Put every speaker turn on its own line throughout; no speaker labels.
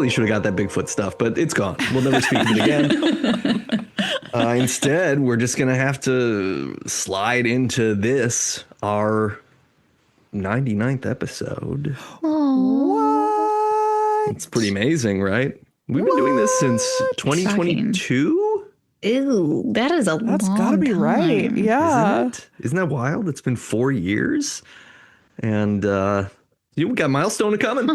really should have got that Bigfoot stuff, but it's gone. We'll never speak of it again. Instead, we're just going to have to slide into this, our 99th episode.
What?
It's pretty amazing, right? We've been doing this since 2022.
Ew, that is
That's got to be right. Yeah.
Isn't that wild? It's been 4 years. And we got Milestone coming.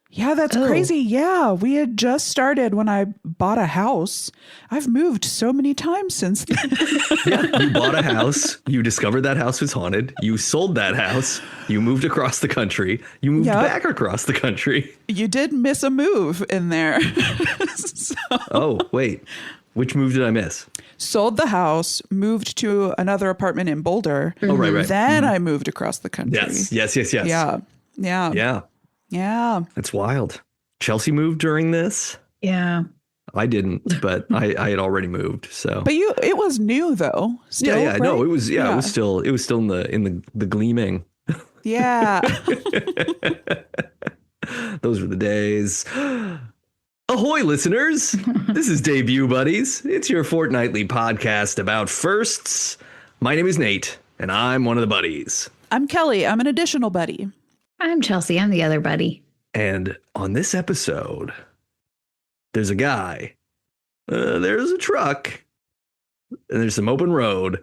Yeah, that's crazy. Yeah, we had just started when I bought a house. I've moved so many times since then.
Yeah, you bought a house. You discovered that house was haunted. You sold that house. You moved across the country. You moved back across the country.
You did miss a move in there.
Oh, wait. Which move did I miss?
Sold the house, moved to another apartment in Boulder.
Oh, right.
Then I moved across the country.
Yes.
Yeah.
That's wild. Chelsea moved during this.
Yeah.
I didn't, but I had already moved. So,
but it was new though. Still,
yeah.
right?
No, it was. Yeah, it was still in the gleaming.
Yeah.
Those were the days. Ahoy, listeners! This is Debut Buddies. It's your fortnightly podcast about firsts. My name is Nate, and I'm one of the buddies.
I'm Kelly. I'm an additional buddy.
I'm Chelsea. I'm the other buddy.
And on this episode, there's a guy, there's a truck, and there's some open road.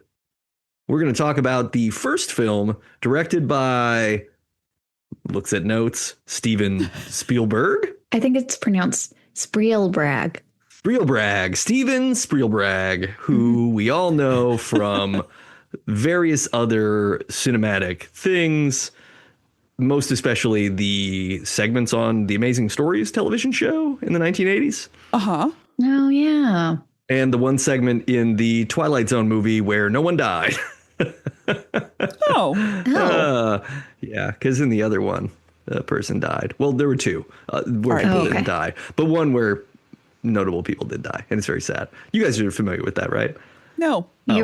We're going to talk about the first film directed by, looks at notes, Steven Spielberg.
I think it's pronounced Spielberg.
Steven Spielberg, who we all know from various other cinematic things, most especially the segments on the Amazing Stories television show in the 1980s.
Uh-huh.
Oh, yeah.
And the one segment in the Twilight Zone movie where no one died. Yeah, because in the other one, a person died. Well, there were two where people didn't die, but one where notable people did die. And it's very sad. You guys are familiar with that, right?
No.
Yeah,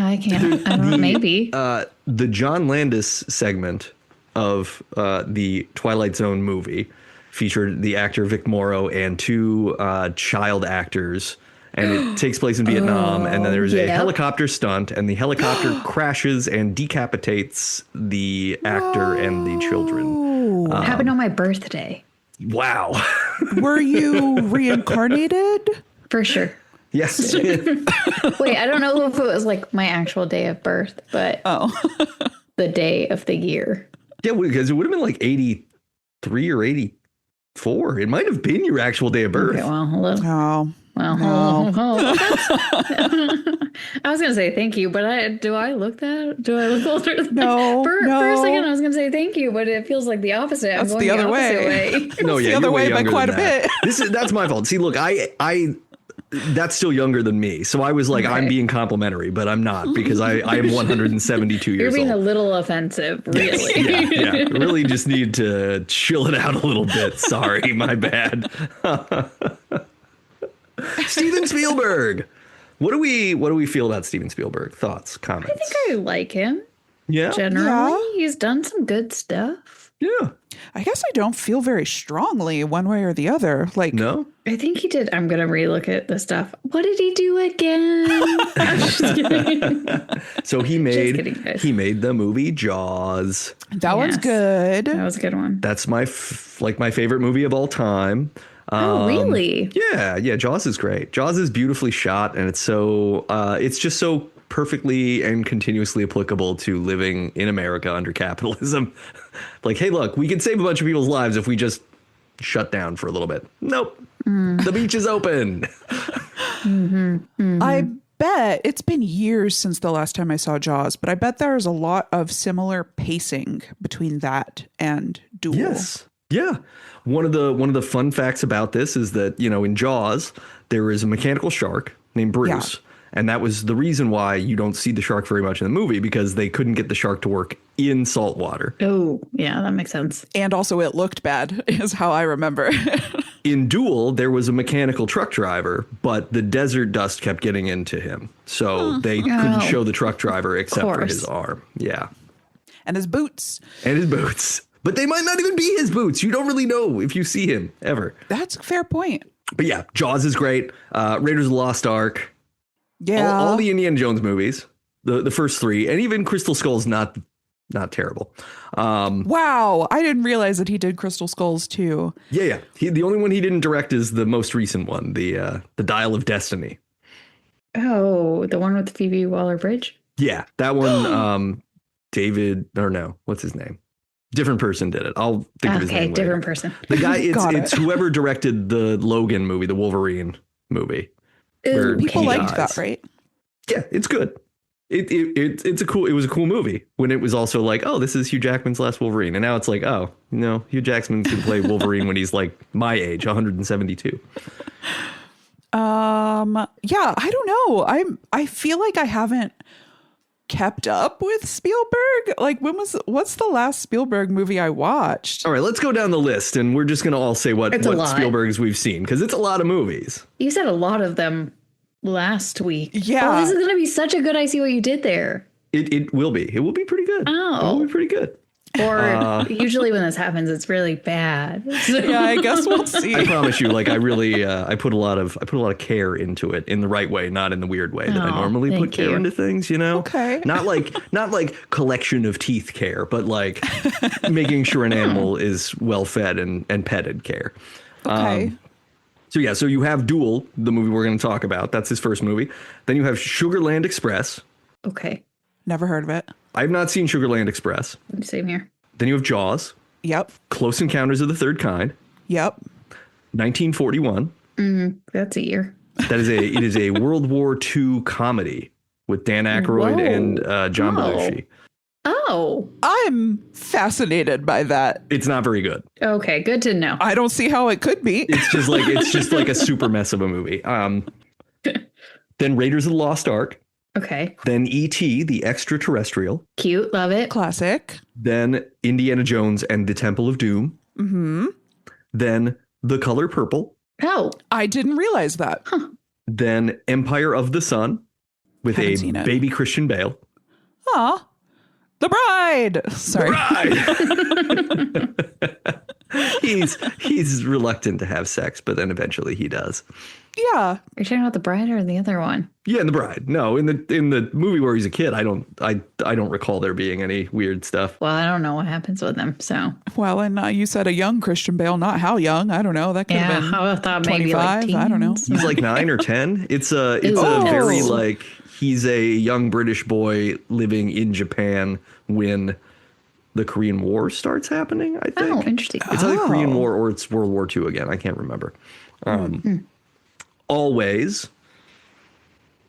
I can't. I don't know. Maybe.
The John Landis segment of the Twilight Zone movie featured the actor Vic Morrow and two child actors. And it takes place in Vietnam. And then there's a helicopter stunt, and the helicopter crashes and decapitates the actor and the children.
Happened on my birthday.
Wow.
Were you reincarnated?
For sure.
Yes.
Wait, I don't know if it was like my actual day of birth, but the day of the year.
Yeah, because it would have been like 83 or 84. It might have been your actual day of birth.
Okay, well, hello.
Oh.
Well, I was going to say thank you, but do I look older?
No,
for a second, I was going to say thank you, but it feels like the opposite.
That's the other way.
No, yeah,
the other way by quite a bit.
That's my fault. See, look, I that's still younger than me. So I was like, okay. I'm being complimentary, but I'm not, because I am 172 years old.
You're being a little offensive, really.
Yeah. Really just need to chill it out a little bit. Sorry, my bad. Steven Spielberg. What do we feel about Steven Spielberg? Thoughts, comments?
I think I like him.
Yeah.
Generally, he's done some good stuff.
Yeah.
I guess I don't feel very strongly one way or the other. Like,
no,
I think he did. I'm going to relook at the stuff. What did he do again? I'm just kidding.
So he made the movie Jaws.
That one's good.
That was a good one.
That's my favorite movie of all time.
Oh, really?
Yeah. Jaws is great. Jaws is beautifully shot, and it's just so perfectly and continuously applicable to living in America under capitalism. Like, hey, look, we can save a bunch of people's lives if we just shut down for a little bit. Nope. The beach is open.
I bet it's been years since the last time I saw Jaws, but I bet there's a lot of similar pacing between that and Duel.
Yes. Yeah. One of the fun facts about this is that, in Jaws, there is a mechanical shark named Bruce. Yeah. And that was the reason why you don't see the shark very much in the movie, because they couldn't get the shark to work in salt water.
Oh, yeah, that makes sense.
And also it looked bad is how I remember.
In Duel, there was a mechanical truck driver, but the desert dust kept getting into him. So they couldn't show the truck driver except for his arm. Yeah.
And his boots.
But they might not even be his boots. You don't really know if you see him ever.
That's a fair point.
But yeah, Jaws is great. Raiders of the Lost Ark.
Yeah.
All the Indiana Jones movies, the first three, and even Crystal Skull's not terrible.
Wow. I didn't realize that he did Crystal Skulls too.
Yeah. The only one he didn't direct is the most recent one, the Dial of Destiny.
Oh, the one with Phoebe Waller-Bridge?
Yeah, that one. David, or no, what's his name? Different person did it. I'll think of his name.
Okay, different
later.
person.
The guy, it's whoever directed the Logan movie, the Wolverine movie.
Ooh,
People liked
dies.
that, right?
Yeah, it's good. It was a cool movie when it was also like, oh, this is Hugh Jackman's last Wolverine, and now it's like, oh, no, Hugh Jackman can play Wolverine when he's like my age, 172.
Yeah, I don't know. I feel like I haven't kept up with Spielberg. Like, what's the last Spielberg movie I watched?
All right, let's go down the list, and we're just gonna all say what
lot.
Spielberg's we've seen, because it's a lot of movies.
You said a lot of them last week.
Yeah.
Oh, this is going to be such a good I see what you did there.
It will be. It will be pretty good.
Oh.
It will be pretty good.
Or usually when this happens, it's really bad.
Yeah, I guess we'll see.
I promise you, like I really, I put a lot of care into it in the right way, not in the weird way that I normally put care into things. You know,
Okay.
Not like collection of teeth care, but like making sure an animal is well fed and petted care.
Okay.
So you have Duel, the movie we're going to talk about. That's his first movie. Then you have Sugarland Express.
Okay.
Never heard of it.
I've not seen Sugarland Express.
Same here.
Then you have Jaws,
Yep.
Close Encounters of the Third Kind,
Yep.
1941.
That's a year.
It is a World War II comedy with Dan Aykroyd
Whoa.
and John Belushi.
Oh.
I'm fascinated by that.
It's not very good.
Okay. Good to know.
I don't see how it could be.
It's just like a super mess of a movie. Then Raiders of the Lost Ark.
Okay.
Then E.T. the Extraterrestrial.
Cute. Love it.
Classic.
Then Indiana Jones and the Temple of Doom.
Mm-hmm.
Then The Color Purple.
Oh.
I didn't realize that.
Then Empire of the Sun with
Haven't
a
seen it.
baby Christian Bale.
Aw. The Bride. Sorry.
He's reluctant to have sex, but then eventually he does.
Yeah.
You're talking about the bride or the other one?
Yeah, and the bride. No, in the movie where he's a kid, I don't recall there being any weird stuff.
Well, I don't know what happens with them. So
Well, and you said a young Christian Bale, not how young. I don't know. That could have been
I thought maybe
25.
like
I don't know.
teens.
He's like 9 or 10. It's a
Ooh.
very like he's a young British boy living in Japan when the Korean War starts happening, I think.
Oh, interesting.
It's either Korean War or it's World War II again. I can't remember. Always.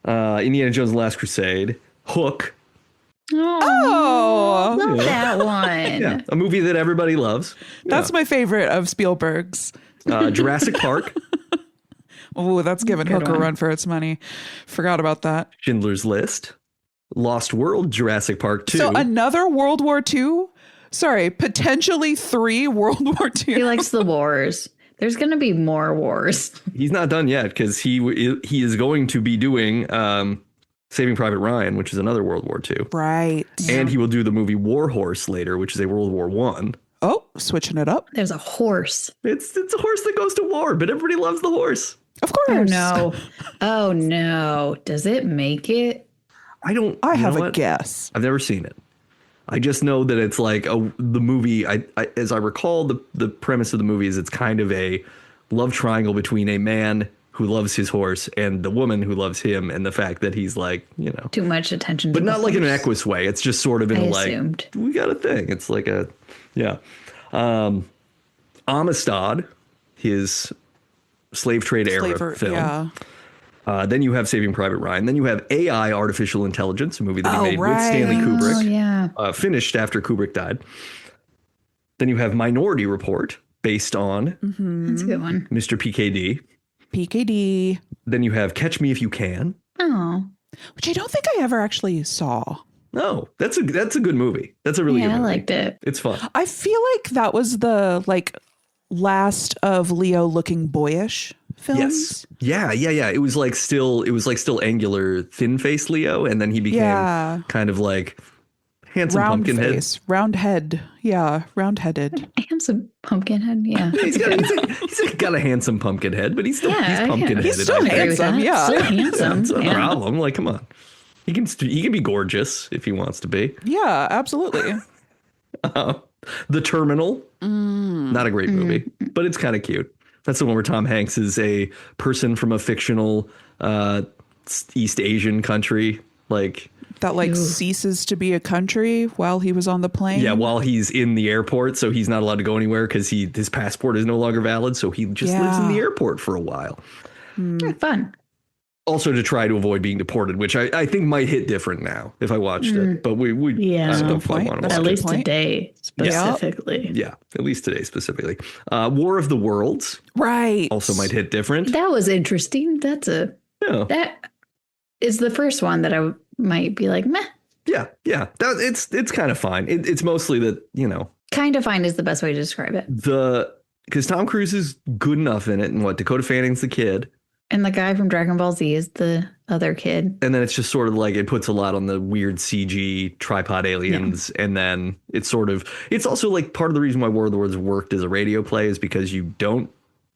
Indiana Jones and the Last Crusade. Hook.
Oh, love that one.
Yeah, a movie that everybody loves.
That's my favorite of Spielberg's.
Jurassic Park.
Oh, that's giving Hook a
one.
run for its money. Forgot about that.
Schindler's List. Lost World, Jurassic Park 2.
So another World War II? Sorry, potentially 3 World War II.
He likes the wars. There's going to be more wars.
He's not done yet because he is going to be doing Saving Private Ryan, which is another World War II.
Right.
And he will do the movie War Horse later, which is a World War One.
Oh, switching it up.
There's a horse.
It's a horse that goes to war, but everybody loves the horse.
Of course.
Oh, no. Oh, no. Does it make it?
I
have a
what?
guess.
I've never seen it. I just know that it's like the movie. As I recall, the premise of the movie is it's kind of a love triangle between a man who loves his horse and the woman who loves him, and the fact that he's like,
Too much attention
but
to
not
the
like in an
horse.
equus way. It's just sort of in
I
a like
assumed.
we got a thing. It's like a Amistad, his slave trade era film.
Yeah.
Then you have Saving Private Ryan. Then you have AI, Artificial Intelligence, a movie that he
Oh,
made with
right.
Stanley Kubrick.
Oh, yeah.
Finished after Kubrick died. Then you have Minority Report, based on
That's a good one.
Mr. PKD.
PKD,
Then you have Catch Me If You Can.
Oh,
which I don't think I ever actually saw.
No, that's a good movie. That's a really good
yeah, I
movie.
liked it.
It's fun.
I feel like that was the last of Leo looking boyish films.
Yes. Yeah. It was like still angular, thin-faced Leo, and then he became
Yeah.
kind of like handsome
round
pumpkin head.
face, round head. Yeah, round-headed.
Handsome pumpkin head. Yeah.
He's got a handsome pumpkin head, but he's pumpkin headed.
He's still handsome. Yeah,
Still handsome.
That's no
Yeah.
problem. Like, come on. He can be gorgeous if he wants to be.
Yeah, absolutely.
The Terminal. Not a great movie, but it's kind of cute. That's the one where Tom Hanks is a person from a fictional East Asian country. Like
That ceases to be a country while he was on the plane.
yeah, while he's in the airport, so he's not allowed to go anywhere because his passport is no longer valid. So he just lives in the airport for a while.
Fun.
Also to try to avoid being deported, which I think might hit different now if I watched it. But we
Yeah.
I don't know if I
point.
want to
That's
watch
At
a
it.
least today, specifically.
Yeah, at least today specifically. War of the Worlds
Right.
also might hit different.
That was interesting. That is the first one that I might be like, meh.
Yeah. It's kind of fine. It's mostly that,
Kind of fine is the best way to describe it.
because Tom Cruise is good enough in it, and Dakota Fanning's the kid.
And the guy from Dragon Ball Z is the other kid.
And then it's just sort of like it puts a lot on the weird CG tripod aliens. Yeah. And then it's also like part of the reason why War of the Worlds worked as a radio play is because you don't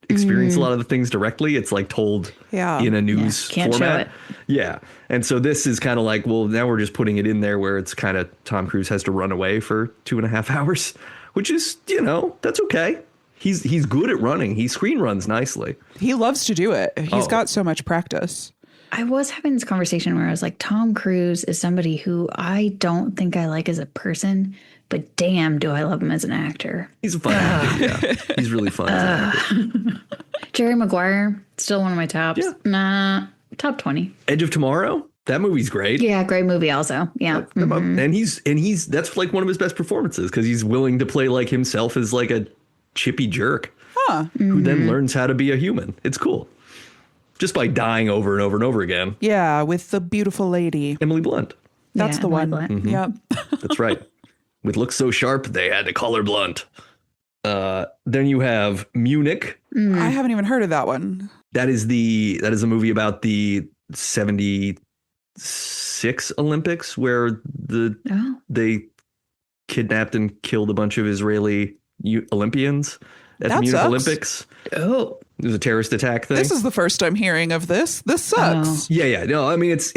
experience a lot of the things directly. It's like told in a news
Can't
format.
show it.
Yeah. And so this is kind of like, well, now we're just putting it in there where it's kind of Tom Cruise has to run away for 2.5 hours, which is, that's okay. He's good at running. He screen runs nicely.
He loves to do it. He's got so much practice.
I was having this conversation where I was like, Tom Cruise is somebody who I don't think I like as a person, but damn, do I love him as an actor.
He's a fun actor. Yeah. He's really fun as an actor.
Jerry Maguire, still one of my tops.
Yeah.
Nah, top 20.
Edge of Tomorrow. That movie's great.
Yeah, great movie also. Yeah.
And he's that's like one of his best performances because he's willing to play like himself as like a chippy jerk who then learns how to be a human. It's cool. Just by dying over and over and over again.
Yeah, with the beautiful lady.
Emily Blunt.
That's the one.
Mm-hmm.
Yep.
That's right. With looks so sharp, they had to call her Blunt. Then you have Munich.
I haven't even heard of that one.
That is a movie about the 76 Olympics where they kidnapped and killed a bunch of Israeli Olympians at the Munich Olympics.
Oh,
it was a terrorist attack thing.
This is the first I'm hearing of this. This sucks.
Oh.
Yeah. No, I mean it's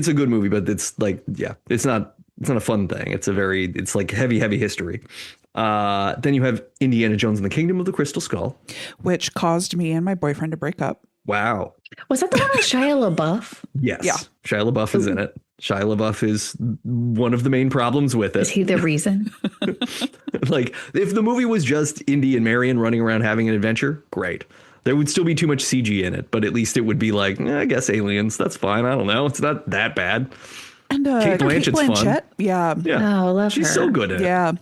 a good movie, but it's like it's not a fun thing. It's like heavy history. Then you have Indiana Jones and the Kingdom of the Crystal Skull,
which caused me and my boyfriend to break up.
Wow.
Was that the one with Shia LaBeouf?
Yes.
Yeah.
Shia LaBeouf is in it. Shia LaBeouf is one of the main problems with it.
Is he the reason?
Like, if the movie was just Indy and Marion running around having an adventure, great. There would still be too much CG in it, but at least it would be like, I guess aliens. That's fine. I don't know. It's not that bad.
And
Kate Blanchett's fun.
Yeah.
Yeah.
Oh, I love
She's
her.
so good at it.
Yeah.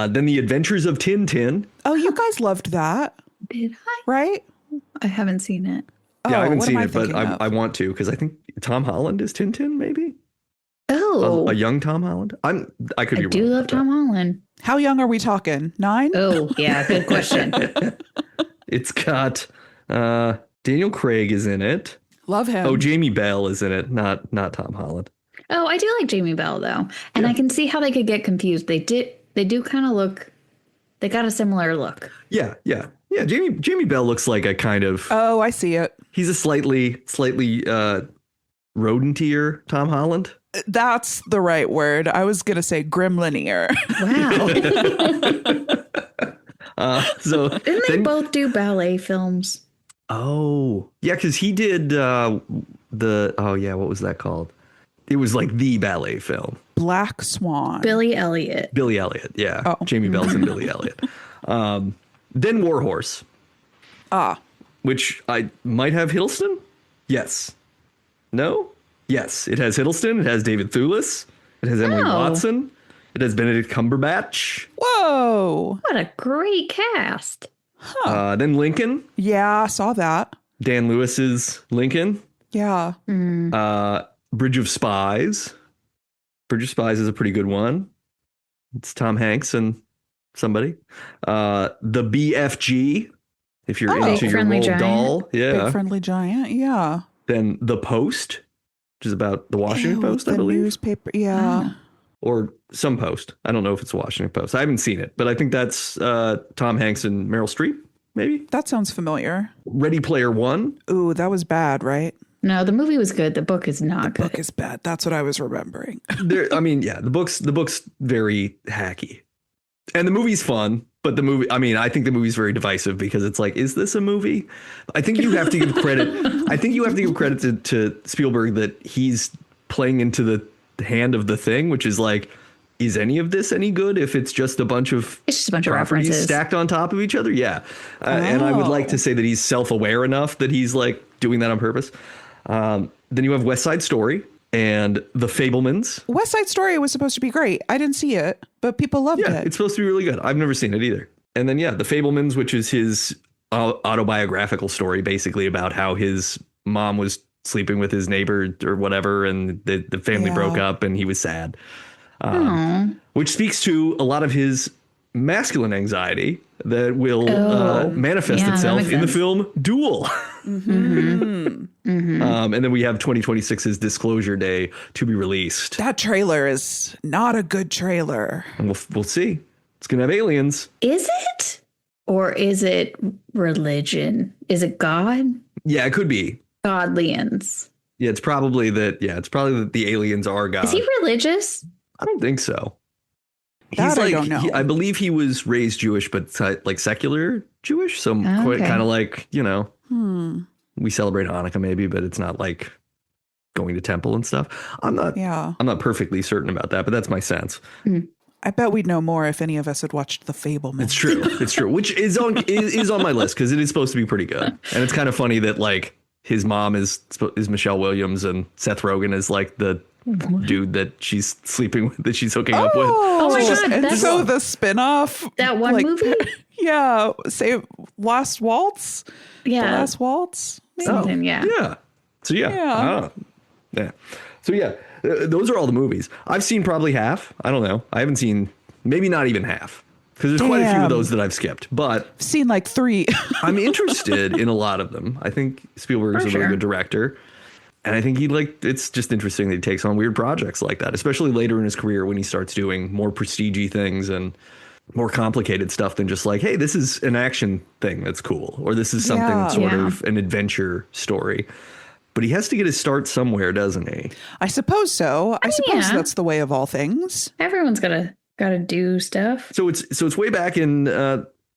Then The Adventures of Tintin.
Oh, you guys loved that,
Did I?
right?
I haven't seen it.
Yeah, I haven't
what am
seen
I
it, but
thinking of?
I want to because I think Tom Holland is Tintin, maybe?
Oh,
A young Tom Holland? I could be
I
wrong.
do love
about that.
Tom Holland.
How young are we talking? 9?
Oh, yeah, good question.
It's got Daniel Craig is in it.
Love him.
Oh, Jamie Bell is in it, not Tom Holland.
Oh, I do like Jamie Bell though, and I can see how they could get confused. They do kind of look. They got a similar look.
Yeah. Jamie Bell looks like a kind of.
Oh, I see it.
He's a slightly rodentier Tom Holland.
That's the right word. I was going to say gremlinier.
Wow.
So
Didn't they both do ballet films?
Oh, yeah, because he did what was that called? It was like the ballet film.
Black Swan.
Billy Elliot.
Yeah.
Oh.
Jamie Bell's in Billy Elliot. Then Warhorse. Which I might have Hiddleston? Yes. No? Yes. It has Hiddleston. It has David Thewlis. It has Emily Watson. It has Benedict Cumberbatch.
Whoa.
What a great cast.
Then Lincoln.
Yeah, I saw that.
Dan Lewis's Lincoln.
Yeah.
Bridge of Spies. Bridge of Spies is a pretty good one. It's Tom Hanks and somebody. The BFG, if you're into your Roald Dahl. Yeah.
Big Friendly Giant. Yeah.
Then The Post, which is about the Washington Post, I
the
believe.
Newspaper. Yeah.
or some Post. I don't know if it's Washington Post. I haven't seen it, but I think that's Tom Hanks and Meryl Streep, maybe.
That sounds familiar.
Ready Player One.
Ooh, that was bad, right?
No, the movie was good. The book is not good.
Book is bad. That's what I was remembering.
The book's very hacky. And the movie's fun, but I think the movie's very divisive because it's like, is this a movie? I think you have to give credit. I think you have to give credit to Spielberg that he's playing into the hand of the thing, which is like, is any of this any good if it's just a bunch of
references
stacked on top of each other? Yeah. And I would like to say that he's self-aware enough that he's like doing that on purpose. Then you have West Side Story and The Fabelmans.
West Side Story was supposed to be great. I didn't see it, but people loved it.
It's supposed to be really good. I've never seen it either. And then, The Fabelmans, which is his autobiographical story, basically about how his mom was sleeping with his neighbor or whatever, and the family broke up and he was sad. Which speaks to a lot of his masculine anxiety that will manifest itself in the film Duel.
Mm-hmm.
And then we have 2026's Disclosure Day to be released.
That trailer is not a good trailer.
And we'll see. It's going to have aliens.
Is it? Or is it religion? Is it God?
Yeah, it could be.
Godlians.
Yeah, it's probably that. Yeah, it's probably that the aliens are God.
Is he religious?
I don't think so.
That I don't know.
I believe he was raised Jewish, but like secular Jewish. So quite kind of like, we celebrate Hanukkah maybe, but it's not like going to temple and stuff. I'm not perfectly certain about that, but that's my sense.
I bet we'd know more if any of us had watched The Fabelmans.
It's true. Which is on my list because it is supposed to be pretty good. And it's kind of funny that like his mom is Michelle Williams and Seth Rogen is like the dude that she's sleeping with, that she's hooking up with.
Oh my God.
And so the spinoff.
That one movie?
Yeah. Say Last Waltz?
Yeah.
The Last Waltz?
Something,
Yeah. So those are all the movies. I've seen probably half. I don't know. I haven't seen maybe not even half. Because there's quite a few of those that I've skipped, but
I've seen like 3.
I'm interested in a lot of them. I think Spielberg's a really good director. And I think it's just interesting that he takes on weird projects like that, especially later in his career when he starts doing more prestige-y things and more complicated stuff than just like, hey, this is an action thing that's cool, or this is something sort of an adventure story. But he has to get his start somewhere, doesn't he?
I suppose so. I suppose that's the way of all things.
Everyone's gotta do stuff.
So it's way back in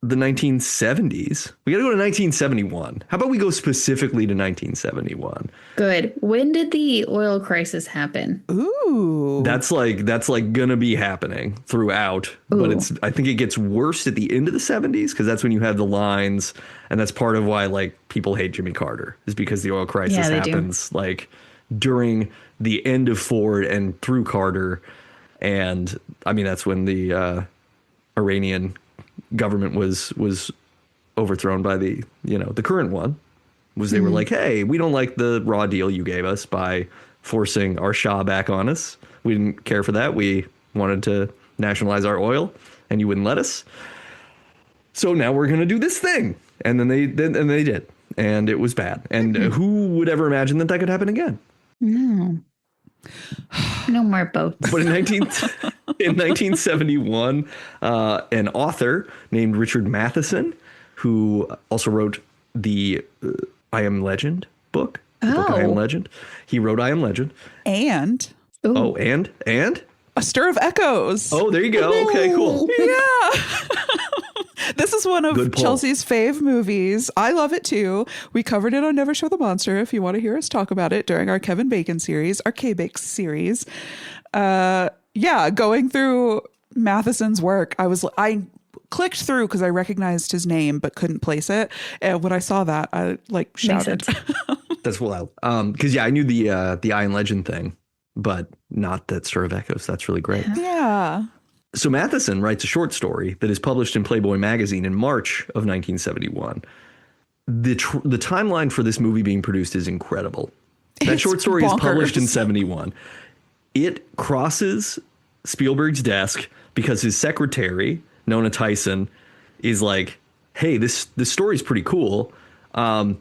the 1970s. We got to go to 1971. How about we go specifically to 1971?
Good. When did the oil crisis happen?
Ooh.
That's like gonna be happening throughout. Ooh. But I think it gets worse at the end of the 70s because that's when you have the lines, and that's part of why like people hate Jimmy Carter, is because the oil crisis happens like during the end of Ford and through Carter. And I mean, that's when the Iranian government was overthrown by the current one. They were like, hey, we don't like the raw deal you gave us by forcing our Shah back on us. We didn't care for that. We wanted to nationalize our oil and you wouldn't let us. So now we're going to do this thing. And then they did. And it was bad. And who would ever imagine that could happen again?
No. No more boats.
But in 1971, an author named Richard Matheson, who also wrote the I Am Legend book. Book I Am Legend. He wrote I Am Legend.
And
and
A Stir of Echoes.
Oh, there you go. Okay, cool.
Yeah. This is one of Chelsea's fave movies. I love it too. We covered it on Never Show the Monster if you want to hear us talk about it during our Kevin Bacon series, our K-Bakes series. Going through Matheson's work, I clicked through because I recognized his name but couldn't place it. And when I saw that, I shouted.
That's wild. Because I knew the I Am Legend thing, but not that Stir of Echoes. That's really great.
Yeah.
So Matheson writes a short story that is published in Playboy magazine in March of 1971. The timeline for this movie being produced is incredible. That short story is published in 71. It crosses Spielberg's desk because his secretary, Nona Tyson, is like, hey, this story's pretty cool. And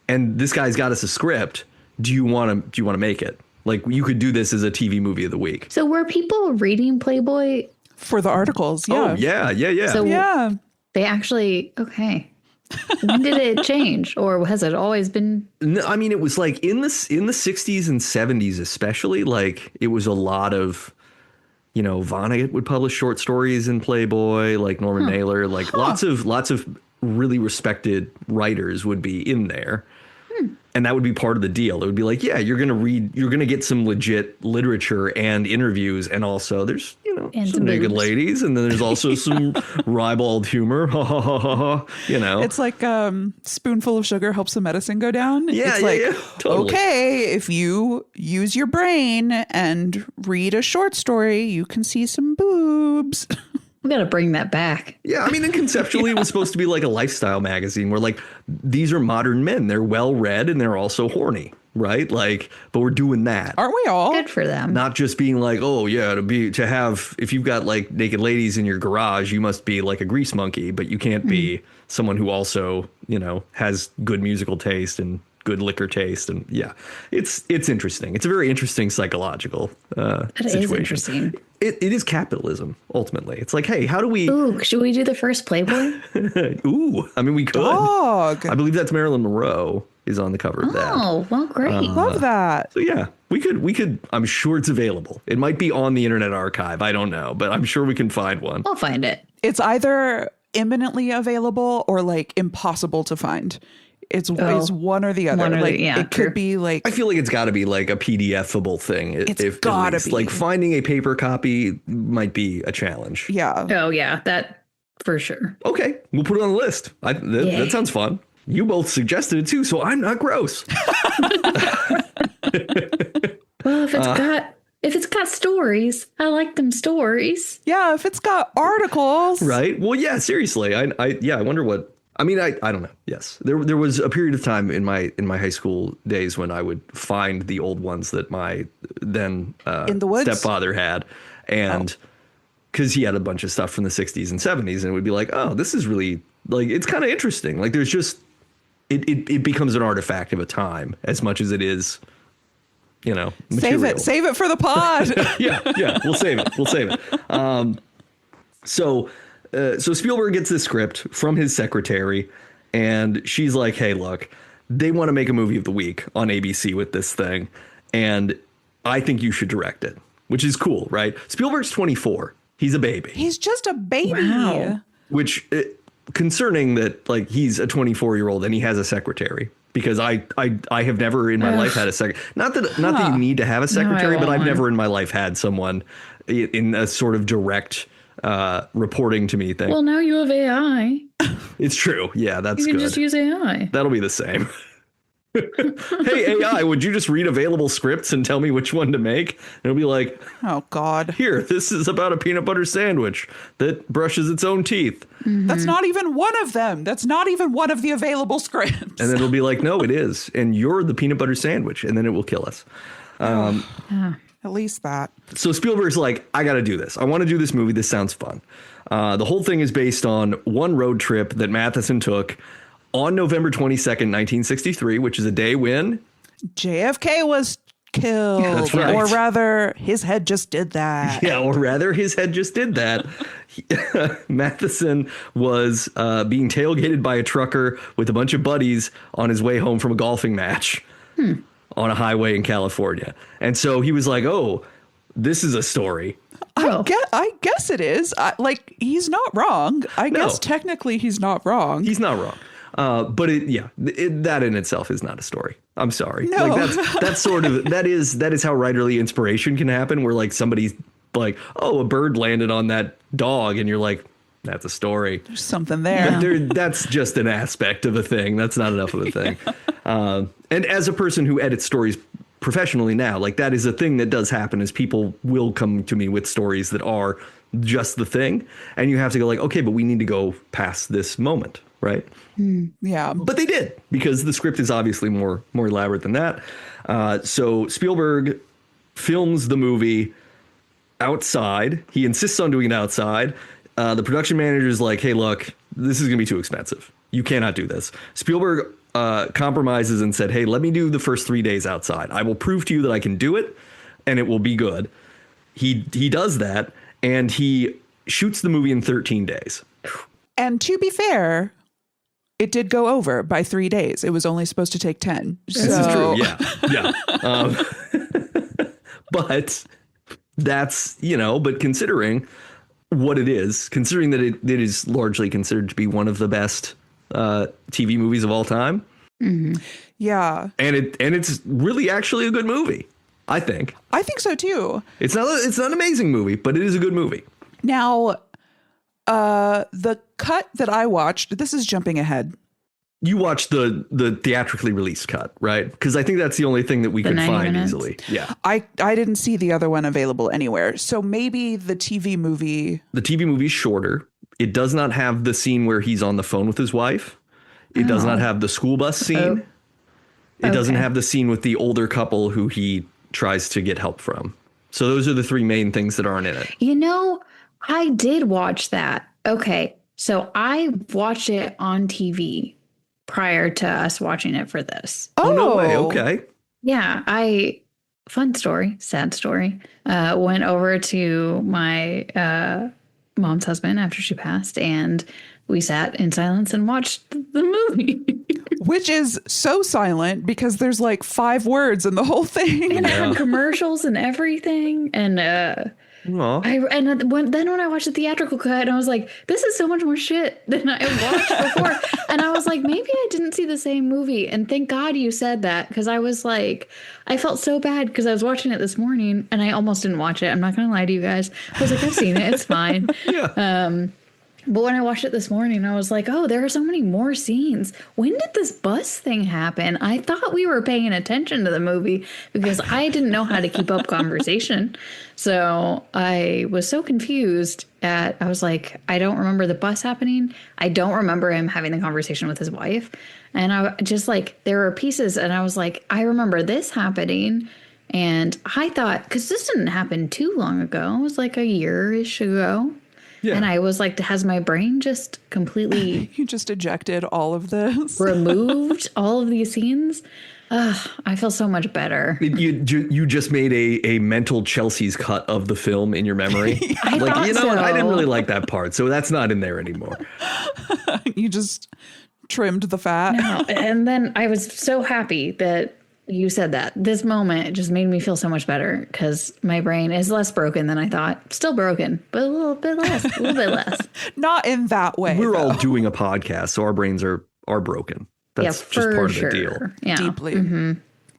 this guy's got us a script. Do you want to make it? Like you could do this as a TV movie of the week.
So were people reading Playboy
For the articles, yeah.
Oh, yeah.
So
yeah.
they actually, okay. When did it change, or has it always been?
No, I mean, it was like in the 60s and 70s, especially, like it was a lot of, you know, Vonnegut would publish short stories in Playboy, like Norman Mailer, like lots of really respected writers would be in there. And that would be part of the deal. It would be like, yeah, you're going to get some legit literature and interviews. And also there's, you know,
And
some naked
boobs.
ladies. And then there's also some ribald humor. You know,
It's like spoonful of sugar helps the medicine go down.
Yeah,
it's
yeah,
like,
yeah, totally.
okay, if you use your brain and read a short story, you can see some boobs.
We got to bring that back.
yeah, I mean, and conceptually it was supposed to be like a lifestyle magazine where like these are modern men. They're well read and they're also horny. Right. Like, but we're doing that.
Aren't we all?
Good for them.
Not just being like, oh, yeah, to have if you've got like naked ladies in your garage, you must be like a grease monkey, but you can't be someone who also, you know, has good musical taste and good liquor taste. And yeah, it's interesting. It's a very interesting psychological situation.
Is interesting.
It is capitalism, ultimately. It's like, hey, how do we?
Ooh, should we do the first Playboy?
Ooh, I mean, we could.
Dog.
I believe that's Marilyn Monroe is on the cover of that.
Oh, well, great.
Love that.
So yeah, we could. I'm sure it's available. It might be on the Internet Archive. I don't know, but I'm sure we can find one.
I'll find it.
It's either imminently available or like impossible to find. It's one or the other.
One or
like
yeah,
it
true.
could be like
I feel like it's got to be like a PDF-able thing.
It's
at
gotta
least.
be.
Like finding a paper copy might be a challenge.
yeah.
Oh, yeah, that for sure.
Okay, we'll put it on the list. That sounds fun. You both suggested it too, so I'm not gross.
Well, if it's got stories, I like them stories.
Yeah, if it's got articles.
Right? Well, yeah, seriously. I wonder what. I mean, I don't know. Yes, there was a period of time in my high school days when I would find the old ones that my then
In the woods?
stepfather had, and because he had a bunch of stuff from the 60s and 70s, and it would be like, oh, this is really like it's kind of interesting. Like there's just it becomes an artifact of a time as much as it is, you know, material.
Save it for the pod.
yeah, we'll save it. So Spielberg gets this script from his secretary, and she's like, hey, look, they want to make a movie of the week on ABC with this thing, and I think you should direct it, which is cool, right? Spielberg's 24. He's a baby.
He's just a baby.
Wow.
Which concerning that like he's a 24-year-old and he has a secretary, because I have never in my life had a secretary. Not that you need to have a secretary, but I've
won't.
never in my life had someone in a sort of direct reporting to me thing.
Well, now you have AI.
It's true. Yeah, that's
You can
good.
just use AI.
That'll be the same. Hey, AI, would you just read available scripts and tell me which one to make? And it'll be like,
Oh, God.
here, this is about a peanut butter sandwich that brushes its own teeth.
That's not even one of them. That's not even one of the available scripts.
And then it'll be like, no, it is. And you're the peanut butter sandwich. And then it will kill us.
At least that.
So Spielberg's like, I got to do this. I want to do this movie. This sounds fun. The whole thing is based on one road trip that Matheson took on November 22nd, 1963, which is a day when
JFK was killed.
That's right.
Or rather, his head just did that.
Yeah, or rather, his head just did that. Matheson was being tailgated by a trucker with a bunch of buddies on his way home from a golfing match on a highway in California. And so he was like, oh, this is a story.
I guess it is. Like, he's not wrong. I guess technically he's not wrong.
He's not wrong. But that in itself is not a story. I'm sorry.
No.
Like that's sort of that is how writerly inspiration can happen, where like somebody's like, oh, a bird landed on that dog, and you're like, that's a story.
There's something there.
That's just an aspect of a thing. That's not enough of a thing. And as a person who edits stories professionally now, like that is a thing that does happen, is people will come to me with stories that are just the thing. And you have to go like, okay, but we need to go past this moment. Right.
Yeah.
But they did, because the script is obviously more elaborate than that. So Spielberg films the movie outside. He insists on doing it outside. The production manager is like, hey, look, this is going to be too expensive. You cannot do this. Spielberg compromises and said, hey, let me do the first 3 days outside. I will prove to you that I can do it and it will be good. He does that, and he shoots the movie in 13 days.
And to be fair, it did go over by 3 days. It was only supposed to take 10.
This is true. Yeah. But that's, but considering what it is, considering that it is largely considered to be one of the best TV movies of all time.
Mm-hmm.
Yeah.
And it's really actually a good movie, I think.
I think so too.
It's not an amazing movie, but it is a good movie.
Now, the cut that I watched, this is jumping ahead.
You watched the theatrically released cut, right? Because I think that's the only thing that we could find easily. Yeah.
I didn't see the other one available anywhere. So maybe the TV movie.
The TV movie's shorter. It does not have the scene where he's on the phone with his wife. It does not have the school bus scene. It doesn't have the scene with the older couple who he tries to get help from. So those are the three main things that aren't in it.
I did watch that. Okay. So I watched it on TV prior to us watching it for this.
Oh, no way. Okay.
Yeah. Fun story, sad story. Went over to my mom's husband after she passed, and we sat in silence and watched the movie.
Which is so silent because there's like 5 words in the whole thing.
And it had commercials and everything. And when I watched the theatrical cut, I was like, this is so much more shit than I watched before. And I was like, maybe I didn't see the same movie. And thank God you said that, because I was like, I felt so bad because I was watching it this morning and I almost didn't watch it. I'm not going to lie to you guys. I was like, I've seen it. It's fine.
Yeah.
But when I watched it this morning, I was like, oh, there are so many more scenes. When did this bus thing happen? I thought we were paying attention to the movie because I didn't know how to keep up conversation. So I was so confused I was like, I don't remember the bus happening. I don't remember him having the conversation with his wife. And I just like, there were pieces and I was like, I remember this happening. And I thought, because this didn't happen too long ago. It was like a year-ish ago. Yeah. And I was like, has my brain just completely...
You just ejected all of this?
Removed all of these scenes? I feel so much better.
You just made a mental Chelsea's cut of the film in your memory.
I thought so.
What? I didn't really like that part, so that's not in there anymore.
You just trimmed the fat.
No, and then I was so happy that you said that. This moment just made me feel so much better because my brain is less broken than I thought. Still broken, but a little bit less.
Not in that way.
We're all doing a podcast, so our brains are broken. That's just part of the deal.
Yeah.
Deeply. Mm-hmm.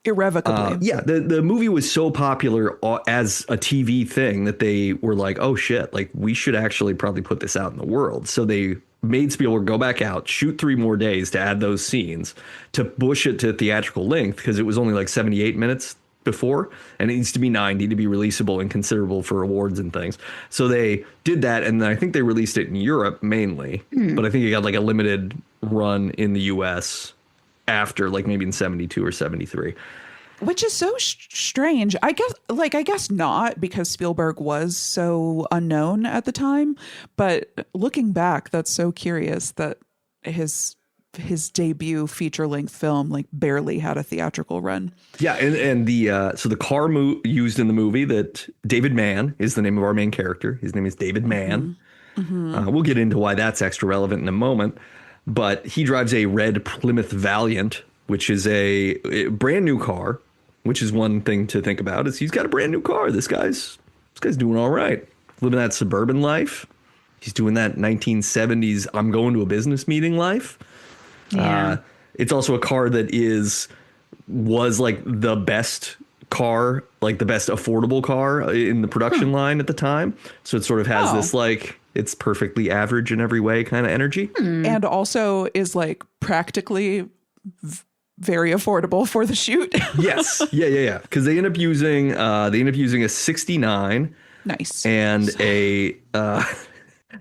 Irrevocably.
The movie was so popular as a TV thing that they were like, oh shit, like we should actually probably put this out in the world. So they made Spielberg go back out, shoot 3 more days to add those scenes, to push it to theatrical length, because it was only like 78 minutes before, and it needs to be 90 to be releasable and considerable for awards and things. So they did that, and I think they released it in Europe mainly, but I think it got like a limited run in the US after, like maybe in 72 or 73.
Which is so strange. I guess not, because Spielberg was so unknown at the time. But looking back, that's so curious that his debut feature-length film like barely had a theatrical run. Yeah,
and the car used in the movie, that David Mann is the name of our main character. His name is David Mann. Mm-hmm. We'll get into why that's extra relevant in a moment. But he drives a red Plymouth Valiant, which is a brand new car. Which is one thing to think about, is he's got a brand new car. This guy's doing all right. Living that suburban life. He's doing that 1970s, I'm going to a business meeting life.
Yeah.
It's also a car that was like the best car, like the best affordable car in the production line at the time. So it sort of has this like, it's perfectly average in every way kind of energy.
And also is like practically very affordable for the shoot.
Yes. Yeah. Because they end up using a 69.
Nice.
And a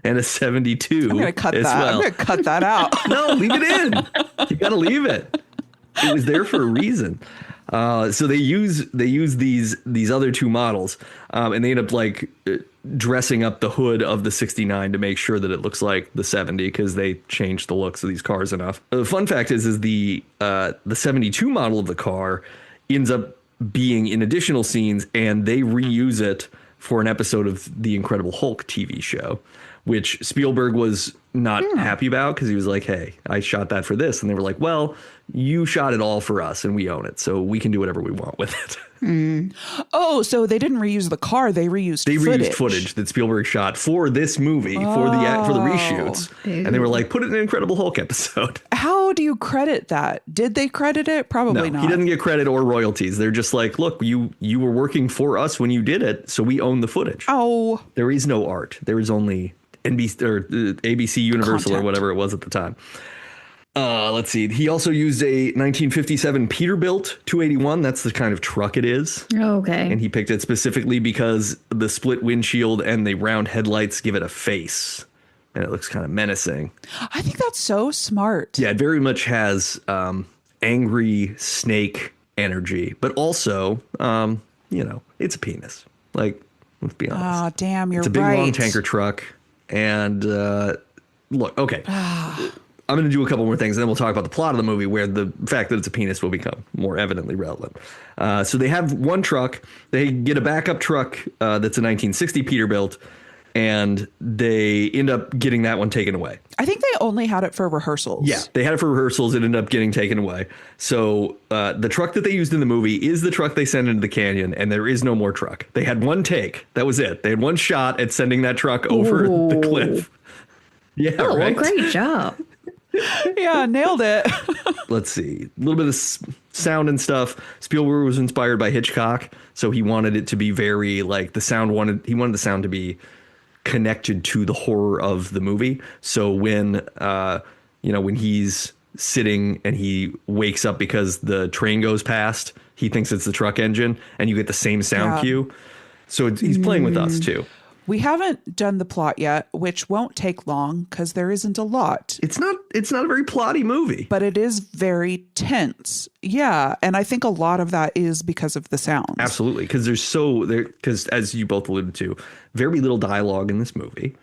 72.
I'm gonna cut that. Well. I'm gonna cut that out.
No, leave it in. You gotta leave it. It was there for a reason. So they use these other two models, and they end up like dressing up the hood of the 69 to make sure that it looks like the 70 because they changed the looks of these cars enough. The fun fact is the 72 model of the car ends up being in additional scenes, and they reuse it for an episode of the Incredible Hulk TV show, which Spielberg was not happy about because he was like, hey, I shot that for this. And they were like, well, you shot it all for us and we own it, so we can do whatever we want with it.
Oh, so they didn't reuse the car. They reused
footage that Spielberg shot for this movie, for the reshoots. Ew. And they were like, put it in an Incredible Hulk episode.
How do you credit that? Did they credit it? Probably
no,
not.
He doesn't get credit or royalties. They're just like, look, you were working for us when you did it, so we own the footage.
Oh.
There is no art. There is only NBC or ABC Universal or whatever it was at the time. Let's see. He also used a 1957 Peterbilt 281. That's the kind of truck it is.
Okay.
And he picked it specifically because the split windshield and the round headlights give it a face. And it looks kind of menacing.
I think that's so smart.
Yeah, it very much has angry snake energy. But also, it's a penis. Like, let's be honest.
Oh, damn, you're right.
It's a big, long tanker truck. And look, okay. I'm going to do a couple more things, and then we'll talk about the plot of the movie, where the fact that it's a penis will become more evidently relevant. So they have one truck. They get a backup truck that's a 1960 Peterbilt, and they end up getting that one taken away.
I think they only had it for rehearsals.
Yeah, they had it for rehearsals. It ended up getting taken away. So the truck that they used in the movie is the truck they sent into the canyon, and there is no more truck. They had one take. That was it. They had one shot at sending that truck over the cliff. Yeah,
right?
Well,
great job.
Yeah, nailed it.
Let's see. A little bit of sound and stuff. Spielberg was inspired by Hitchcock, so he wanted it to be very like he wanted the sound to be connected to the horror of the movie. So when he's sitting and he wakes up because the train goes past, he thinks it's the truck engine, and you get the same sound cue. So he's playing with us too.
We haven't done the plot yet, which won't take long because there isn't a lot.
It's not a very plotty movie.
But it is very tense. Yeah. And I think a lot of that is because of the sounds.
Absolutely. Because as you both alluded to, very little dialogue in this movie.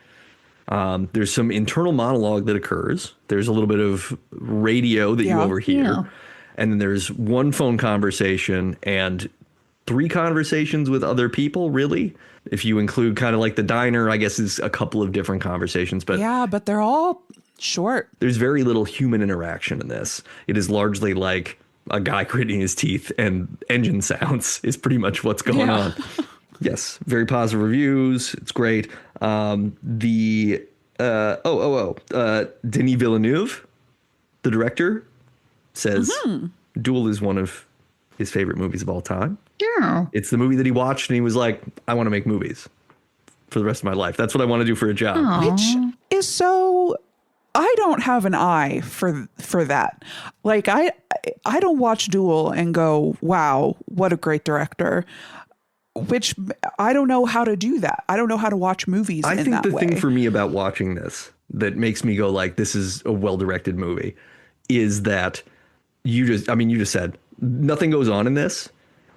There's some internal monologue that occurs. There's a little bit of radio that you overhear. Yeah. And then there's one phone conversation and 3 conversations with other people, really. If you include kind of like the diner, I guess is a couple of different conversations. But
yeah, but they're all short.
There's very little human interaction in this. It is largely like a guy gritting his teeth and engine sounds is pretty much what's going on. Yes, very positive reviews. It's great. Denis Villeneuve, the director, says Duel is one of his favorite movies of all time.
Yeah.
It's the movie that he watched and he was like, I want to make movies for the rest of my life. That's what I want to do for a job.
Aww.
Which is so, I don't have an eye for that. Like I don't watch Duel and go, wow, what a great director. Which I don't know how to do that. I don't know how to watch movies in that way. I think the
thing for me about watching this that makes me go like, this is a well-directed movie is that you just said nothing goes on in this.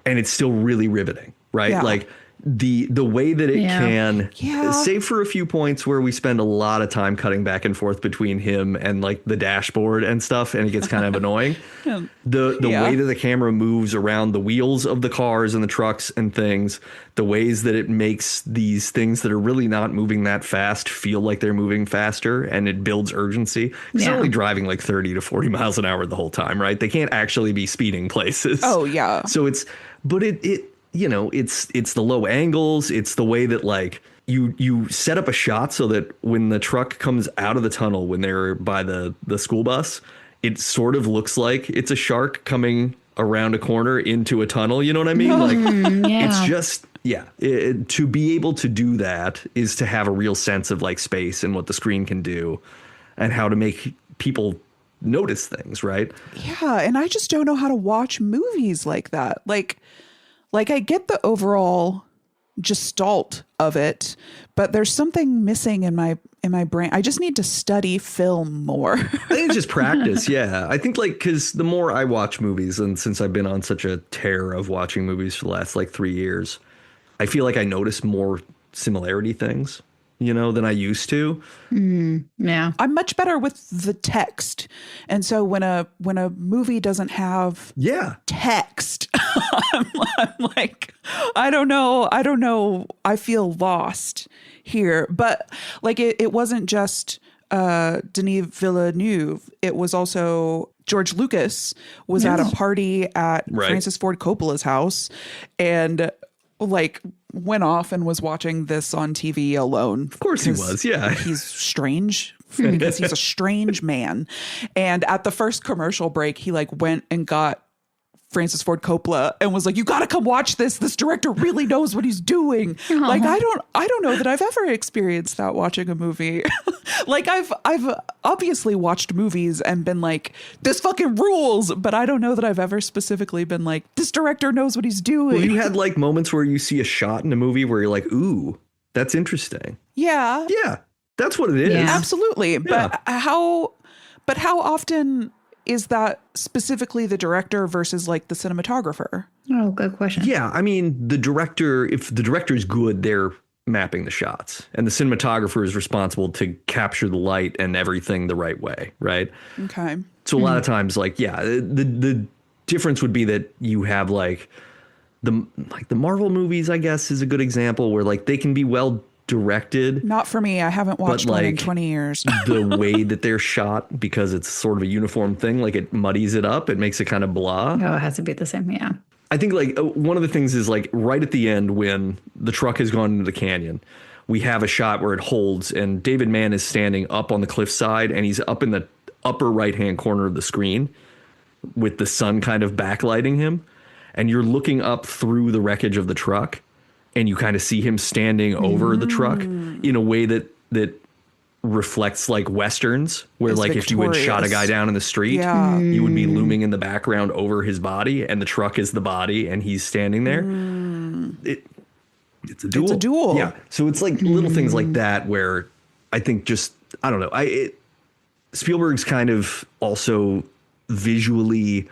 And it's still really riveting, right? Yeah. Like the way that it can, save for a few points where we spend a lot of time cutting back and forth between him and like the dashboard and stuff, and it gets kind of annoying. The way that the camera moves around the wheels of the cars and the trucks and things, the ways that it makes these things that are really not moving that fast feel like they're moving faster, and it builds urgency. It's not only driving like 30 to 40 miles an hour the whole time, right? They can't actually be speeding places.
Oh yeah.
So it's the low angles. It's the way that like you set up a shot so that when the truck comes out of the tunnel, when they're by the school bus, it sort of looks like it's a shark coming around a corner into a tunnel. You know what I mean? Like it's just, to be able to do that is to have a real sense of like space and what the screen can do and how to make people notice things, right?
Yeah, and I just don't know how to watch movies like that. Like I get the overall gestalt of it, but there's something missing in my brain. I just need to study film more.
I think it's just practice. Yeah. I think like, cause the more I watch movies, and since I've been on such a tear of watching movies for the last like 3 years, I feel like I notice more similarity things, than I used to.
Yeah.
I'm much better with the text. And so when a movie doesn't have text, I'm like, I don't know. I feel lost here. But like it wasn't just Denis Villeneuve. It was also George Lucas was at a party at Francis Ford Coppola's house and like went off and was watching this on TV alone.
Of course he was. Yeah.
He's strange because he's a strange man. And at the first commercial break, he like went and got Francis Ford Coppola and was like, you got to come watch this. This director really knows what he's doing. Aww. Like, I don't know that I've ever experienced that watching a movie. Like I've obviously watched movies and been like, this fucking rules. But I don't know that I've ever specifically been like, this director knows what he's doing.
Well, you had like moments where you see a shot in a movie where you're like, ooh, that's interesting.
Yeah.
Yeah. That's what it is.
Yeah. Absolutely. Yeah. But how often is that specifically the director versus like the cinematographer?
Oh, good question.
Yeah. I mean, if the director is good, they're mapping the shots and the cinematographer is responsible to capture the light and everything the right way. Right.
Okay.
So a lot of times, like, the difference would be that you have like the Marvel movies, I guess, is a good example where like they can be well directed.
Not for me. I haven't watched one in 20 years.
The way that they're shot, because it's sort of a uniform thing, like it muddies it up. It makes it kind of blah.
Oh, it has to be the same. Yeah.
I think like one of the things is like right at the end when the truck has gone into the canyon, we have a shot where it holds and David Mann is standing up on the cliffside and he's up in the upper right hand corner of the screen with the sun kind of backlighting him. And you're looking up through the wreckage of the truck and you kind of see him standing over the truck in a way that reflects like Westerns where it's like victorious. If you had shot a guy down in the street, you would be looming in the background over his body and the truck is the body and he's standing there. It's a duel. It's a
duel.
Yeah. So it's like little things like that where I think just, I don't know. Spielberg's kind of also visually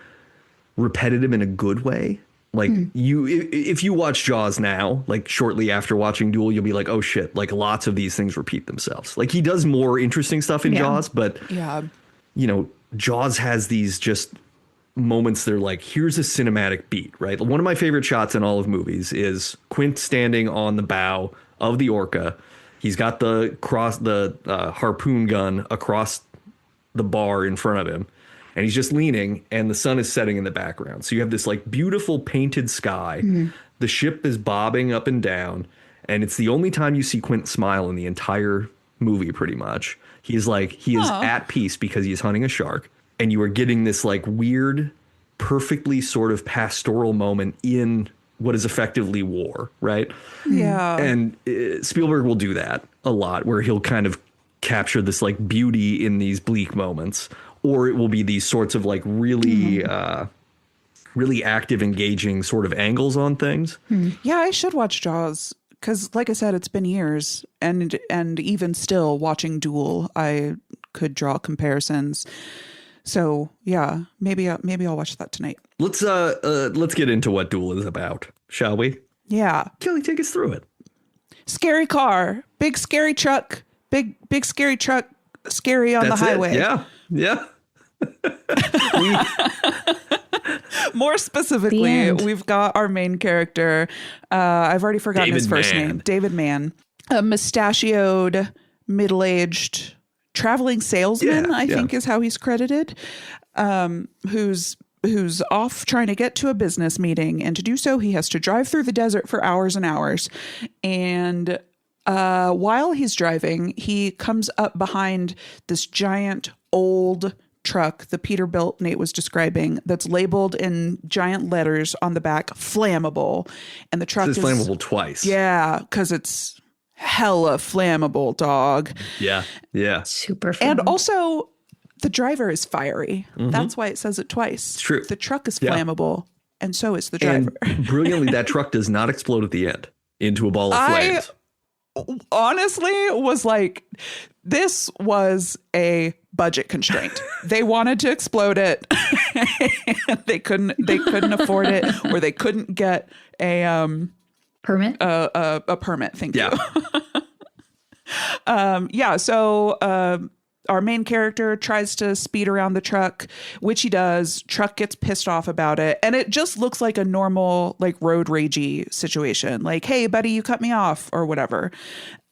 repetitive in a good way. Like if you watch Jaws now, like shortly after watching Duel, you'll be like, oh shit, like lots of these things repeat themselves. Like he does more interesting stuff in Jaws, but Jaws has these just moments that are like, here's a cinematic beat, right? One of my favorite shots in all of movies is Quint standing on the bow of the Orca. He's got the harpoon gun across the bar in front of him. And he's just leaning and the sun is setting in the background. So you have this like beautiful painted sky. The ship is bobbing up and down. And it's the only time you see Quint smile in the entire movie, pretty much. He is at peace because he's hunting a shark. And you are getting this like weird, perfectly sort of pastoral moment in what is effectively war, right?
Yeah.
And Spielberg will do that a lot where he'll kind of capture this like beauty in these bleak moments. Or it will be these sorts of like really, really active, engaging sort of angles on things.
Yeah, I should watch Jaws because, like I said, it's been years, and even still watching Duel, I could draw comparisons. So yeah, maybe I'll watch that tonight.
Let's get into what Duel is about, shall we?
Yeah,
Kelly, take us through it.
Scary car, big scary truck, big scary truck, scary on the highway.
Yeah. Yeah.
More specifically, we've got our main character. I've already forgotten his first name. David Mann, a mustachioed, middle-aged traveling salesman, I think is how he's credited, who's off trying to get to a business meeting. And to do so, he has to drive through the desert for hours and hours. And while he's driving, he comes up behind this giant old truck the Peterbilt Nate was describing that's labeled in giant letters on the back, flammable. And the truck is
flammable twice.
Yeah, because it's hella flammable, dog.
Yeah. Yeah.
Super flammable.
And also the driver is fiery. That's why it says it twice.
It's true.
The truck is flammable, and so is the driver.
And brilliantly, that truck does not explode at the end. into a ball of
I
flames.
honestly was like, this was a budget constraint. They wanted to explode it. They couldn't afford it, or they couldn't get a
Permit?
a permit. Thank you.
Yeah.
So our main character tries to speed around the truck, which he does. Truck gets pissed off about it. And it just looks like a normal, like, road ragey situation. Like, hey, buddy, you cut me off or whatever.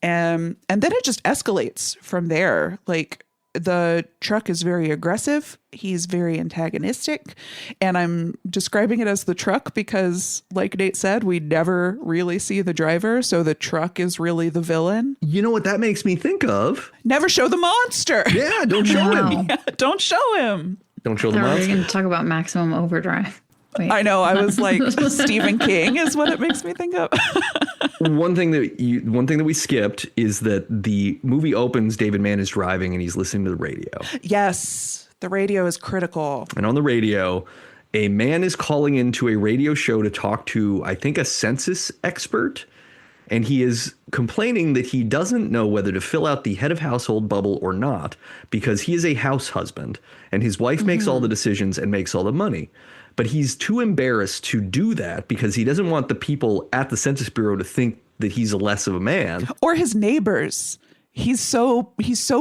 And then it just escalates from there. Like, the truck is very aggressive. He's very antagonistic. And I'm describing it as the truck because, like Nate said, we never really see the driver. So the truck is really the villain.
You know what that makes me think of?
Never show the monster.
Yeah, don't show him.
Yeah, don't show him.
Don't show
I
the
thought we were
monster.
going to talk about Maximum Overdrive. Wait.
I know. I was like, Stephen King is what it makes me think of.
One thing that we skipped is that the movie opens, David Mann is driving and he's listening to the radio.
Yes, the radio is critical.
And on the radio, a man is calling into a radio show to talk to, I think, a census expert. And he is complaining that he doesn't know whether to fill out the head of household bubble or not, because he is a house husband and his wife makes all the decisions and makes all the money. But he's too embarrassed to do that because he doesn't want the people at the Census Bureau to think that he's less of a man.
Or his neighbors. He's so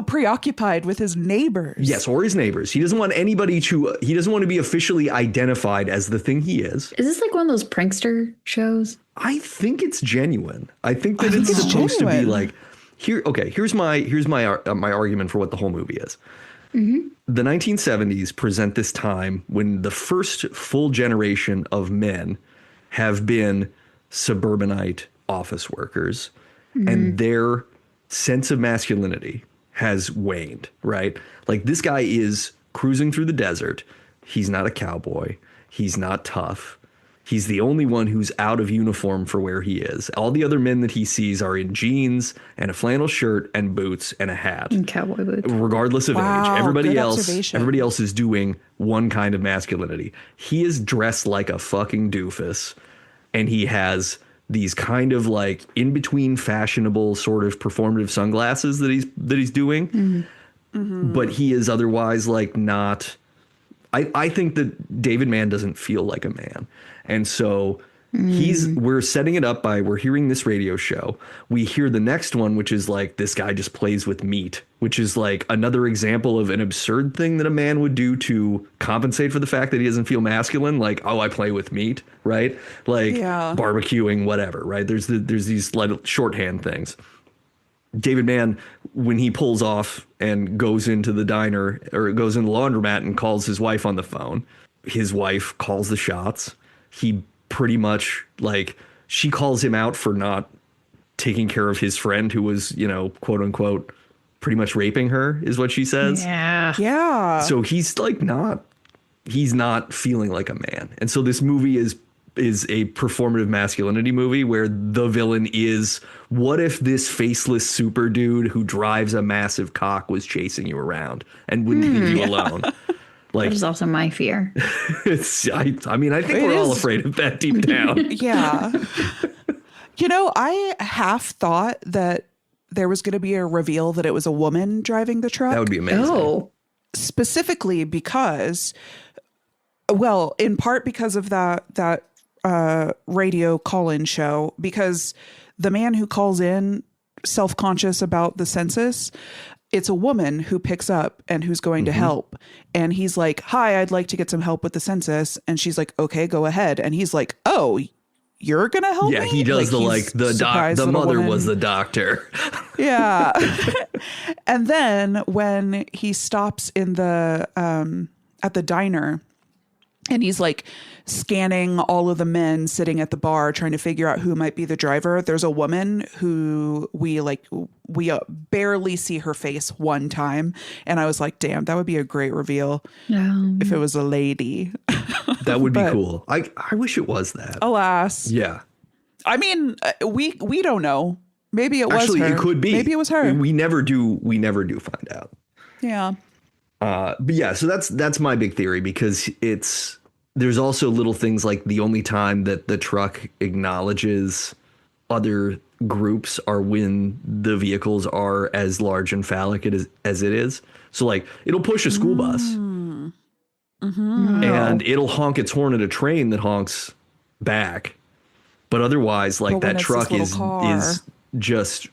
preoccupied with his neighbors.
Yes, or his neighbors. He doesn't want anybody to, he doesn't want to be officially identified as the thing he is.
Is this like one of those prankster shows?
I think it's genuine. I think that it's supposed to be like, here's my argument for what the whole movie is. The 1970s present this time when the first full generation of men have been suburbanite office workers, and their sense of masculinity has waned, right? Like, this guy is cruising through the desert. He's not a cowboy. He's not tough. He's the only one who's out of uniform for where he is. All the other men that he sees are in jeans and a flannel shirt and boots and a hat.
And cowboy boots.
Regardless of
Wow,
age.
good observation.
Everybody else is doing one kind of masculinity. He is dressed like a fucking doofus, and he has these kind of like in between fashionable sort of performative sunglasses that he's doing. But he is otherwise like not. I think that David Mann doesn't feel like a man. And so we're setting it up by, we're hearing this radio show. We hear the next one, which is like, this guy just plays with meat, which is like another example of an absurd thing that a man would do to compensate for the fact that he doesn't feel masculine. Like, oh, I play with meat, right? Like barbecuing, whatever, right? There's these little shorthand things. David Mann, when he pulls off and goes into the diner or goes in the laundromat and calls his wife on the phone, his wife calls the shots. He pretty much, like, she calls him out for not taking care of his friend who was, you know, quote unquote, pretty much raping her, is what she says.
Yeah.
So he's like he's not feeling like a man. And so this movie is a performative masculinity movie where the villain is, what if this faceless super dude who drives a massive cock was chasing you around and wouldn't leave you alone? Like,
That is also my fear.
I mean, I think we're all afraid of that deep down.
Yeah. You know, I half thought that there was going to be a reveal that it was a woman driving the truck.
That would be amazing.
Oh.
Specifically because, well, in part because of that radio call-in show, because the man who calls in self-conscious about the census, it's a woman who picks up and who's going to help. And he's like, hi, I'd like to get some help with the census. And she's like, okay, go ahead. And he's like, oh, you're going to help me?
Yeah, he does the mother was the doctor.
Yeah. And then when he stops in the at the diner and he's like scanning all of the men sitting at the bar trying to figure out who might be the driver, there's a woman who we barely see her face one time, and I was like, damn, that would be a great reveal if it was a lady.
That would be cool. I wish it was that.
Alas.
Yeah.
I mean, we don't know. Maybe it was
Actually,
her.
it could be.
Maybe it was her.
We never do find out.
Yeah.
But yeah, so that's my big theory, because there's also little things like the only time that the truck acknowledges other groups are when the vehicles are as large and phallic as it is. So like it'll push a school bus and it'll honk its horn at a train that honks back. But otherwise, like that truck is just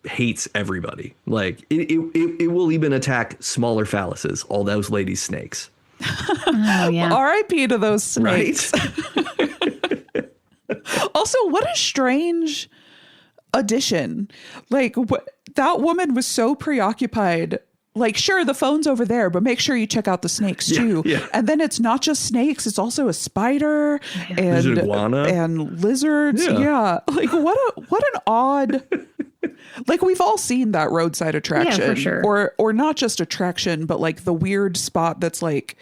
hates everybody. Like it will even attack smaller phalluses, all those ladies' snakes.
Oh, yeah.
R.I.P. to those snakes.
Right?
Also, what a strange addition. Like that woman was so preoccupied. Like, sure, the phone's over there, but make sure you check out the snakes too.
Yeah.
And then it's not just snakes; it's also a spider and
an iguana
and lizards. Yeah. Like what an odd. Like we've all seen that roadside attraction,
for sure.
or not just attraction, but like the weird spot that's like,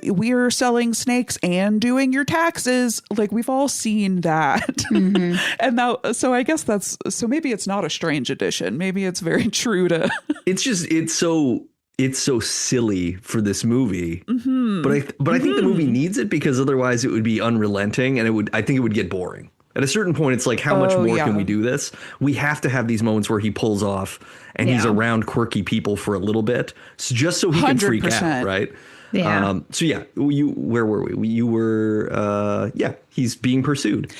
we're selling snakes and doing your taxes. Like we've all seen that. And now, so I guess so maybe it's not a strange addition. Maybe it's very true to.
it's so silly for this movie. But I think the movie needs it because otherwise it would be unrelenting and I think it would get boring. At a certain point, it's like, how much more can we do this? We have to have these moments where he pulls off and he's around quirky people for a little bit, just so he can freak out, right?
Yeah.
So yeah, where were we? You were, he's being pursued.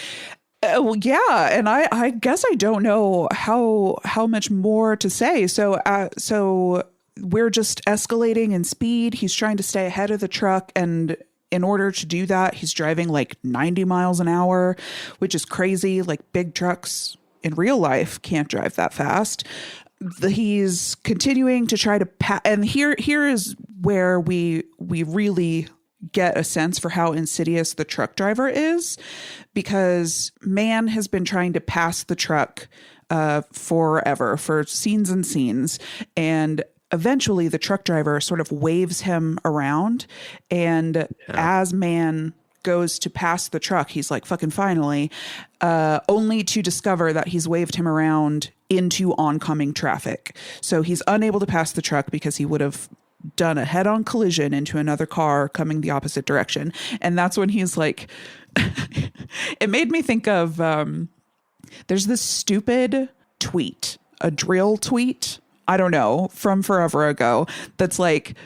Well, yeah, and I guess I don't know how much more to say. So we're just escalating in speed. He's trying to stay ahead of the truck, and in order to do that, he's driving like 90 miles an hour, which is crazy. Like big trucks in real life can't drive that fast. He's continuing to try to and here is where we really get a sense for how insidious the truck driver is, because Mann has been trying to pass the truck forever, for scenes and scenes, and eventually the truck driver sort of waves him around, and as Mann goes to pass the truck, he's like, fucking finally, only to discover that he's waved him around into oncoming traffic. So he's unable to pass the truck because he would have done a head-on collision into another car coming the opposite direction. And that's when he's like, it made me think of, there's this stupid tweet, a drill tweet, I don't know, from forever ago, that's like,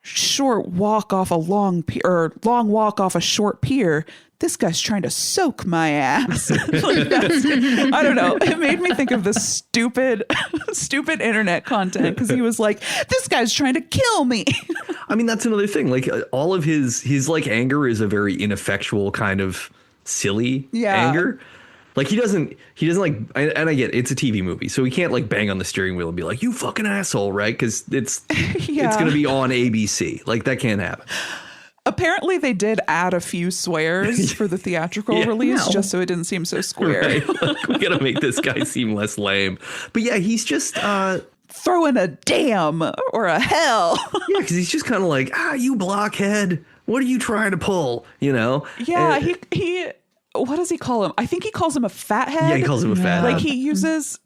short walk off a long pier, or long walk off a short pier. This guy's trying to soak my ass. Like I don't know. It made me think of this stupid internet content, because he was like, this guy's trying to kill me.
I mean, that's another thing. Like all of his like anger is a very ineffectual kind of silly anger. Like he doesn't like, and I get it's a TV movie, so he can't like bang on the steering wheel and be like, you fucking asshole, right? Because it's going to be on ABC. Like that can't happen.
Apparently they did add a few swears for the theatrical release, just so it didn't seem so square.
Right? Like, we got to make this guy seem less lame. But yeah, he's just
throwing a damn or a hell.
Yeah, because he's just kind of like, you blockhead. What are you trying to pull? You know?
Yeah, he what does he call him? I think he calls him a fathead.
Yeah, he calls him a fathead.
Like he uses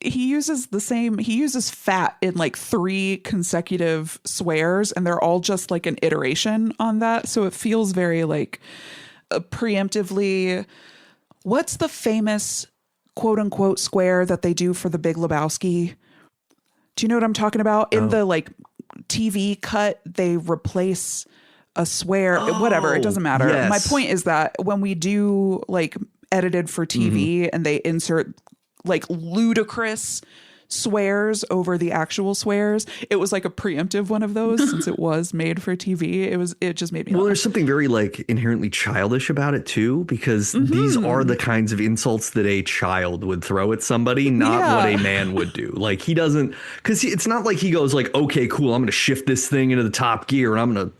fat in like 3 consecutive swears, and they're all just like an iteration on that. So it feels very like preemptively. What's the famous quote unquote square that they do for The Big Lebowski? Do you know what I'm talking about? In the like TV cut, they replace a swear, whatever, it doesn't matter.
Yes.
My point is that when we do like edited for TV and they insert like ludicrous swears over the actual swears, it was like a preemptive one of those since it was made for TV. It just made me laugh.
There's something very like inherently childish about it too, because these are the kinds of insults that a child would throw at somebody, not what a man would do. Like he doesn't, because it's not like he goes like, okay, cool, I'm going to shift this thing into the top gear and I'm going to,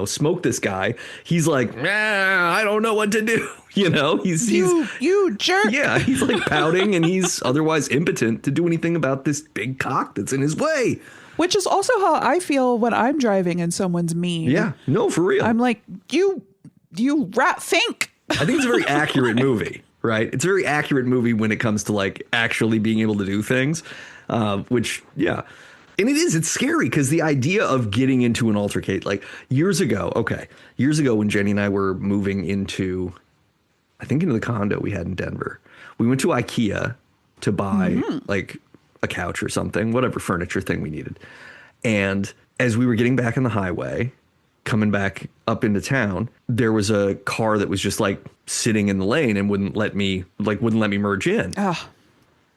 smoke this guy. He's like, I don't know what to do. He's
you jerk.
Yeah, he's like pouting and he's otherwise impotent to do anything about this big cock that's in his way.
Which is also how I feel when I'm driving and someone's mean.
Yeah, no, for real.
I'm like, you rat think.
I think it's a very accurate movie, right? It's a very accurate movie when it comes to like actually being able to do things, which, yeah. And it's scary because the idea of getting into an altercate, like years ago when Jenny and I were moving into the condo we had in Denver, We went to IKEA to buy like a couch or something, whatever furniture thing we needed. And as we were getting back on the highway, coming back up into town, there was a car that was just like sitting in the lane and wouldn't let me merge in.
Ah,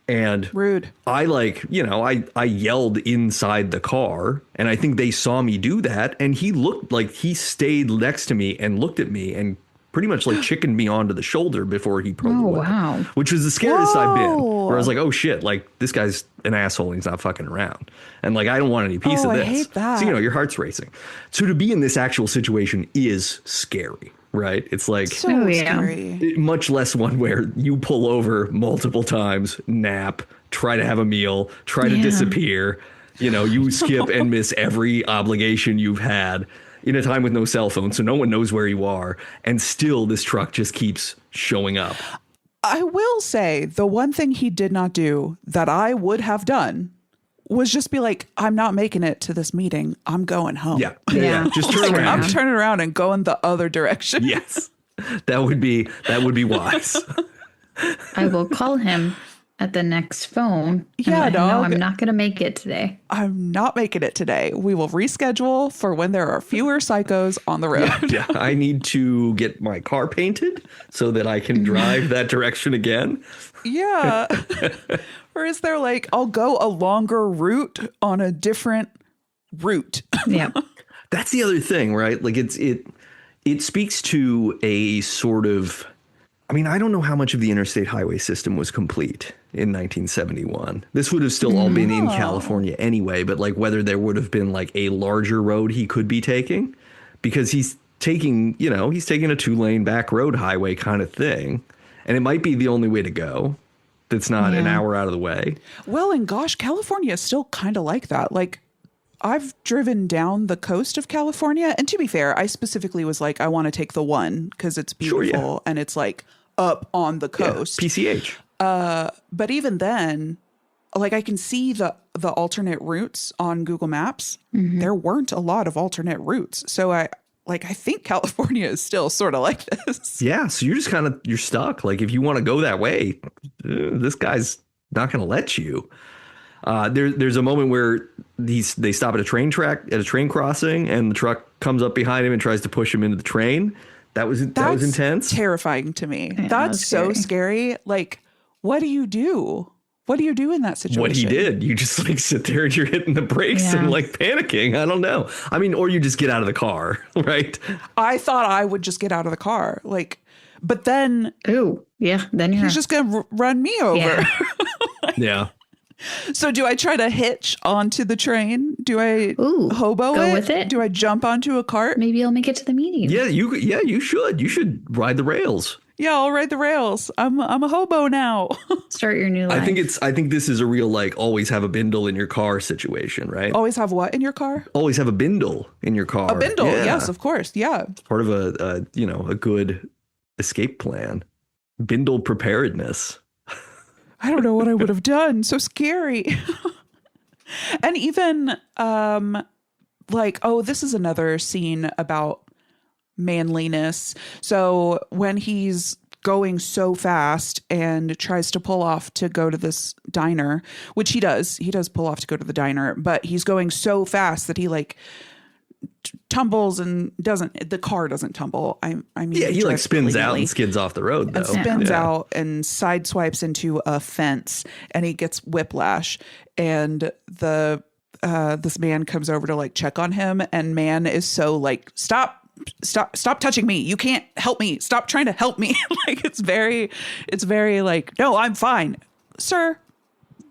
and
rude.
I I yelled inside the car, and I think they saw me do that. And he looked like he stayed next to me and looked at me and pretty much like chickened me onto the shoulder before he pulled away.
Wow.
Which was the scariest I've been. Where I was like, oh shit, like this guy's an asshole and he's not fucking around. And like, I don't want any piece of this.
I hate that.
So, your heart's racing. So to be in this actual situation is scary, right? It's like
So scary.
much less one where you pull over multiple times, nap, try to have a meal, try to disappear. You skip and miss every obligation you've had in a time with no cell phone, so no one knows where you are, and still this truck just keeps showing up.
I will say the one thing he did not do that I would have done was just be like, I'm not making it to this meeting. I'm going home.
Yeah. Just turn around.
I'm turning around and going the other direction.
Yes. That would be wise.
I will call him at the next phone.
Yeah,
no,
dog.
I'm not going to make it today.
I'm not making it today. We will reschedule for when there are fewer psychos on the road.
Yeah. I need to get my car painted so that I can drive that direction again.
Yeah. Or is there like, I'll go a longer route on a different route?
Yeah.
That's the other thing, right? Like it speaks to a sort of, I don't know how much of the interstate highway system was complete in 1971. This would have still all been in California anyway, but like whether there would have been like a larger road he could be taking, because he's taking a 2-lane back road highway kind of thing. And it might be the only way to go. That's not an hour out of the way.
Well, and gosh, California is still kind of like that. Like, I've driven down the coast of California. And to be fair, I specifically was like, I want to take the one because it's beautiful and it's like up on the coast.
PCH.
But even then, like I can see the alternate routes on Google Maps. Mm-hmm. There weren't a lot of alternate routes. So I think California is still sort of like this. Yeah.
So you're just you're stuck. Like if you want to go that way, this guy's not going to let you. There's a moment where they stop at a train crossing, and the truck comes up behind him and tries to push him into the train. That was intense.
Terrifying to me.
Yeah,
that's so scary. Like, what do you do? What do you do in that situation?
What he did, you just like sit there and you're hitting the brakes and like panicking. I don't know. Or you just get out of the car, right?
I thought I would just get out of the car. Like, but then.
Ooh, yeah. Then
he's just going to run me over.
Yeah.
So do I try to hitch onto the train? Do I hobo
go with it?
Do I jump onto a cart?
Maybe I'll make it to the meeting.
Yeah, you should. You should ride the rails.
Yeah, I'll ride the rails. I'm a hobo now.
Start your new life.
I think this is a real like always have a bindle in your car situation, right?
Always have what in your car?
Always have a bindle in your car.
A bindle, yes, of course. Yeah.
It's part of a good escape plan. Bindle preparedness.
I don't know what I would have done. So scary. And even this is another scene about manliness. So when he's going so fast and tries to pull off to go to this diner, which he does pull off to go to the diner, but he's going so fast that he like tumbles and the car doesn't tumble. I mean,
he like spins out and skids off the road though.
And spins out and sideswipes into a fence and he gets whiplash. And this man comes over to like check on him, and man is so like, stop touching me. You can't help me. Stop trying to help me. Like it's very like, no, I'm fine, sir.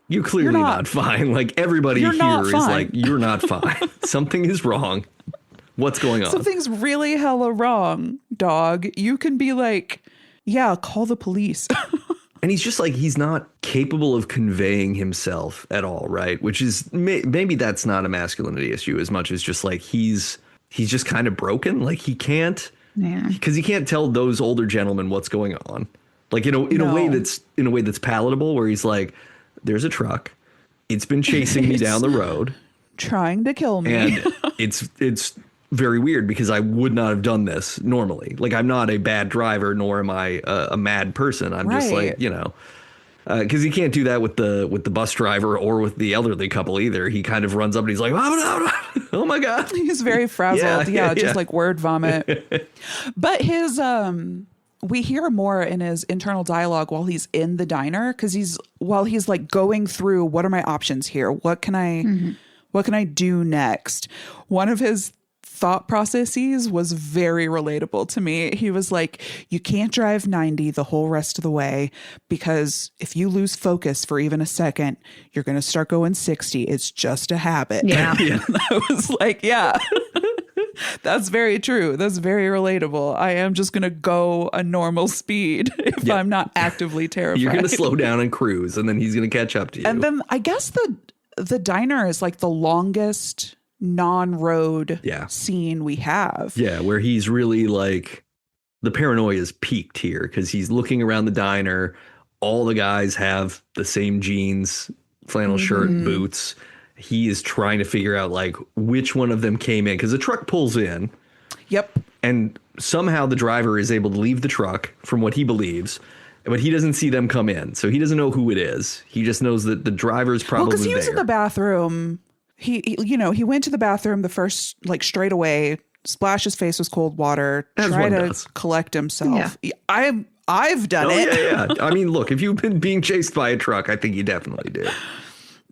You're clearly not fine. Like everybody here is like, you're not fine. Something is wrong. What's going on?
Something's really hella wrong, dog. You can be like, yeah, call the police.
And he's just like, he's not capable of conveying himself at all, right? Which is maybe that's not a masculinity issue as much as just like he's just kind of broken. Like he can't, because he can't tell those older gentlemen what's going on. Like in a way that's palatable, where he's like, there's a truck. It's been chasing me down the road,
trying to kill me.
And it's very weird because I would not have done this normally. Like I'm not a bad driver, nor am I a mad person. I'm just like, because he can't do that with the bus driver or with the elderly couple either. He kind of runs up and he's like, oh my God.
He's very frazzled. Just like word vomit. But his we hear more in his internal dialogue while he's in the diner, because he's like going through, what are my options here? What can I do next? One of his thought processes was very relatable to me. He was like, you can't drive 90 the whole rest of the way, because if you lose focus for even a second, you're going to start going 60. It's just a habit.
Yeah.
I was like, yeah. That's very true. That's very relatable. I am just going to go a normal speed if I'm not actively terrified.
You're going to slow down and cruise, and then he's going to catch up to you.
And then I guess the diner is like the longest non-road scene we have.
Yeah, where he's really like, the paranoia is peaked here because he's looking around the diner. All the guys have the same jeans, flannel shirt, boots. He is trying to figure out like which one of them came in, because the truck pulls in.
Yep.
And somehow the driver is able to leave the truck from what he believes, but he doesn't see them come in. So he doesn't know who it is. He just knows that the driver's probably
because he was in the bathroom. He went to the bathroom the first, like, straight away, splashed his face with cold water, try to collect himself. Yeah. I've done it.
Yeah. I mean, look, if you've been being chased by a truck, I think you definitely do.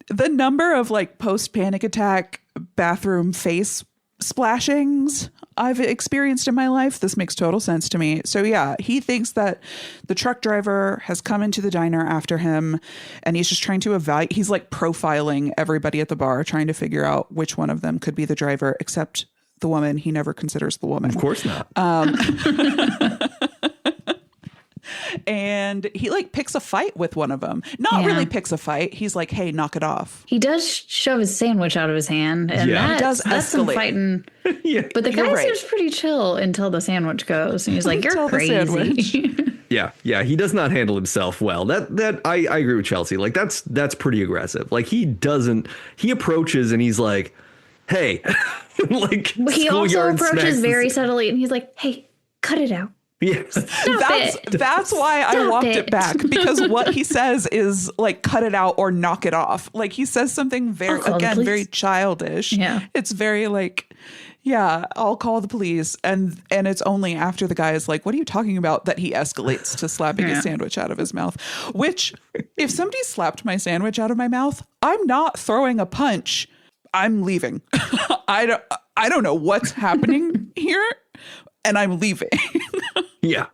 The number of like post panic attack bathroom face splashings I've experienced in my life, this makes total sense to me. So yeah, he thinks that the truck driver has come into the diner after him, and he's just trying to evaluate. He's like profiling everybody at the bar, trying to figure out which one of them could be the driver, except the woman. He never considers the woman.
Of course not.
And he like picks a fight with one of them. Not really picks a fight. He's like, hey, knock it off.
He does shove his sandwich out of his hand. And that's some fighting. But the guy seems pretty chill until the sandwich goes. And he's like, you're crazy.
Yeah. He does not handle himself well. That I agree with Chelsea. Like that's pretty aggressive. Like he approaches and he's like, hey, like
he also approaches very subtly and he's like, hey, cut it out.
Yes.
That's why I walked it back, because what he says is like, cut it out or knock it off. Like he says something very childish.
Yeah.
It's very like, yeah, I'll call the police. And it's only after the guy is like, what are you talking about, that he escalates to slapping his sandwich out of his mouth. Which, if somebody slapped my sandwich out of my mouth, I'm not throwing a punch. I'm leaving. I don't know what's happening here. And I'm leaving.
Yeah.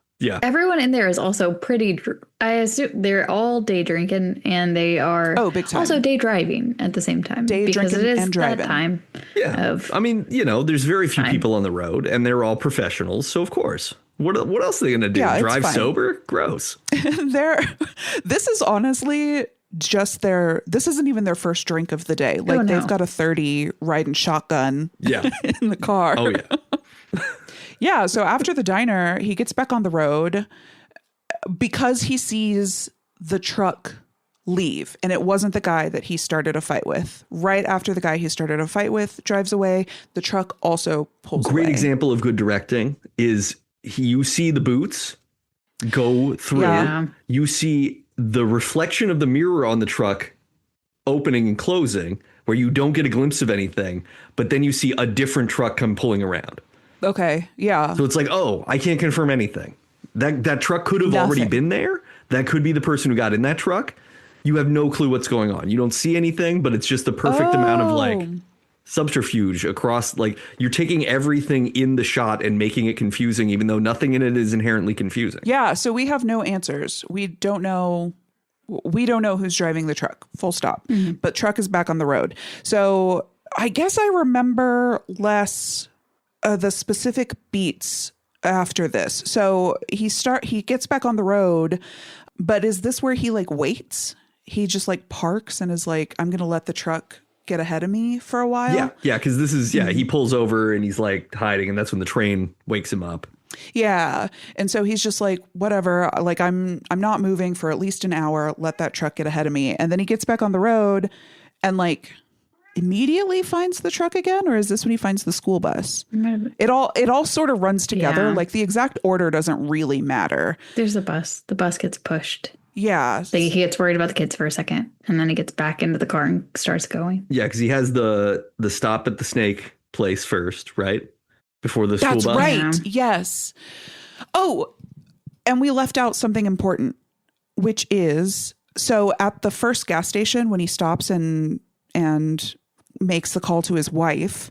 Everyone in there is also pretty. I assume they're all day drinking, and they are
big time.
Also day driving at the same time.
Because it is
and driving. That time.
Yeah. I mean, there's very few people on the road, and they're all professionals. So of course, what else are they going to do?
Yeah,
drive sober? Gross.
This is honestly just this isn't even their first drink of the day. Like they've got a 30 riding shotgun. In the car.
Oh yeah.
Yeah, so after the diner, he gets back on the road because he sees the truck leave. And it wasn't the guy that he started a fight with. Right after the guy he started a fight with drives away, the truck also pulls away.
Great example of good directing is you see the boots go through. Yeah. You see the reflection of the mirror on the truck opening and closing, where you don't get a glimpse of anything. But then you see a different truck come pulling around.
Okay, yeah.
So it's like, oh, I can't confirm anything. That truck could have already been there. That could be the person who got in that truck. You have no clue what's going on. You don't see anything, but it's just the perfect amount of like subterfuge across. Like you're taking everything in the shot and making it confusing, even though nothing in it is inherently confusing.
Yeah, so we have no answers. We don't know who's driving the truck. Full stop. Mm-hmm. But truck is back on the road. So I guess I remember less the specific beats after this. So he gets back on the road, but is this where he like waits? He just like parks and is like, I'm going to let the truck get ahead of me for a while.
Yeah. Cause this is, he pulls over and he's like hiding, and that's when the train wakes him up.
Yeah. And so he's just like, whatever, like I'm not moving for at least an hour. Let that truck get ahead of me. And then he gets back on the road and like immediately finds the truck again, or is this when he finds the school bus? It all sort of runs together. Like the exact order doesn't really matter.
There's a bus. The bus gets pushed.
Yeah.
He gets worried about the kids for a second, and then he gets back into the car and starts going.
Yeah, because he has the stop at the snake place first, right? Before the school
That's
bus.
right.
Yeah.
Yes. Oh, and we left out something important, which is, so at the first gas station when he stops and makes the call to his wife,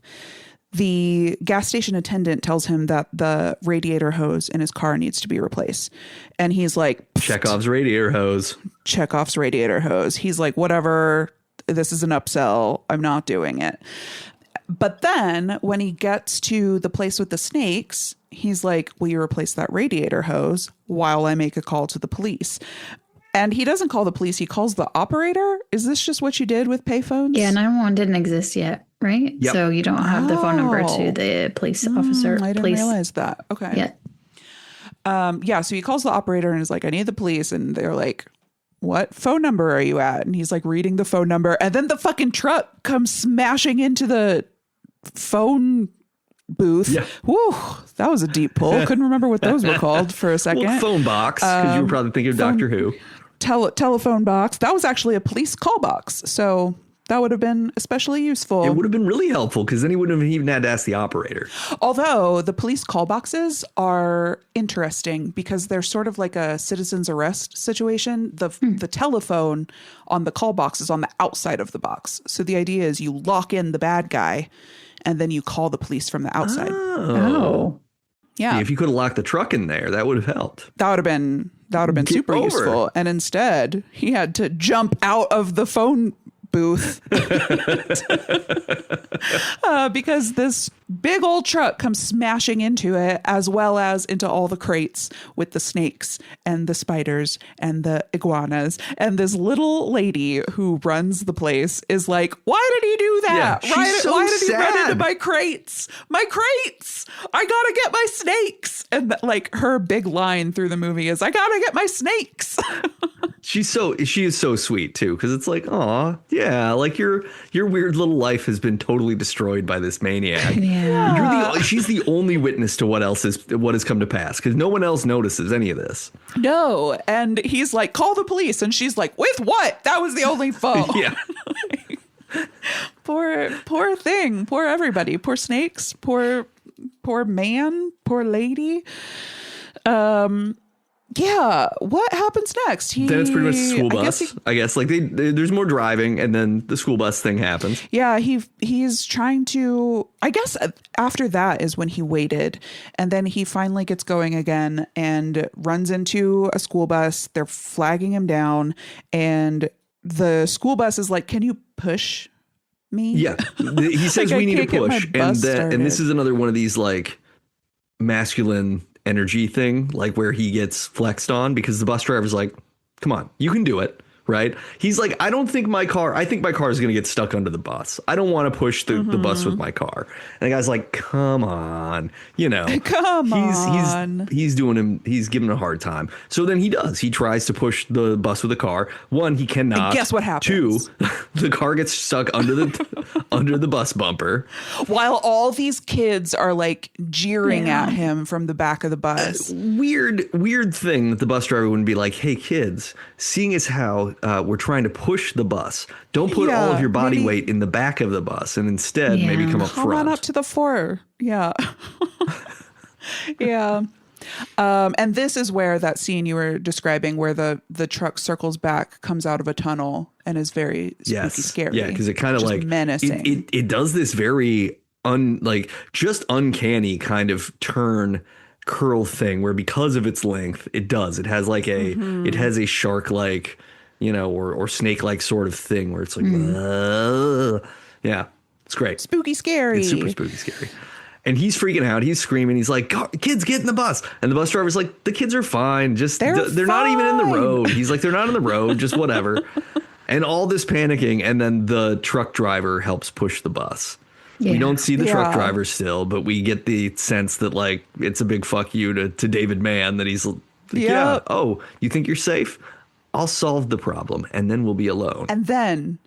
the gas station attendant tells him that the radiator hose in his car needs to be replaced. And he's like,
Chekhov's radiator hose.
Chekhov's radiator hose. He's like, whatever, this is an upsell. I'm not doing it. But then when he gets to the place with the snakes, he's like, will you replace that radiator hose while I make a call to the police? And he doesn't call the police. He calls the operator. Is this just what you did with payphones?
Yeah, 911 didn't exist yet, right?
Yep.
So you don't have the phone number to the police officer.
I didn't realize that. Okay.
Yeah.
Yeah. So he calls the operator and is like, I need the police. And they're like, what phone number are you at? And he's like reading the phone number. And then the fucking truck comes smashing into the phone booth.
Yeah.
Woo, that was a deep pull. Couldn't remember what those were called for a second.
Well, phone box, because you were probably thinking of Doctor Who.
Telephone box. That was actually a police call box. So that would have been especially useful.
It would have been really helpful because then he wouldn't have even had to ask the operator.
Although the police call boxes are interesting because they're sort of like a citizen's arrest situation. The telephone on the call box is on the outside of the box. So the idea is you lock in the bad guy and then you call the police from the outside.
Oh.
Yeah.
If you could have locked the truck in there, that would have helped.
That would have been
Get
super
over.
useful. And instead, he had to jump out of the phone booth because this big old truck comes smashing into it, as well as into all the crates with the snakes and the spiders and the iguanas. And this little lady who runs the place is like, why did he do that?
Yeah, she's so
why did he run
sad.
into my crates? My crates! I gotta get my snakes. And like her big line through the movie is, I gotta get my snakes.
She is so sweet too, because it's like, aw, yeah, like your weird little life has been totally destroyed by this maniac.
Yeah.
She's the only witness to what has come to pass, because no one else notices any of this.
No. And he's like, call the police. And she's like, with what? That was the only phone.
Yeah.
Poor thing. Poor everybody. Poor snakes. Poor man. Poor lady. Yeah. What happens next?
Then it's pretty much the school bus. I guess like there's more driving, and then the school bus thing happens.
Yeah, he's trying to, I guess after that is when he waited, and then he finally gets going again and runs into a school bus. They're flagging him down, and the school bus is like, can you push me?
Yeah. He says
Like,
we
I
need to
can't get my
push.
bus
And this
started.
is another one of these like masculine energy thing, like where he gets flexed on, because the bus driver's like, come on, you can do it. Right. He's like, I think my car is going to get stuck under the bus. I don't want to push the bus with my car. And the guy's like, come on,
Come on.
He's giving him a hard time. So then he does. He tries to push the bus with the car. One, he cannot.
And guess what happens?
Two, the car gets stuck under the bus bumper.
While all these kids are like jeering at him from the back of the bus.
Weird thing that the bus driver wouldn't be like, hey, kids, seeing as how we're trying to push the bus, don't put all of your body weight in the back of the bus, and instead maybe come up
Come
front.
on up to the fore. Yeah. Yeah. And this is where that scene you were describing, where the truck circles back, comes out of a tunnel, and is very spooky, scary.
Yeah, because it kind of
Just
like
menacing.
It does this very just uncanny kind of curl thing, where because of its length, it has like it has a shark like, or snake like sort of thing where it's like, yeah, it's great.
Spooky, scary.
It's super spooky, scary. And he's freaking out. He's screaming. He's like, kids, get in the bus. And the bus driver's like, the kids are fine. Just they're not even in the road. He's like, they're not in the road. Just whatever. And all this panicking. And then the truck driver helps push the bus.
Yeah.
We don't see the truck driver still, but we get the sense that like it's a big fuck you to David Mann, that he's like, yeah. Oh, you think you're safe? I'll solve the problem, and then we'll be alone.
And then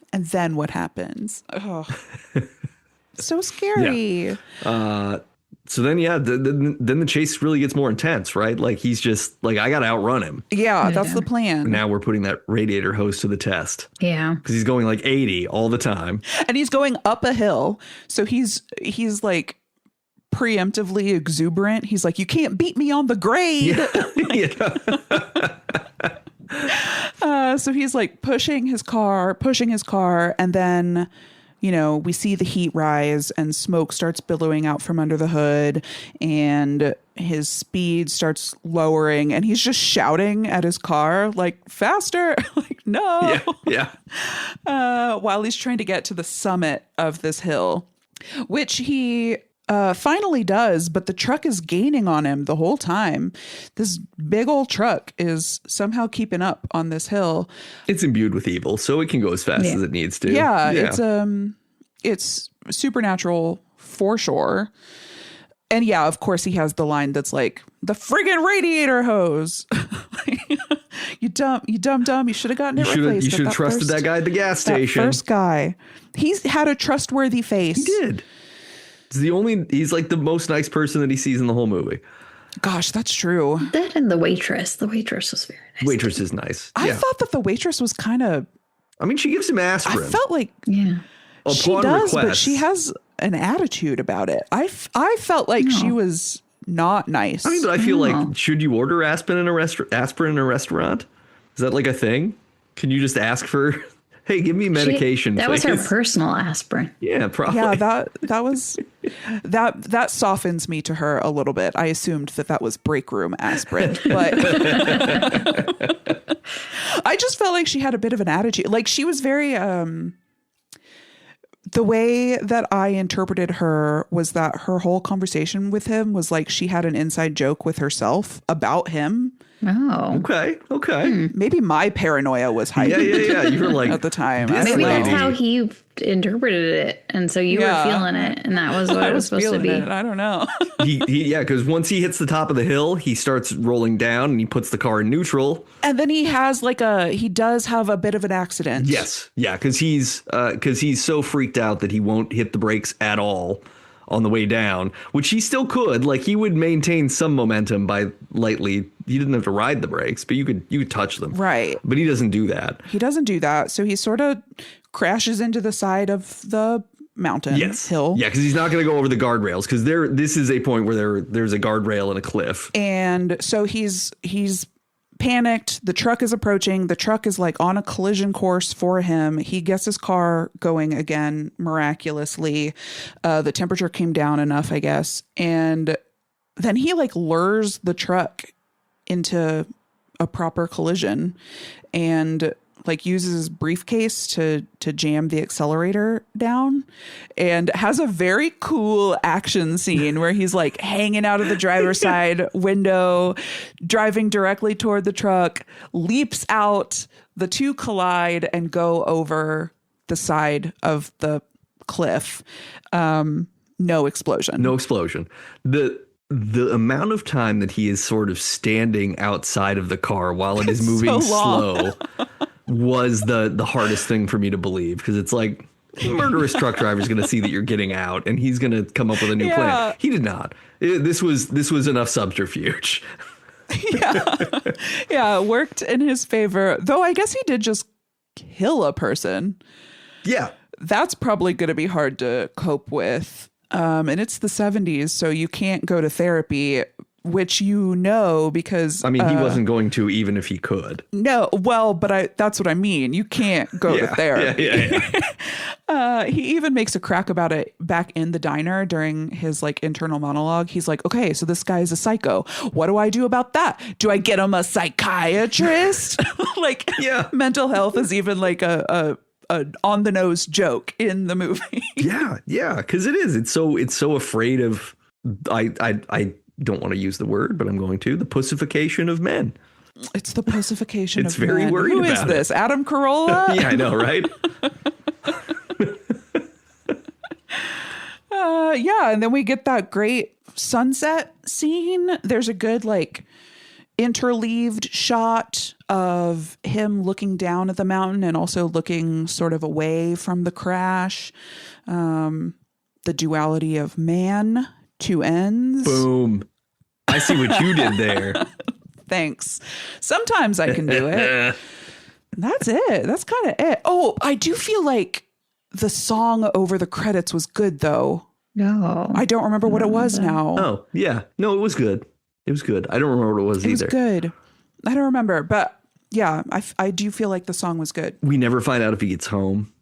what happens? Oh. So scary.
Yeah. So then, yeah, then the chase really gets more intense, right? Like he's just like, I got to outrun him.
Yeah, that's the plan.
Now we're putting that radiator hose to the test.
Yeah.
Because he's going like 80 all the time.
And he's going up a hill. So he's like preemptively exuberant. He's like, you can't beat me on the grade.
Yeah.
So he's like pushing his car. And then, you know, we see the heat rise and smoke starts billowing out from under the hood and his speed starts lowering and he's just shouting at his car like, faster, like, no.
Yeah.
While he's trying to get to the summit of this hill, which he finally does, but the truck is gaining on him the whole time. This big old truck is somehow keeping up on this hill.
It's imbued with evil, so it can go as fast as it needs to.
Yeah, it's supernatural for sure. And yeah, of course he has the line that's like, the friggin' radiator hose. You dumb. You should have gotten it replaced.
You should have trusted that guy at the gas station.
That first guy. He's had a trustworthy face.
He did. He's like the most nice person that he sees in the whole movie.
Gosh, that's true.
That and the waitress. The waitress was very nice.
Waitress is nice.
I thought that the waitress was kind of...
I mean, she gives him aspirin.
I felt like...
Yeah.
She does, but she has an attitude about it. I felt like she was not nice.
I mean, but I feel like, should you order aspirin in a restaurant? Is that like a thing? Can you just ask for... Hey, give me medication.
That
please.
was her personal aspirin.
Yeah, probably.
Yeah, that was that softens me to her a little bit. I assumed that was break room aspirin, but I just felt like she had a bit of an attitude. Like she was very the way that I interpreted her was that her whole conversation with him was like she had an inside joke with herself about him.
Oh.
Okay.
Maybe my paranoia was heightened.
Yeah. You were like
at the time.
Maybe that's how he interpreted it, and so you were feeling it, and that was what it was supposed to be.
I don't know.
because once he hits the top of the hill, he starts rolling down, and he puts the car in neutral.
And then he does have a bit of an accident.
Yes, yeah, because he's so freaked out that he won't hit the brakes at all on the way down, which he still could. Like he would maintain some momentum by lightly. He didn't have to ride the brakes, but you could touch them. Right. But he doesn't do that.
So he sort of crashes into the side of the mountain hill.
Yeah, because he's not going to go over the guardrails because this is a point where there's a guardrail and a cliff.
And so he's panicked. The truck is approaching. The truck is like on a collision course for him. He gets his car going again miraculously. The temperature came down enough, I guess. And then he like lures the truck into a proper collision and like uses his briefcase to jam the accelerator down and has a very cool action scene where he's like hanging out of the driver's side window, driving directly toward the truck, leaps out, the two collide and go over the side of the cliff. No explosion.
The amount of time that he is sort of standing outside of the car while it is moving slow was the hardest thing for me to believe, because it's like a murderous truck driver is going to see that you're getting out and he's going to come up with a new plan. He did not. This was enough subterfuge.
Yeah, it worked in his favor, though I guess he did just kill a person.
Yeah.
That's probably going to be hard to cope with. And it's the 70s, so you can't go to therapy, which because...
I mean, he wasn't going to even if he could.
No, well, but that's what I mean. You can't go to therapy.
Yeah.
He even makes a crack about it back in the diner during his like internal monologue. He's like, okay, so this guy is a psycho. What do I do about that? Do I get him a psychiatrist? Mental health is even like a on the nose joke in the movie.
yeah, because it is. It's so afraid of. I don't want to use the word, but I'm going to. The pussification of men.
It's the pussification of men.
It's very worried
Who
about
is this?
it.
Adam Carolla?
Yeah, I know, right?
And then we get that great sunset scene. There's a good like interleaved shot of him looking down at the mountain and also looking sort of away from the crash. The duality of man two ends.
Boom. I see what you did there.
Thanks. Sometimes I can do it. That's it. That's kind of it. Oh, I do feel like the song over the credits was good, though.
No.
I don't remember what it was now.
Oh, yeah. No, it was good. It was good. I don't remember what it was
It
either.
was good. I don't remember. But yeah, I do feel like the song was good.
We never find out if he gets home.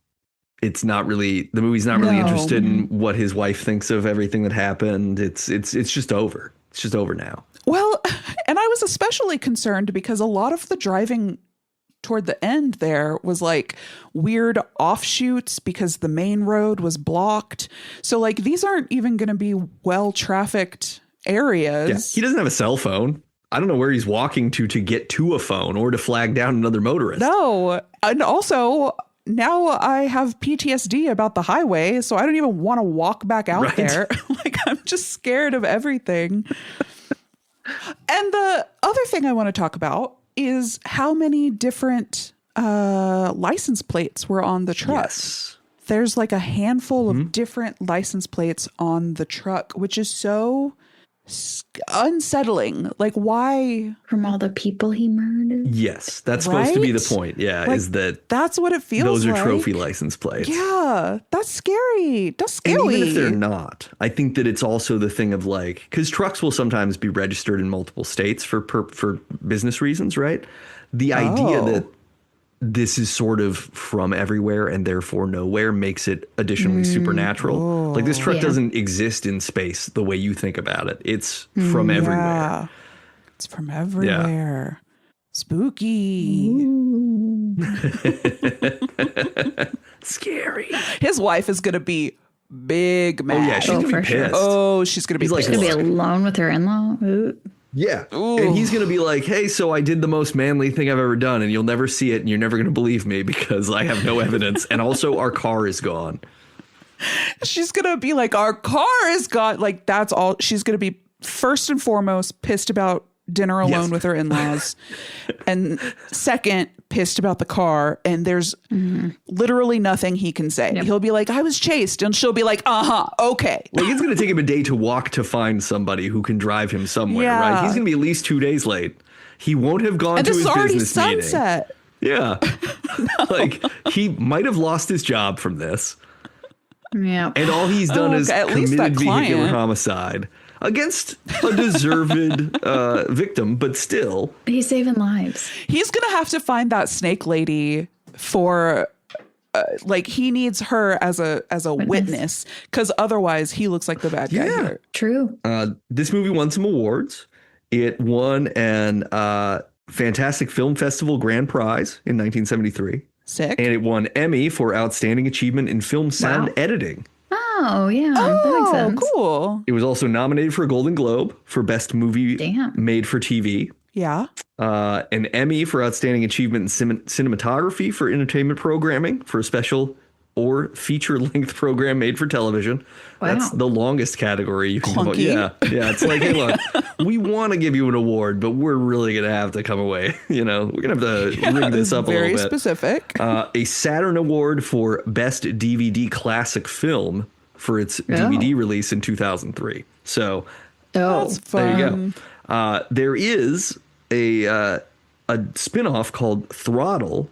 It's not really, the movie's not really interested in what his wife thinks of everything that happened. It's just over. It's just over now.
Well, and I was especially concerned because a lot of the driving toward the end there was like weird offshoots because the main road was blocked. So like these aren't even going to be well trafficked areas.
Yeah. He doesn't have a cell phone. I don't know where he's walking to get to a phone or to flag down another motorist.
No. And also now I have PTSD about the highway, so I don't even want to walk back out there. Like I'm just scared of everything. And the other thing I want to talk about is how many different license plates were on the truck.
Yes.
There's like a handful of different license plates on the truck, which is so unsettling. Like, why?
From all the people he murdered.
Yes. That's supposed to be the
Right?
point. Yeah.
Like,
Is that
that's what it feels
those are
like.
trophy license plates.
Yeah, that's scary. That's scary.
And even if they're not, I think that it's also the thing of like, because trucks will sometimes be registered in multiple states for business reasons, right? The idea that this is sort of from everywhere and therefore nowhere makes it additionally supernatural. Like this truck doesn't exist in space the way you think about it. It's from everywhere.
Yeah. It's from everywhere. Spooky.
Scary.
His wife is going to be big mad.
Oh yeah, she's gonna
for
be
sure.
pissed.
Oh, she's going to be
He's like,
pissed.
Gonna be alone with her in-law. Ooh.
Yeah.
Ooh.
And he's going to be like, hey, so I did the most manly thing I've ever done and you'll never see it and you're never going to believe me because I have no evidence. And also our car is gone.
She's going to be like, our car is gone. Like, that's all. She's going to be first and foremost pissed about dinner alone
Yes.
with her in-laws. And second, pissed about the car. And there's literally nothing he can say.
Yep.
He'll be like, I was chased. And she'll be like, okay.
Like it's going to take him a day to walk to find somebody who can drive him somewhere,
Yeah.
right? He's going to be at least 2 days late. He won't have gone
And
to
this
his
is already
business meeting.
sunset.
Yeah. Like he might have lost his job from this.
Yeah.
And all he's done is
at least
committed
that
vehicular
client.
homicide against a deserved victim, but still.
He's saving lives.
He's going to have to find that snake lady for like he needs her as a witness because otherwise he looks like the bad guy
Yeah.
here.
True.
This movie won some awards. It won an Fantastic Film Festival Grand Prize in 1973.
Sick.
And it won Emmy for Outstanding Achievement in Film Sound
Wow.
Editing.
Oh, yeah. That makes sense.
Cool.
It was also nominated for a Golden Globe for Best Movie
Damn.
Made for TV.
Yeah.
An Emmy for Outstanding Achievement in Cinematography for Entertainment Programming for a special or feature-length program made for television.
Wow.
That's the longest category you can come up.
Clunky.
Yeah. It's like, hey, look, we want to give you an award, but we're really going to have to come away. You know, we're going to have to rig this up a
Very
little bit.
specific.
A Saturn Award for Best DVD Classic Film for its DVD release in 2003. So
That's fun.
there you go. There is a spin-off called Throttle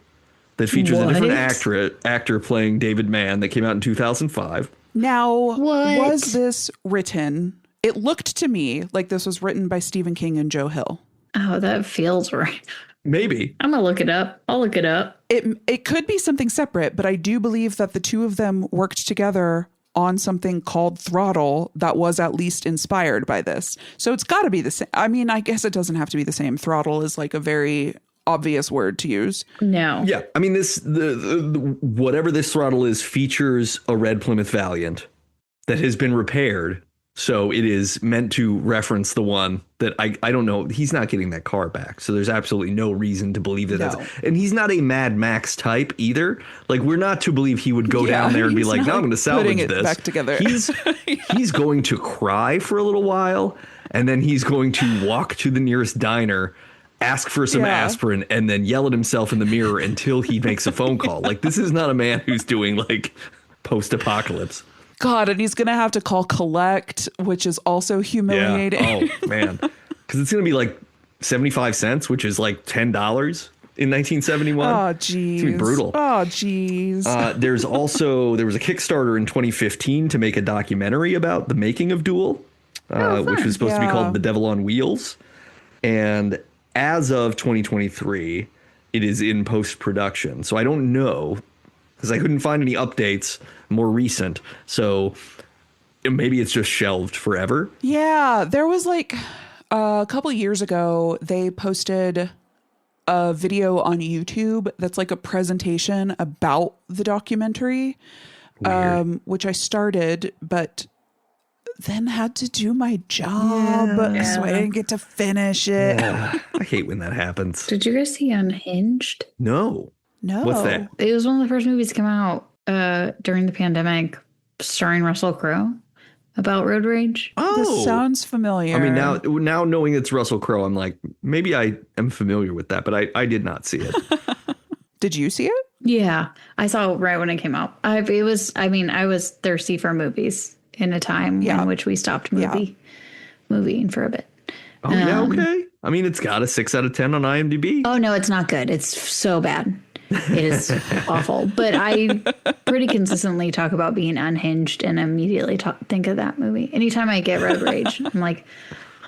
that features a different actor playing David Mann that came out in 2005.
Now,
What?
was this written? It looked to me like this was written by Stephen King and Joe Hill.
Oh, that feels right.
Maybe.
I'm going to look it up. I'll look it up.
It could be something separate, but I do believe that the two of them worked together on something called Throttle that was at least inspired by this. So it's got to be the same. I mean, I guess it doesn't have to be the same. Throttle is like a very obvious word to use.
No.
Yeah. I mean, the whatever this Throttle is features a red Plymouth Valiant that has been repaired. So it is meant to reference the one that I don't know. He's not getting that car back. So there's absolutely no reason to believe that.
No.
And he's not a Mad Max type either. Like we're not to believe he would go down there and be
he's
like,
not,
no, I'm going to salvage
putting it
this.
back together.
He's going to cry for a little while. And then he's going to walk to the nearest diner, ask for some aspirin, and then yell at himself in the mirror until he makes a phone call. Like this is not a man who's doing like post-apocalypse.
God, and he's going to have to call collect, which is also humiliating.
Yeah. Oh, man. Because it's going to be like 75 cents, which is like $10 in 1971.
Oh,
It's
geez.
going to be brutal.
Oh, geez.
There was a Kickstarter in 2015 to make a documentary about the making of Duel, which was supposed to be called The Devil on Wheels. And as of 2023, it is in post-production. So I don't know, because I couldn't find any updates more recent. So maybe it's just shelved forever.
Yeah, there was like a couple years ago, they posted a video on YouTube that's like a presentation about the documentary, which I started, but then had to do my job, so I didn't get to finish it.
Yeah. I hate when that happens.
Did you guys see Unhinged?
No.
No.
What's that?
It was one of the first movies to come out during the pandemic, starring Russell Crowe, about road rage.
This sounds familiar.
I mean, now knowing it's Russell Crowe, I'm like, maybe I am familiar with that, but I did not see it.
Did you see it?
Yeah, I saw it right when it came out. I was thirsty for movies in a time in which we stopped movieing for a bit.
Oh, yeah, okay. I mean, it's got a 6 out of 10 on IMDb.
Oh, no, it's not good. It's so bad. It is awful. But I pretty consistently talk about being unhinged and immediately think of that movie. Anytime I get road rage, I'm like,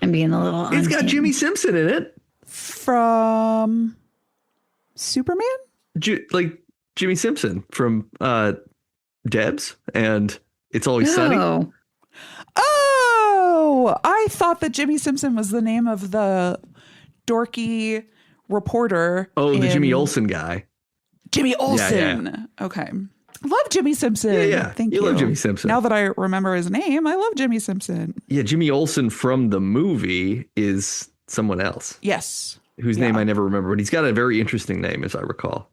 I'm being a little
It's got Jimmy Simpson in it.
From Superman?
Like Jimmy Simpson from Debs and It's Always Sunny.
Oh, I thought that Jimmy Simpson was the name of the dorky reporter.
Oh, the Jimmy Olsen guy.
Jimmy Olsen.
Yeah.
Okay. Love Jimmy Simpson.
Yeah.
Thank you.
You love Jimmy Simpson.
Now that I remember his name, I love Jimmy Simpson.
Yeah, Jimmy Olsen from the movie is someone else.
Yes.
Whose name I never remember, but he's got a very interesting name, as I recall.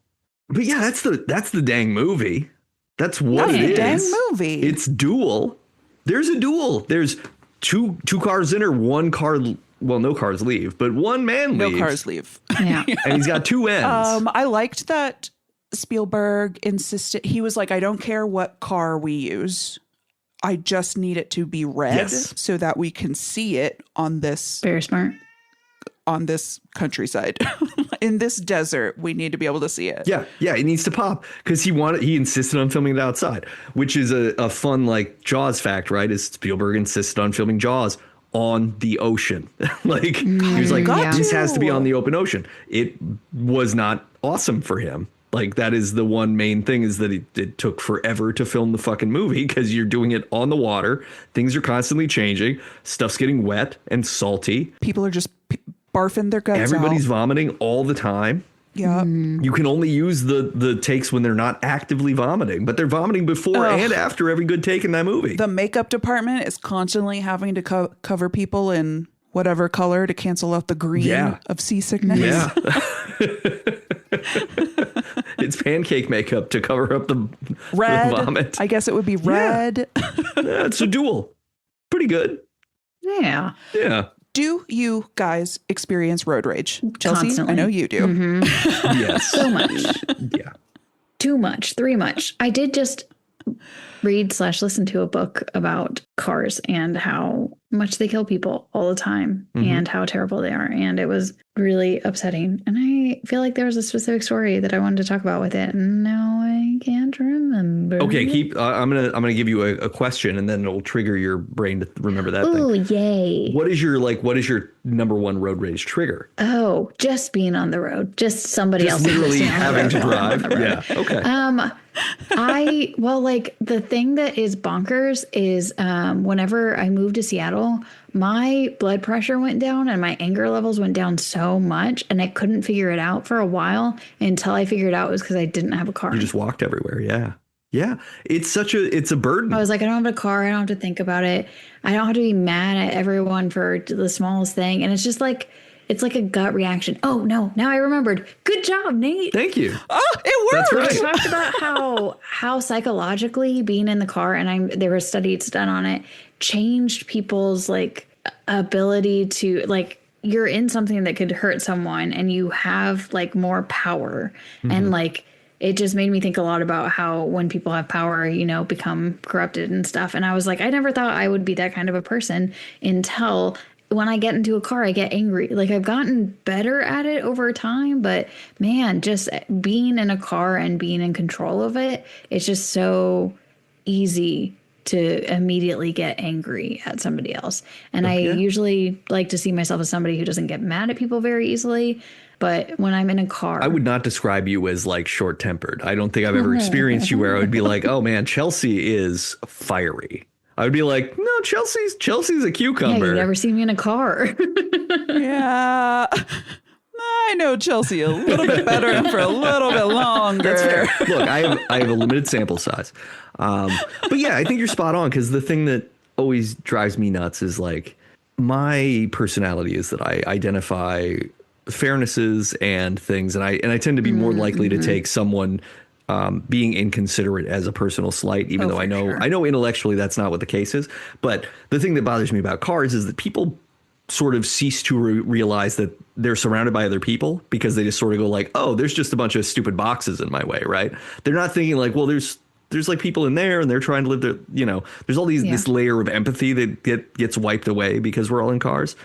But yeah, that's the dang movie. That's what it is.
Dang movie.
It's Duel. There's a duel. There's two cars in or one car. Well, no cars leave, but one man leaves.
No cars leave.
Yeah.
And he's got two ends.
I liked that Spielberg insisted. He was like, I don't care what car we use. I just need it to be red so that we can see it on this.
Very smart.
On this countryside. In this desert, we need to be able to see it.
Yeah, it needs to pop because he insisted on filming it outside, which is a fun like Jaws fact, right? Is Spielberg insisted on filming Jaws on the ocean. Like he was like, this has to be on the open ocean. It was not awesome for him. Like that is the one main thing is that it took forever to film the fucking movie because you're doing it on the water. Things are constantly changing. Stuff's getting wet and salty.
People are just barfing their guts
Everybody's
out.
vomiting all the time.
Yeah.
You can only use the takes when they're not actively vomiting, but they're vomiting before and after every good take in that movie.
The makeup department is constantly having to cover people in whatever color to cancel out the green of seasickness.
Yeah. It's pancake makeup to cover up the
red.
The vomit.
I guess it would be red.
Yeah, it's a Duel. Pretty good.
Yeah.
Yeah.
Do you guys experience road rage? Chelsea,
Constantly.
I know you do.
Mm-hmm.
Yes.
So much.
Yeah.
Too much. Three much. I did just read/listen to a book about cars and how much they kill people all the time and how terrible they are. And it was really upsetting. And I feel like there was a specific story that I wanted to talk about with it. And now I can't remember.
Okay, I'm gonna give you a question and then it'll trigger your brain to remember that thing.
Yay.
What is your number one road rage trigger?
Oh, just being on the road. Just somebody else
literally
existing on the
having
road
to
while I'm on
drive.
the road.
Yeah. Okay.
The thing that is bonkers is whenever I moved to Seattle, my blood pressure went down and my anger levels went down so much, and I couldn't figure it out for a while until I figured out it was because I didn't have a car.
You just walked everywhere. Yeah. Yeah. It's a burden.
I was like, I don't have a car. I don't have to think about it. I don't have to be mad at everyone for the smallest thing. And it's just like, it's like a gut reaction. Oh, no. Now I remembered. Good job, Nate.
Thank you.
Oh, it worked.
That's right.
I talked about how psychologically being in the car, and there were studies done on it, changed people's like ability to like, you're in something that could hurt someone and you have like more power and like it just made me think a lot about how when people have power, you know, become corrupted and stuff. And I was like, I never thought I would be that kind of a person until when I get into a car, I get angry. Like, I've gotten better at it over time, but man, just being in a car and being in control of it, it's just so easy to immediately get angry at somebody else. And I usually like to see myself as somebody who doesn't get mad at people very easily. But when I'm in a car,
I would not describe you as like short tempered. I don't think I've ever experienced you where I would be like, oh man, Chelsea is fiery. I would be like, no, Chelsea's a cucumber.
yeah, you never see me in a car.
Yeah. I know Chelsea a little bit better and for a little bit longer.
That's fair. Look, I have a limited sample size. But yeah, I think you're spot on, because the thing that always drives me nuts is like, my personality is that I identify fairnesses and things, and I tend to be more likely to take someone being inconsiderate as a personal slight, even though I know intellectually that's not what the case is. But the thing that bothers me about cars is that people sort of cease to realize that they're surrounded by other people, because they just sort of go like, oh, there's just a bunch of stupid boxes in my way, right? They're not thinking like, well, there's like people in there and they're trying to live their, you know, there's all this layer of empathy that gets wiped away because we're all in cars.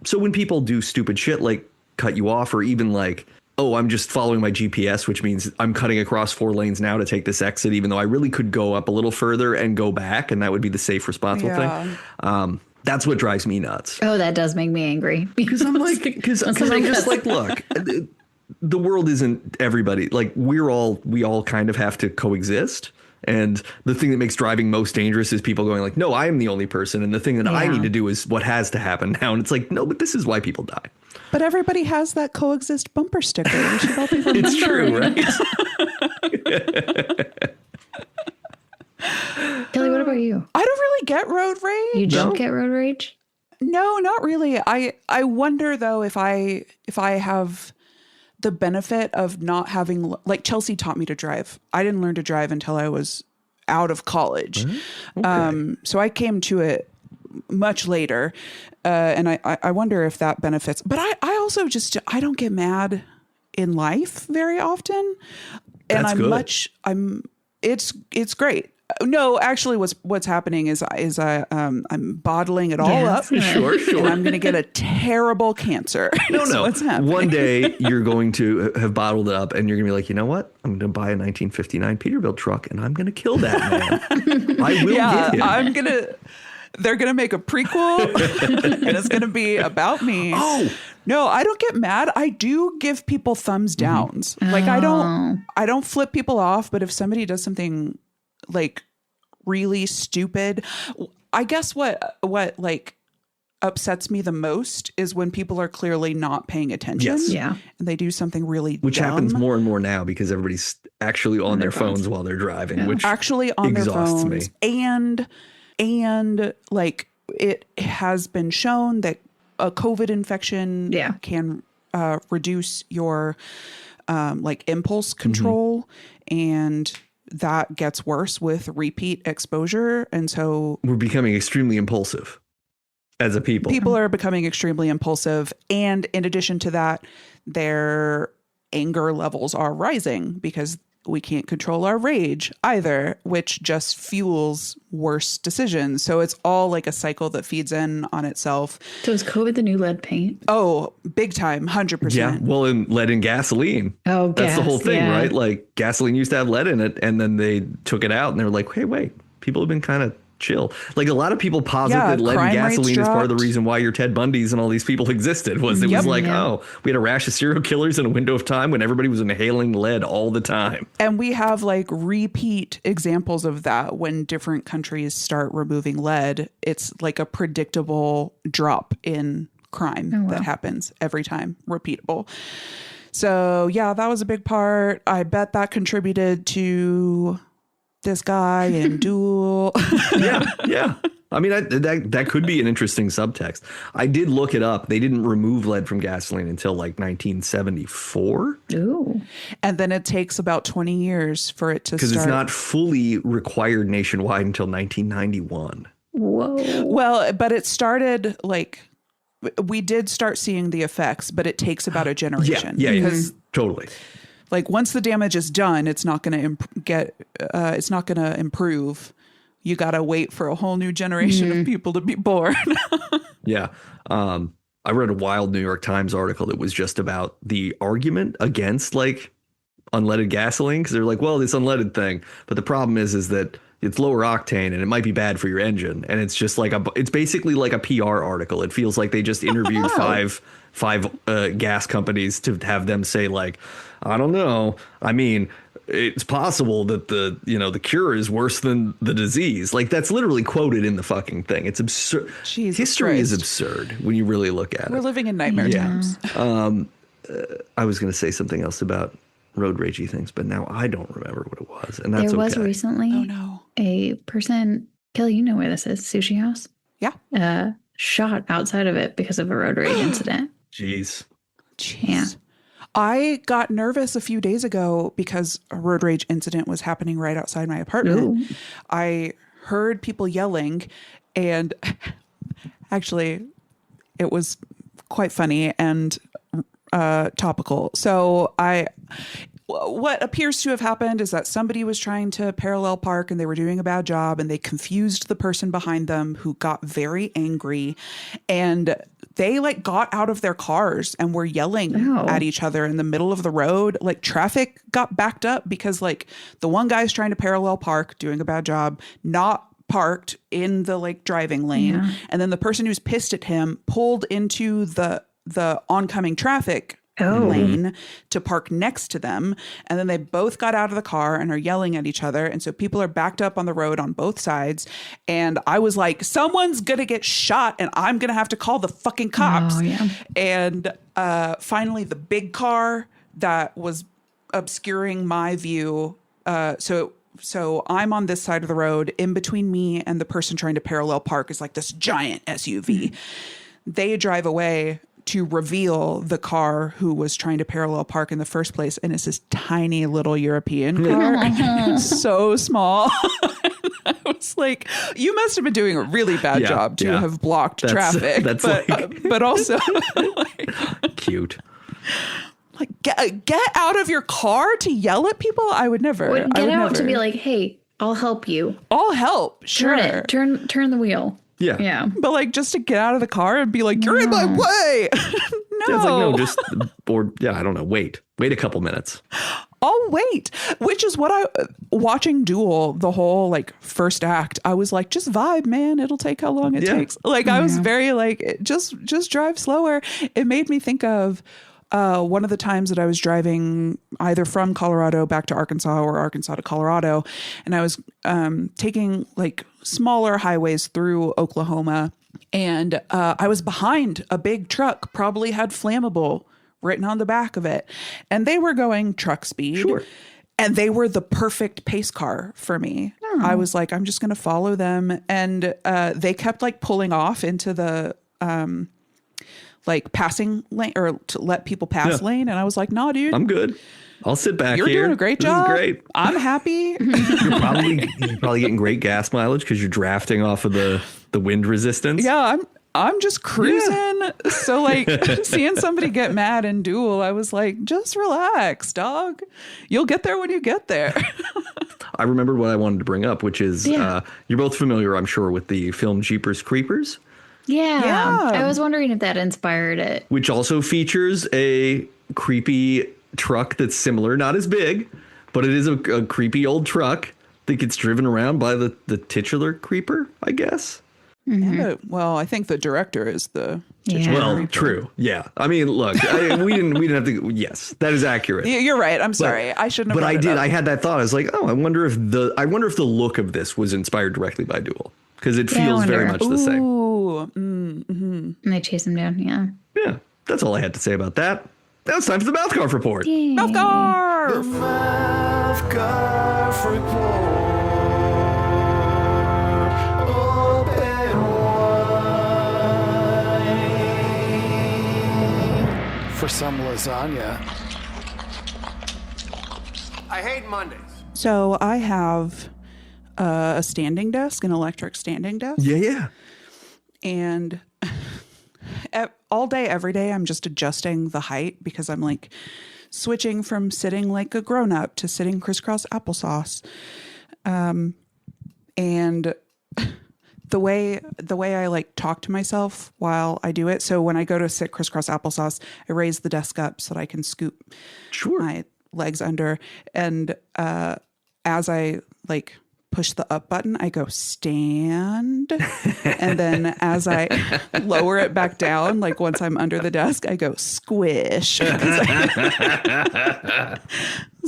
So when people do stupid shit like cut you off, or even like, oh, I'm just following my GPS, which means I'm cutting across 4 lanes now to take this exit, even though I really could go up a little further and go back, and that would be the safe, responsible thing. That's what drives me nuts.
Oh, that does make me angry.
Because I'm like, because I'm just like, look, the world isn't everybody. Like, we all kind of have to coexist. And the thing that makes driving most dangerous is people going like, no, I am the only person. And the thing that I need to do is what has to happen now. And it's like, no, but this is why people die.
But everybody has that coexist bumper sticker. We should all be
It's true, right?
Kelly, what about you?
I don't really get road rage.
You don't get road rage?
No, not really. I wonder though if I have the benefit of not having, like, Chelsea taught me to drive. I didn't learn to drive until I was out of college. Okay. So I came to it much later. And I wonder if that benefits. But I also just, I don't get mad in life very often. And
That's good.
It's great. No, actually, what's happening is I'm bottling it all up.
Sure.
And I'm going to get a terrible cancer.
No.
What's happening?
One day you're going to have bottled it up, and you're going to be like, you know what? I'm going to buy a 1959 Peterbilt truck, and I'm going to kill that man. I will get him. They're going to make a prequel, and it's going to be about me. Oh.
No, I don't get mad. I do give people thumbs downs. Like, I don't flip people off, but if somebody does something like really stupid, I guess what like upsets me the most is when people are clearly not paying attention.
Yes.
Yeah.
And they do something really
which
dumb.
happens more and more now because everybody's actually on their phones while they're driving, which
actually on their
exhausts
phones.
me.
And like, it has been shown that a COVID infection can reduce your like impulse control, and that gets worse with repeat exposure. And so
we're becoming extremely impulsive as a people.
People are becoming extremely impulsive. And in addition to that, their anger levels are rising because we can't control our rage either, which just fuels worse decisions. So it's all like a cycle that feeds in on itself.
So is COVID the new lead paint?
Oh, big time, 100%.
Yeah, well, and lead in gasoline.
Oh,
that's the whole thing,
yeah.
right? Like, gasoline used to have lead in it, and then they took it out, and they were like, hey, wait, people have been kind of chill. Like, a lot of people posit that lead in gasoline is part of the reason why your Ted Bundys and all these people existed, was it was like, oh, we had a rash of serial killers in a window of time when everybody was inhaling lead all the time.
And we have like repeat examples of that when different countries start removing lead. It's like a predictable drop in crime that happens every time, repeatable. So yeah, that was a big part. I bet that contributed to this guy in Duel.
Yeah. I mean, that could be an interesting subtext. I did look it up. They didn't remove lead from gasoline until like 1974.
Ooh.
And then it takes about 20 years for it to start.
Because it's not fully required nationwide until 1991.
Whoa.
Well, but it started like, we did start seeing the effects, but it takes about a generation.
Yeah, totally.
Like once the damage is done, it's not going to it's not going to improve. You got to wait for a whole new generation of people to be born.
Yeah. I read a wild New York Times article that was just about the argument against like unleaded gasoline, because they're like, well, this unleaded thing, but the problem is that it's lower octane and it might be bad for your engine. And it's just like it's basically like a PR article. It feels like they just interviewed five gas companies to have them say like, I don't know. I mean, it's possible that the cure is worse than the disease. Like that's literally quoted in the fucking thing. It's absurd. History is absurd when you really look at it.
We're living in nightmare times.
I was going to say something else about road ragey things, but now I don't remember what it was. And that's
there was
okay.
recently a person, Kelly, you know where this is, Sushi House?
Yeah.
Shot outside of it because of a road rage incident.
Jeez.
Yeah.
I got nervous a few days ago because a road rage incident was happening right outside my apartment.
Ooh.
I heard people yelling, and actually it was quite funny and topical. So what appears to have happened is that somebody was trying to parallel park and they were doing a bad job, and they confused the person behind them, who got very angry, and they like got out of their cars and were yelling at each other in the middle of the road. Like traffic got backed up because like the one guy's trying to parallel park, doing a bad job, not parked in the like driving lane. Yeah. And then the person who's pissed at him pulled into the oncoming traffic lane to park next to them. And then they both got out of the car and are yelling at each other. And so people are backed up on the road on both sides. And I was like, someone's going to get shot and I'm going to have to call the fucking cops.
Oh, yeah.
And finally, the big car that was obscuring my view. So I'm on this side of the road. In between me and the person trying to parallel park is like this giant SUV. They drive away to reveal the car who was trying to parallel park in the first place. And it's this tiny little European car. So small. I was like, you must have been doing a really bad job to have blocked traffic. But also like,
cute.
Like get out of your car to yell at people. I would never.
Get out to be like, hey, I'll help you.
I'll help. Sure.
Turn the wheel.
Yeah.
Yeah.
But like just to get out of the car and be like, you're in my way. No.
It's like, no, I don't know. Wait a couple minutes.
I'll wait. Which is what watching Duel, the whole like first act, I was like, just vibe, man. It'll take how long it takes. Like I was very like, just drive slower. It made me think of one of the times that I was driving either from Colorado back to Arkansas or Arkansas to Colorado. And I was taking like smaller highways through Oklahoma. And I was behind a big truck, probably had flammable written on the back of it. And they were going truck speed.
Sure.
And they were the perfect pace car for me. Oh. I was like, I'm just going to follow them. And they kept like pulling off into the like passing lane or to let people pass lane. And I was like, nah, dude.
I'm good. I'll sit back
here. You're doing a great job.
This is great.
I'm happy.
You're probably getting great gas mileage because you're drafting off of the wind resistance.
Yeah, I'm just cruising. Yeah. So like seeing somebody get mad in Duel, I was like, just relax, dog. You'll get there when you get there.
I remembered what I wanted to bring up, which is you're both familiar, I'm sure, with the film Jeepers Creepers.
Yeah. I was wondering if that inspired it.
Which also features a creepy truck that's similar, not as big, but it is a creepy old truck that gets driven around by the titular creeper, I guess.
Mm-hmm. Yeah, well, I think the director is the titular
well,
creeper.
True. Yeah. I mean, look, we didn't have to. Yes, that is accurate.
You're right. I'm sorry. I shouldn't have.
But I did. I had that thought. I was like, oh, I wonder if the look of this was inspired directly by Duel, because it feels very much the same.
Ooh. Mm-hmm.
And they chase him down. Yeah.
Yeah. That's all I had to say about that. Now it's time for the Mouthgarf Report.
Yay.
Mouthgarf!
The Mouthgarf Report. Open wide for some lasagna. I hate Mondays.
So I have a standing desk, an electric standing desk.
Yeah.
And all day, every day, I'm just adjusting the height because I'm like switching from sitting like a grown-up to sitting crisscross applesauce. And the way I like talk to myself while I do it. So when I go to sit crisscross applesauce, I raise the desk up so that I can scoop my legs under. And as I like push the up button, I go stand. And then as I lower it back down, like once I'm under the desk, I go squish. As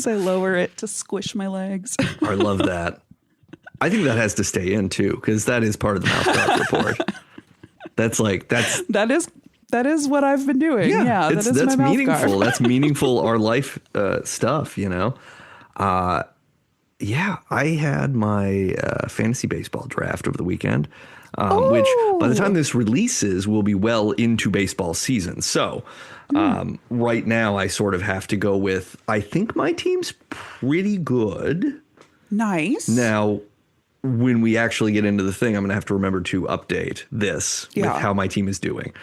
I lower it to squish my legs.
I love that. I think that has to stay in too, because that is part of the Mouthgarf Report.
That is what I've been doing. Yeah,
that's meaningful. That's meaningful. Our life stuff, you know. Yeah, I had my fantasy baseball draft over the weekend, which by the time this releases will be well into baseball season. So right now I sort of have to go with, I think my team's pretty good.
Nice.
Now, when we actually get into the thing, I'm going to have to remember to update this with how my team is doing.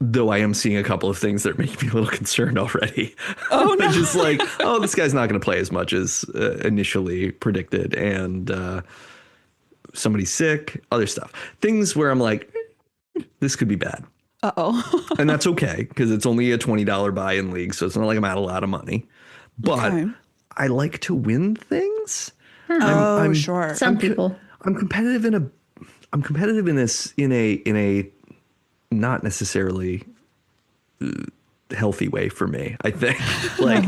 Though I am seeing a couple of things that make me a little concerned already. Oh, no. Just like, this guy's not going to play as much as initially predicted. And somebody's sick, other stuff. Things where I'm like, this could be bad.
Uh-oh.
And that's okay, because it's only a $20 buy-in league, so it's not like I'm out a lot of money. But I like to win things.
I'm sure.
Some people.
I'm competitive in a not necessarily healthy way for me, I think. Like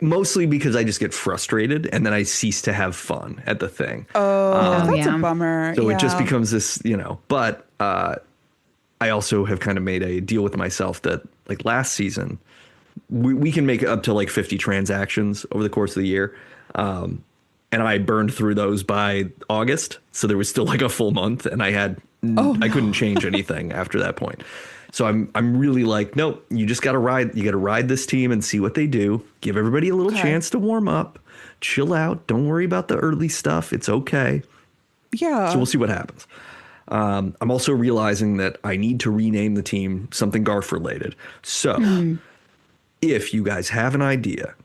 mostly because I just get frustrated and then I cease to have fun at the thing.
That's a bummer.
So it just becomes this, you know, but I also have kind of made a deal with myself that like last season, we can make up to like 50 transactions over the course of the year. And I burned through those by August. So there was still like a full month and I couldn't change anything after that point. So I'm really like, nope, you just got to ride. You got to ride this team and see what they do. Give everybody a little chance to warm up, chill out. Don't worry about the early stuff. It's okay.
Yeah.
So we'll see what happens. I'm also realizing that I need to rename the team something Garf related. So if you guys have an idea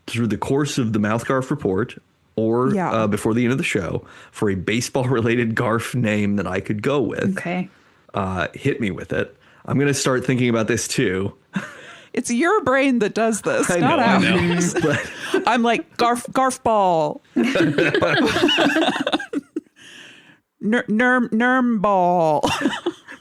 through the course of the Mouthgarf Report or before the end of the show for a baseball related Garf name that I could go with, hit me with it. I'm going to start thinking about this too.
It's your brain that does this, not ours.
But
I'm like Garf ball. Nerm ball.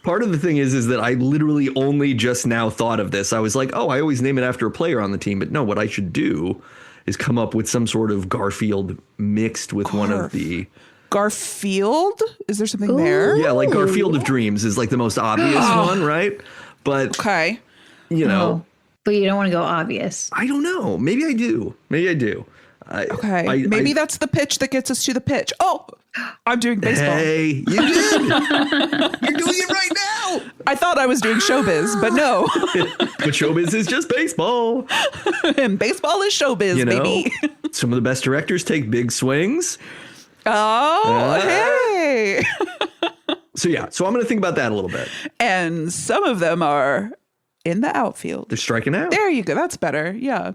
part of the thing is that I literally only just now thought of this. I was like, I always name it after a player on the team. But no, what I should do is come up with some sort of Garfield mixed with one of the...
Garfield? Is there something there?
Yeah, like Garfield of Dreams is like the most obvious one, right? But, you know...
But you don't want to go obvious.
I don't know. Maybe I do.
Maybe that's the pitch that gets us to the pitch. Oh, I'm doing baseball.
Hey, you did. You're doing it right now.
I thought I was doing showbiz, but no.
But showbiz is just baseball.
And baseball is showbiz, baby.
Some of the best directors take big swings.
Oh, hey.
So I'm going to think about that a little bit.
And some of them are in the outfield.
They're striking out.
There you go. That's better. Yeah.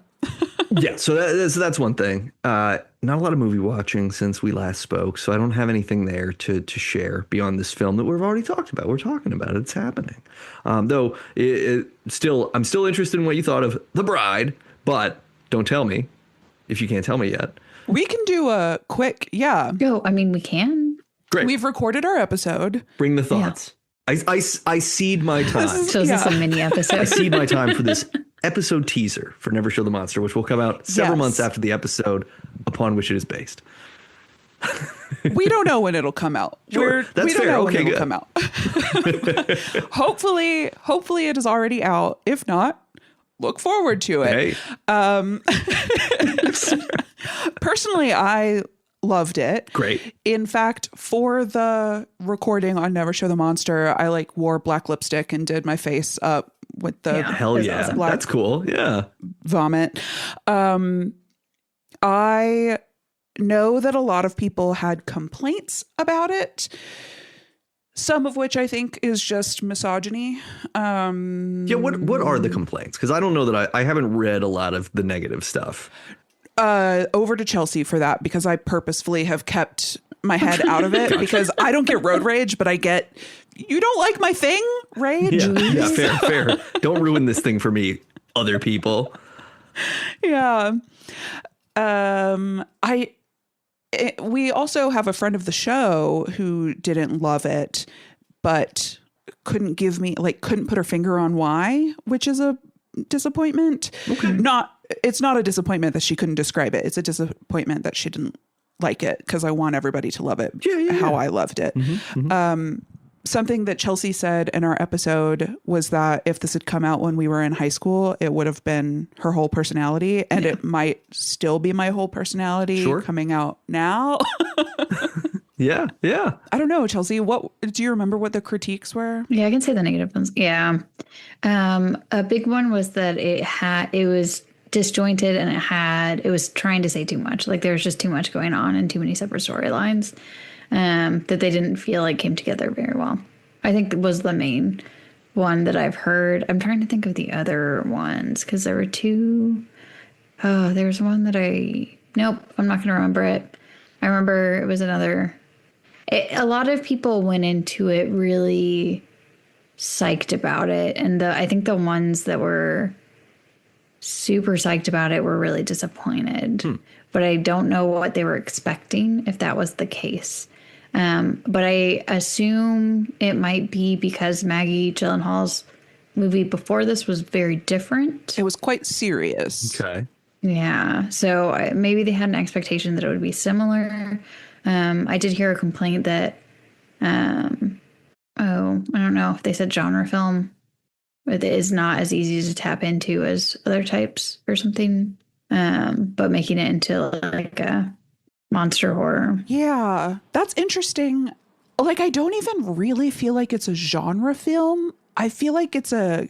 Yeah. So that's one thing. Not a lot of movie watching since we last spoke. So I don't have anything there to share beyond this film that we've already talked about. We're talking about it. It's happening. Though I'm still interested in what you thought of The Bride, but don't tell me if you can't tell me yet.
We can do a quick. Yeah.
No, I mean, we can.
Great.
We've recorded our episode.
Bring the thoughts. Yeah. I cede my time.
So is this a mini episode?
I cede my time for this episode teaser for Never Show the Monster, which will come out several months after the episode upon which it is based.
We don't know when it'll come out.
Sure, that's fair. Okay, good.
Come out. Hopefully it is already out. If not, look forward to it.
Hey.
Personally, I loved it.
Great.
In fact, for the recording on Never Show the Monster, I wore black lipstick and did my face up with the
hell yeah.
Black
that's cool. Yeah.
Vomit. I know that a lot of people had complaints about it. Some of which I think is just misogyny.
Yeah, what are the complaints? Because I don't know that I haven't read a lot of the negative stuff.
Over to Chelsea for that, because I purposefully have kept my head out of it because I don't get road rage, but I get, you don't like my thing, rage.
Yeah, fair. Don't ruin this thing for me, other people.
Yeah. We also have a friend of the show who didn't love it, but couldn't put her finger on why, which is a disappointment. Okay. It's not a disappointment that she couldn't describe it. It's a disappointment that she didn't like it, because I want everybody to love it how I loved it. Something that Chelsea said in our episode was that if this had come out when we were in high school, it would have been her whole personality, and it might still be my whole personality coming out now.
Yeah.
I don't know, Chelsea, what do you remember what the critiques were?
Yeah, I can say the negative ones. Yeah. A big one was that it was disjointed, and it was trying to say too much. Like there was just too much going on and too many separate storylines that they didn't feel like came together very well. I think that was the main one that I've heard. I'm trying to think of the other ones, because there were two. Oh, there's one that nope, I'm not going to remember it. I remember it was a lot of people went into it really psyched about it. And I think the ones that were super psyched about it were really disappointed. But I don't know what they were expecting, if that was the case. But I assume it might be because Maggie Gyllenhaal's movie before this was very different.
It was quite serious.
Okay.
Yeah. So maybe they had an expectation that it would be similar. I did hear a complaint that, I don't know if they said genre film, it is not as easy to tap into as other types or something. But making it into like a monster horror.
Yeah, that's interesting. Like, I don't even really feel like it's a genre film. I feel like it's a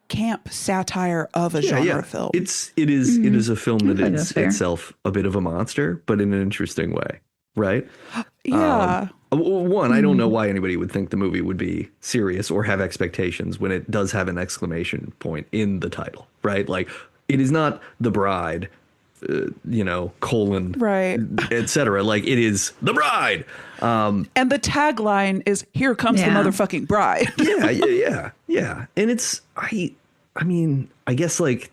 camp satire of a genre film.
It is a film that is itself a bit of a monster, but in an interesting way, right?
Yeah.
One, I don't know why anybody would think the movie would be serious or have expectations when it does have an exclamation point in the title, right? Like, it is not The Bride, colon, right, etc. Like, it is The Bride.
And the tagline is, "Here comes the motherfucking bride."
Yeah. And it's, I mean, I guess, like,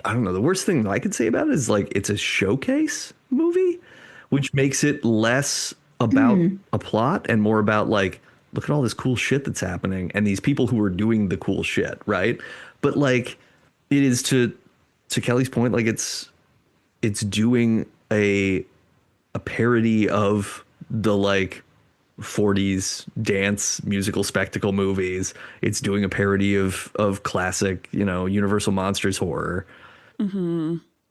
I don't know. The worst thing I could say about it is, like, it's a showcase movie, which makes it less about a plot and more about, like, look at all this cool shit that's happening and these people who are doing the cool shit, right? But, like, it is, to Kelly's point, like, it's doing a parody of the, like, 40s dance musical spectacle movies. It's doing a parody of classic, Universal Monsters horror.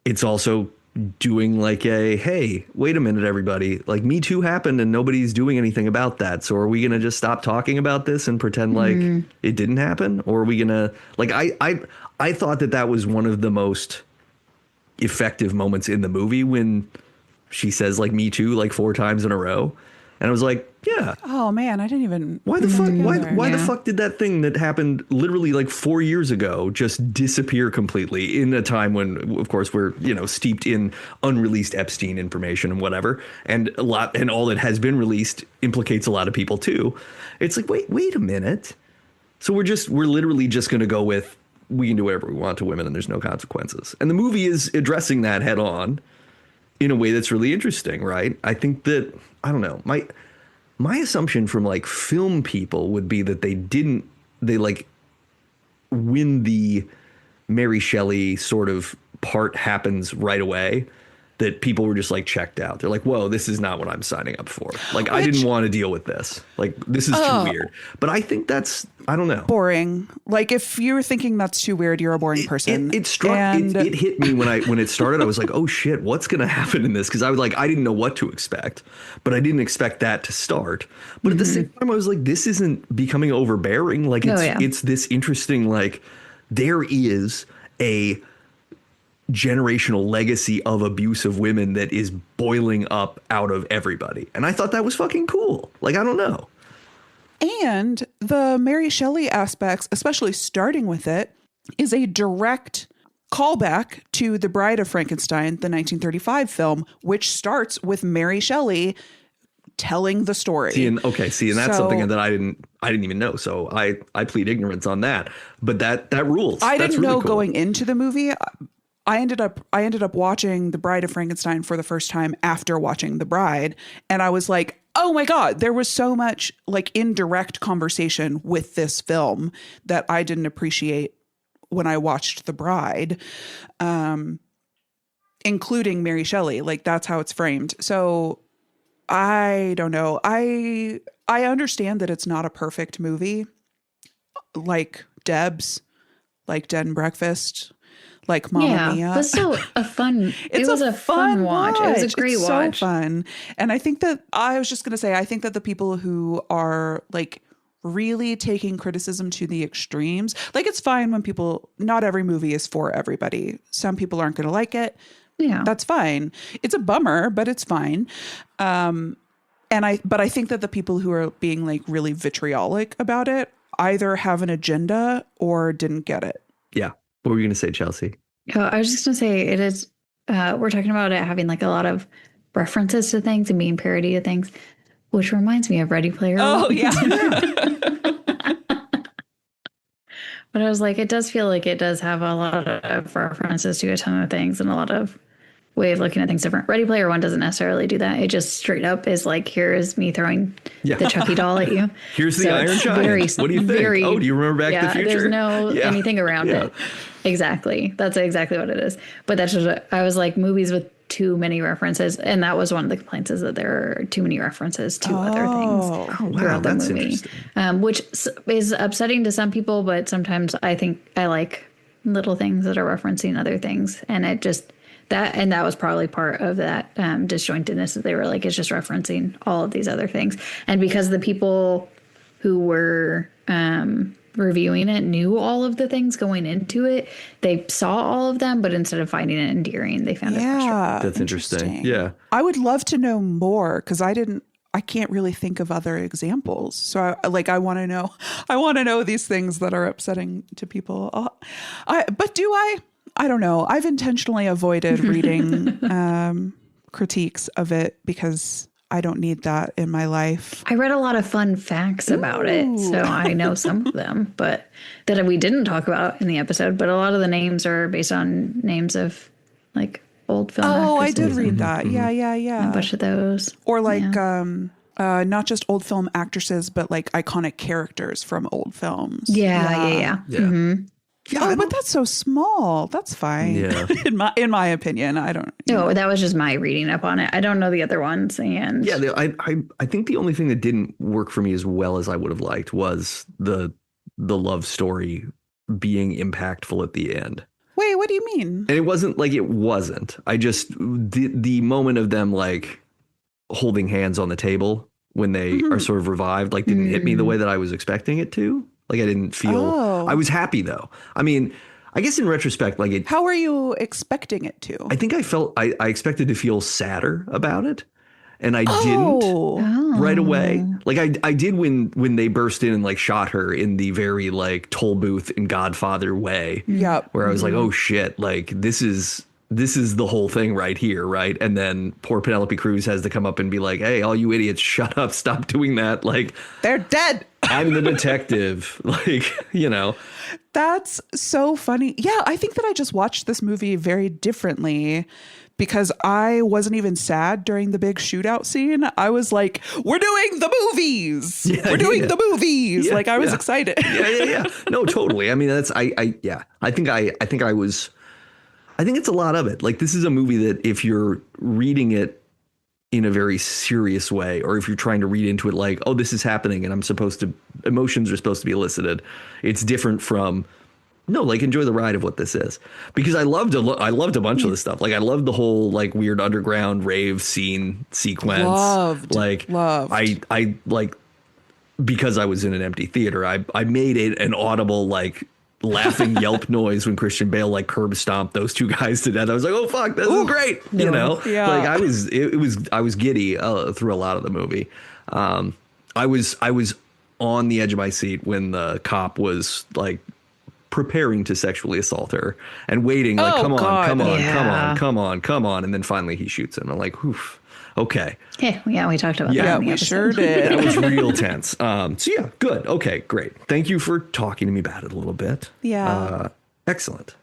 It's also doing like hey, wait a minute, everybody, like, Me Too happened and nobody's doing anything about that. So are we going to just stop talking about this and pretend like it didn't happen? Or are we going to, like, I thought that was one of the most effective moments in the movie when she says, like, Me Too like 4 times in a row. And I was like, yeah.
Oh man, I didn't even.
Why the fuck? Why the fuck did that thing that happened literally like 4 years ago just disappear completely in a time when, of course, we're steeped in unreleased Epstein information and whatever, and all that has been released implicates a lot of people too. It's like, wait a minute. So we're literally just going to go with, we can do whatever we want to women and there's no consequences. And the movie is addressing that head on in a way that's really interesting, right? I think that, I don't know, my assumption from, like, film people would be that they like, when the Mary Shelley sort of part happens right away, that people were just, like, checked out. They're like, whoa, this is not what I'm signing up for. Like, I didn't want to deal with this. Like, this is too weird. But I think that's, I don't know.
Boring. Like, if you're thinking that's too weird, you're a boring person.
It hit me when it started. I was like, oh shit, what's going to happen in this? Because I was like, I didn't know what to expect, but I didn't expect that to start. But at the same time, I was like, this isn't becoming overbearing. Like, it's this interesting, like, there is a generational legacy of abuse of women that is boiling up out of everybody. And I thought that was fucking cool. Like, I don't know.
And the Mary Shelley aspects, especially starting with it, is a direct callback to The Bride of Frankenstein, the 1935 film, which starts with Mary Shelley telling the story.
And that's something that I didn't even know. So I plead ignorance on that. But that rules.
I
That's
didn't
really
know
cool.
going into the movie. I ended up watching The Bride of Frankenstein for the first time after watching The Bride, and I was like, oh my God, there was so much like indirect conversation with this film that I didn't appreciate when I watched The Bride, including Mary Shelley. Like, that's how it's framed. So I don't know. I understand that it's not a perfect movie, like Debs, like Dead and Breakfast, like Mamma Mia.
It was still a fun. It was a fun watch. It was a great watch.
So fun. And I think that I was just going to say, I think that the people who are like really taking criticism to the extremes, like, it's fine when not every movie is for everybody. Some people aren't going to like it.
Yeah,
that's fine. It's a bummer, but it's fine. But I think that the people who are being like really vitriolic about it either have an agenda or didn't get it.
Yeah. What were you going to say, Chelsea?
I was just going to say it is. We're talking about it having like a lot of references to things and being parody of things, which reminds me of Ready Player One.
Oh yeah.
But I was like, it does feel like it does have a lot of references to a ton of things and a lot of way of looking at things different. Ready Player One doesn't necessarily do that. It just straight up is like, here is me throwing the Chucky doll at you.
Here's the Iron Giant. What do you think? Do you remember Back to the Future?
There's no anything around it. Exactly. That's exactly what it is. But that's just, I was like, movies with too many references. And that was one of the complaints, is that there are too many references to other things throughout the movie. Which is upsetting to some people, but sometimes I think I like little things that are referencing other things. And it just... that was probably part of that disjointedness, that they were like, it's just referencing all of these other things. And because the people who were reviewing it knew all of the things going into it, they saw all of them, but instead of finding it endearing, they found it frustrating.
That's interesting. Yeah.
I would love to know more, because I can't really think of other examples. So I want to know these things that are upsetting to people. But do I don't know. I've intentionally avoided reading critiques of it because I don't need that in my life.
I read a lot of fun facts about it, so I know some of them, but that we didn't talk about in the episode. But a lot of the names are based on names of like old film actresses.
I did read that. Yeah.
A bunch of those.
Or like not just old film actresses, but like iconic characters from old films.
Yeah. Mm-hmm.
Yeah, but that's so small. That's fine.
Yeah.
in my opinion, I don't.
No, that was just my reading up on it. I don't know the other ones, and
I think the only thing that didn't work for me as well as I would have liked was the love story being impactful at the end.
Wait, what do you mean?
And it wasn't like it wasn't. I just the moment of them like holding hands on the table when they are sort of revived, like didn't hit me the way that I was expecting it to. Like I didn't feel. I was happy though. I mean, I guess in retrospect, like it.
How were you expecting it to?
I think I felt I expected to feel sadder about it, and I didn't right away. Like I did when they burst in and like shot her in the very like toll booth in Godfather way.
Yep.
Where I was like, oh shit, like this is the whole thing right here, right? And then poor Penelope Cruz has to come up and be like, hey, all you idiots, shut up, stop doing that. Like
they're dead.
I'm the detective. Like, you know.
That's so funny. Yeah, I think that I just watched this movie very differently because I wasn't even sad during the big shootout scene. I was like, we're doing the movies. We're doing the movies.
Yeah,
like I was excited.
Yeah. No, totally. I mean, that's I think it's a lot of it. Like this is a movie that if you're reading it in a very serious way, or if you're trying to read into it like, oh, this is happening and emotions are supposed to be elicited, it's different from, no, like enjoy the ride of what this is. Because I loved a bunch of the stuff. Like I loved the whole like weird underground rave scene sequence.
Loved.
I like, because I was in an empty theater, I made it an audible like laughing yelp noise when Christian Bale like curb stomped those two guys to death. I was like, oh fuck, this is great. You know, like I was giddy through a lot of the movie. I was on the edge of my seat when the cop was like preparing to sexually assault her and waiting like,
Oh,
come on,
God.
come on,
Yeah.
come on, come on, come on. And then finally he shoots him. I'm like, oof, okay.
Hey, yeah, we talked about
Yeah,
that.
Yeah,
in the
we
episode.
sure did.
That was real tense. So yeah, good. Okay, great. Thank you for talking to me about it a little bit.
Yeah.
Excellent.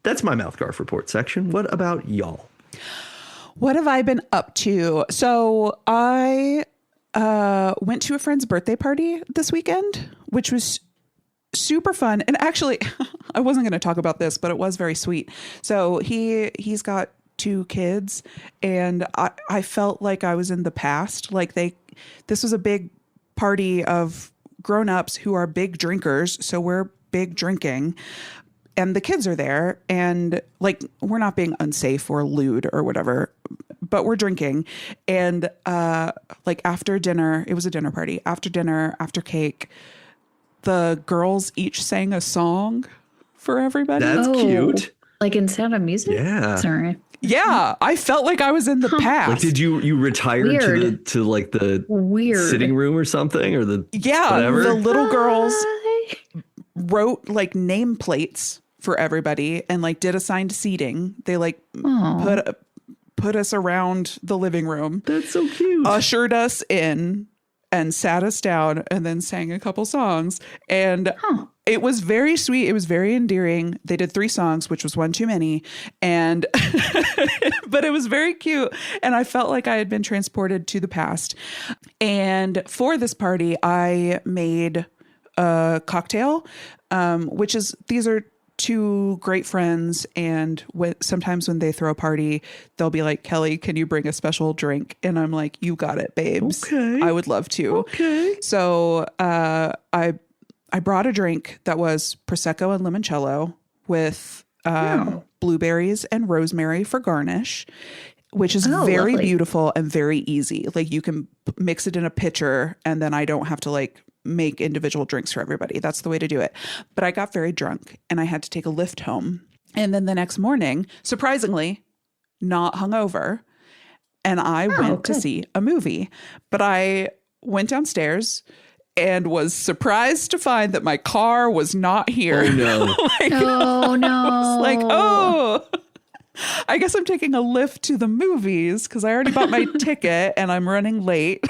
That's my Mouthgarf Report section. What about y'all?
What have I been up to? So I went to a friend's birthday party this weekend, which was super fun. And actually, I wasn't going to talk about this, but it was very sweet. So he's got 2 kids, and I felt like I was in the past. Like this was a big party of grown-ups who are big drinkers. So we're big drinking. And the kids are there, and like, we're not being unsafe or lewd or whatever, but we're drinking. And like after dinner, it was a dinner party. After dinner, after cake, the girls each sang a song for everybody.
That's cute.
Like in Sound of Music?
Yeah.
Sorry.
Yeah, I felt like I was in the past.
Like, did you retire
Weird.
to like the
Weird.
sitting room or something, or the
The little girls
Hi.
wrote like nameplates for everybody and like did assigned seating. They like put us around the living room,
That's so cute.
ushered us in, and sat us down, and then sang a couple songs. And it was very sweet. It was very endearing. They did 3 songs, which was one too many. And, but it was very cute. And I felt like I had been transported to the past. And for this party, I made a cocktail, these are 2 great friends, and sometimes when they throw a party, they'll be like, Kelly, can you bring a special drink? And I'm like, you got it, babes.
Okay.
I would love to.
Okay.
So I brought a drink that was Prosecco and limoncello with blueberries and rosemary for garnish, which is very
lovely.
beautiful and very easy. Like, you can mix it in a pitcher, and then I don't have to like make individual drinks for everybody. That's the way to do it. But I got very drunk, and I had to take a lift home. And then the next morning, surprisingly, not hungover, and I went to see a movie. But I went downstairs and was surprised to find that my car was not here.
Oh no.
Like,
Oh no.
I was like, oh, I guess I'm taking a lift to the movies because I already bought my ticket and I'm running late.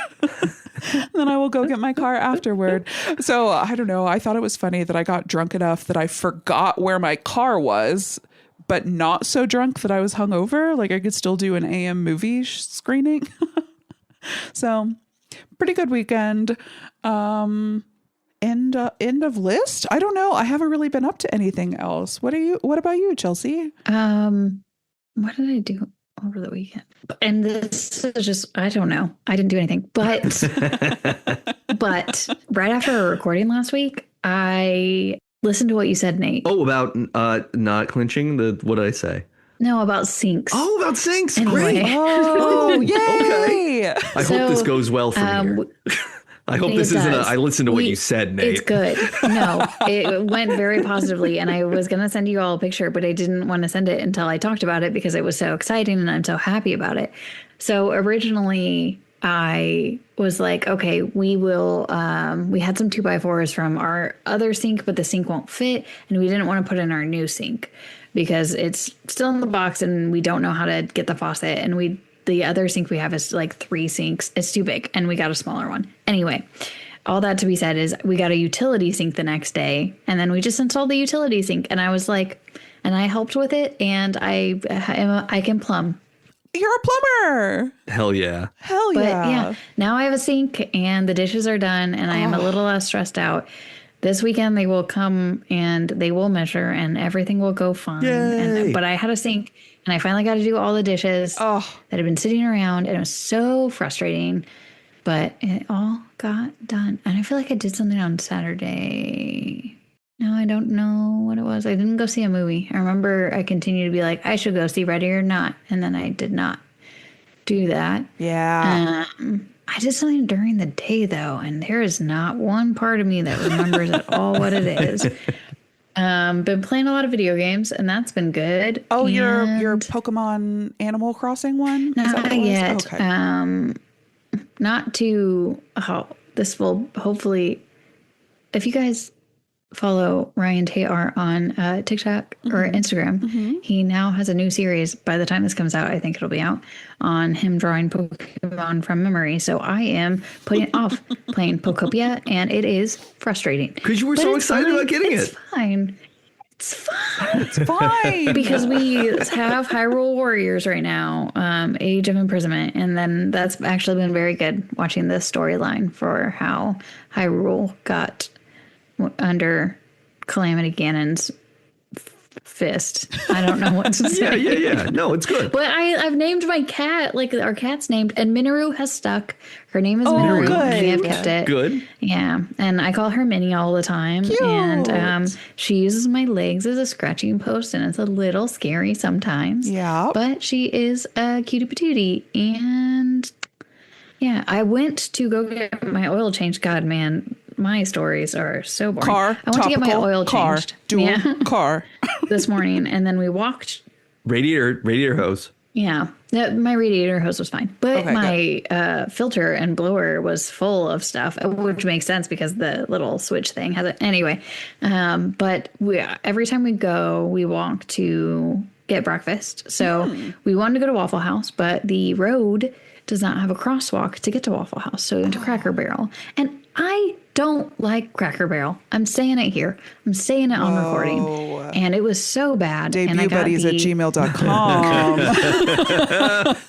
Then I will go get my car afterward. So I don't know. I thought it was funny that I got drunk enough that I forgot where my car was, but not so drunk that I was hungover. Like, I could still do an AM movie screening. So pretty good weekend. End of list. I don't know. I haven't really been up to anything else. What about you, Chelsea?
What did I do over the weekend? And this is just, I don't know. I didn't do anything. But right after our recording last week, I listened to what you said, Nate.
Oh, about not clinching what did I say?
No, about sinks.
Oh, about sinks.
Anyway.
Great.
Oh, yay!
Okay. I hope this goes well from here. I hope this
It
isn't
does.
I listened to what you said, Nate.
It's good. No, it went very positively. And I was going to send you all a picture, but I didn't want to send it until I talked about it because it was so exciting and I'm so happy about it. So originally I was like, okay, we will, we had some 2x4s from our other sink, but the sink won't fit. And we didn't want to put in our new sink because it's still in the box and we don't know how to get the faucet. And the other sink we have is like 3 sinks. It's too big and we got a smaller one. Anyway, all that to be said is we got a utility sink the next day and then we just installed the utility sink and I was like, and I helped with it and I can plumb.
You're a plumber.
Hell yeah.
Hell
But
yeah.
yeah, now I have a sink and the dishes are done and I am a little less stressed out. This weekend they will come and they will measure and everything will go fine. But I had a sink and I finally got to do all the dishes that had been sitting around and it was so frustrating. But it all got done. And I feel like I did something on Saturday. No, I don't know what it was. I didn't go see a movie. I remember I continued to be like, I should go see Ready or Not. And then I did not do that.
Yeah.
I did something during the day, though, and there is not one part of me that remembers at all what it is. Been playing a lot of video games, and that's been good.
Oh,
and
your Pokemon Animal Crossing one? Is that what
not
it was?
yet.
Okay.
Not to. Oh, this will hopefully if you guys follow Ryan Tate Art on TikTok or Instagram, he now has a new series. By the time this comes out, I think it'll be out, on him drawing Pokemon from memory. So I am putting off playing Pokopia, and it is frustrating.
Because you were so excited about getting it.
It's fine. It's fine.
It's fine.
Because we have Hyrule Warriors right now, Age of Imprisonment, and then that's actually been very good watching this storyline for how Hyrule got under Calamity Ganon's fist. I don't know what to say.
Yeah. No, it's good.
But I've named my cat, like our cat's named, and Minoru has stuck. Her name is Minoru.
Good.
We have kept it.
Good.
Yeah, and I call her Minnie all the time.
Cute.
And she uses my legs as a scratching post, and it's a little scary sometimes.
Yeah.
But she is a cutie patootie. And yeah, I went to go get my oil change. God, man, my stories are so boring. I went to get my oil changed.
Duel, car.
This morning, and then we walked.
Radiator hose.
Yeah, my radiator hose was fine, but
Okay,
my filter and blower was full of stuff, which makes sense because the little switch thing has it. Anyway, but every time we go, we walk to get breakfast. So we wanted to go to Waffle House, but the road does not have a crosswalk to get to Waffle House. So we went to Cracker Barrel, and I don't like Cracker Barrel. I'm saying it here. I'm saying it on recording. And it was so bad.
Debutbuddies@gmail.com.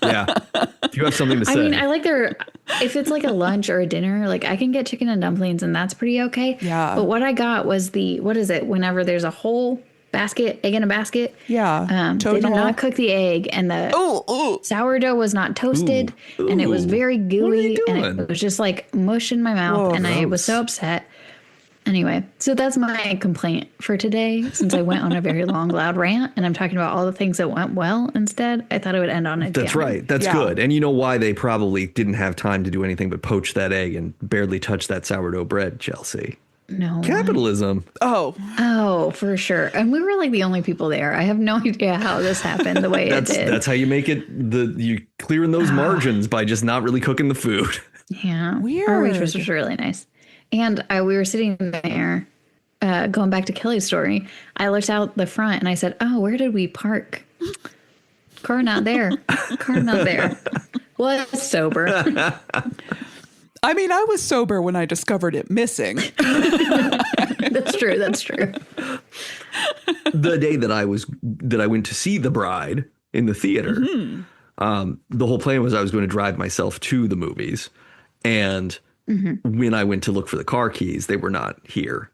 Yeah. If you have something to say.
I mean, I like if it's like a lunch or a dinner, like I can get chicken and dumplings and that's pretty okay.
Yeah.
But what I got was what is it? Whenever there's a whole egg in a basket.
Yeah.
They did not cook the egg, and the sourdough was not toasted, and it was very gooey, and it was just like mush in my mouth, and I was so upset. Anyway, so that's my complaint for today. Since I went on a very long, loud rant, and I'm talking about all the things that went well instead, I thought I would end on it.
That's right. That's good. And you know why they probably didn't have time to do anything but poach that egg and barely touch that sourdough bread, Chelsea.
No.
Capitalism.
Oh, for sure. And we were like the only people there. I have no idea how this happened the way it did.
That's how you make it. You clearing those margins by just not really cooking the food.
Yeah.
Weird.
Our waitress was really nice. And we were sitting there, going back to Kelly's story. I looked out the front and I said, "Oh, where did we park? Car not there. Car not there." Was sober.
I mean, I was sober when I discovered it missing.
That's true. That's true.
The day that I went to see The Bride in the theater, the whole plan was I was going to drive myself to the movies. And when I went to look for the car keys, they were not here.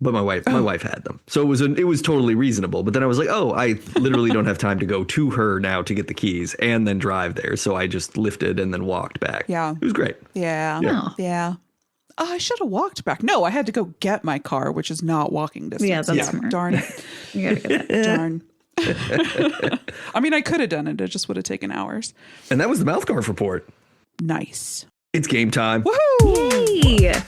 But my wife had them. So it was totally reasonable. But then I was like, oh, I literally don't have time to go to her now to get the keys and then drive there. So I just lifted and then walked back.
Yeah.
It was great.
Yeah.
No.
Yeah. I should have walked back. No, I had to go get my car, which is not walking distance.
Yeah, that's smart.
Darn it.
You gotta get that.
Darn. I mean, I could have done it. It just would have taken hours.
And that was the Mouthgarf Report.
Nice.
It's game time.
Woohoo!
Yay!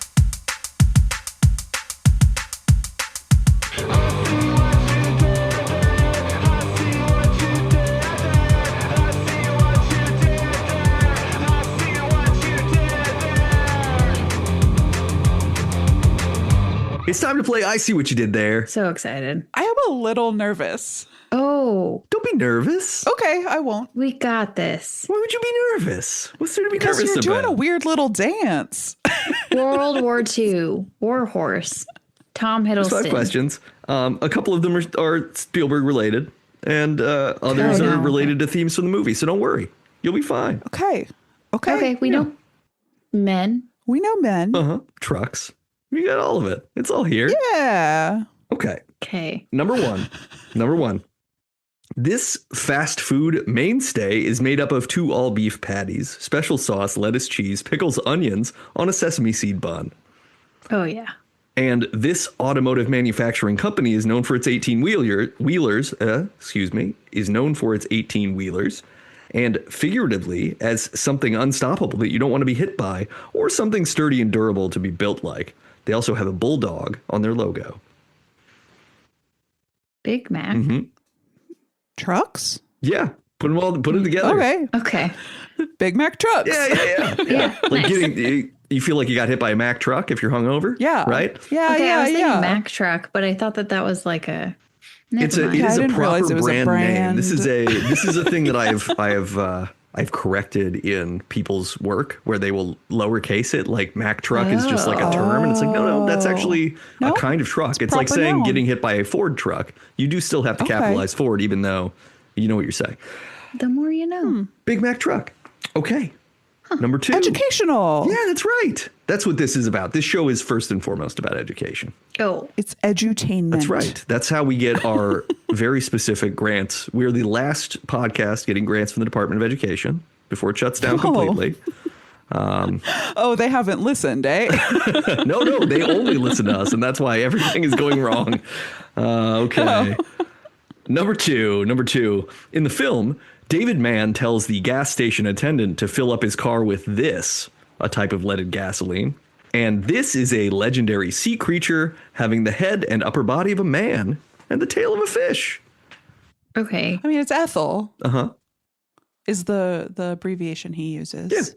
It's time to play I See What You Did There.
So excited.
I am a little nervous.
Oh,
Don't be nervous.
Okay, I won't.
we got this.
Why would you be nervous? What's there to be
Because
nervous
you're
about?
doing a weird little dance.
World War II, War Horse, Tom Hiddleston.
There's 5 questions. A couple of them are Spielberg related, and others are related to themes from the movie. So don't worry, you'll be fine.
Okay.
Okay, we know men.
We know men.
Trucks, we got all of it. It's all here.
Yeah.
Okay.
Okay.
Number one. This fast food mainstay is made up of 2 all beef patties, special sauce, lettuce, cheese, pickles, onions on a sesame seed bun.
Oh yeah.
And this automotive manufacturing company is known for its 18-wheelers, is known for its 18-wheelers, and figuratively as something unstoppable that you don't want to be hit by, or something sturdy and durable to be built like. They also have a bulldog on their logo.
Big Mac.
Trucks?
Yeah, put it together.
Okay.
Okay.
Big Mac trucks.
Yeah.
Yeah.
Like
nice.
You feel like you got hit by a Mack truck if you're hungover?
Yeah.
Right?
Yeah,
Okay, I was thinking
yeah.
Mack truck, but I thought that was like a.
It is
I
a
didn't
proper
realize it was a
brand name. This
brand.
is a thing that I've corrected in people's work where they will lowercase it, like Mack truck is just like a term, and it's like no, that's actually a kind of truck. It's like
proper
saying
noun.
getting hit by a Ford truck. You do still have to capitalize Ford, even though you know what you're saying.
The more you know.
Big Mack truck. Okay. Number 2.
Educational.
Yeah, that's right. That's what this is about. This show is first and foremost about education.
Oh,
It's edutainment.
That's right. That's how we get our very specific grants. We're the last podcast getting grants from the Department of Education before it shuts down completely.
Oh, they haven't listened, eh?
No, they only listen to us, and that's why everything is going wrong. Okay. Number two. In the film, David Mann tells the gas station attendant to fill up his car with this, a type of leaded gasoline. And this is a legendary sea creature having the head and upper body of a man and the tail of a fish.
okay.
I mean, it's Ethel
Uh-huh.
is the abbreviation he uses.
Yeah.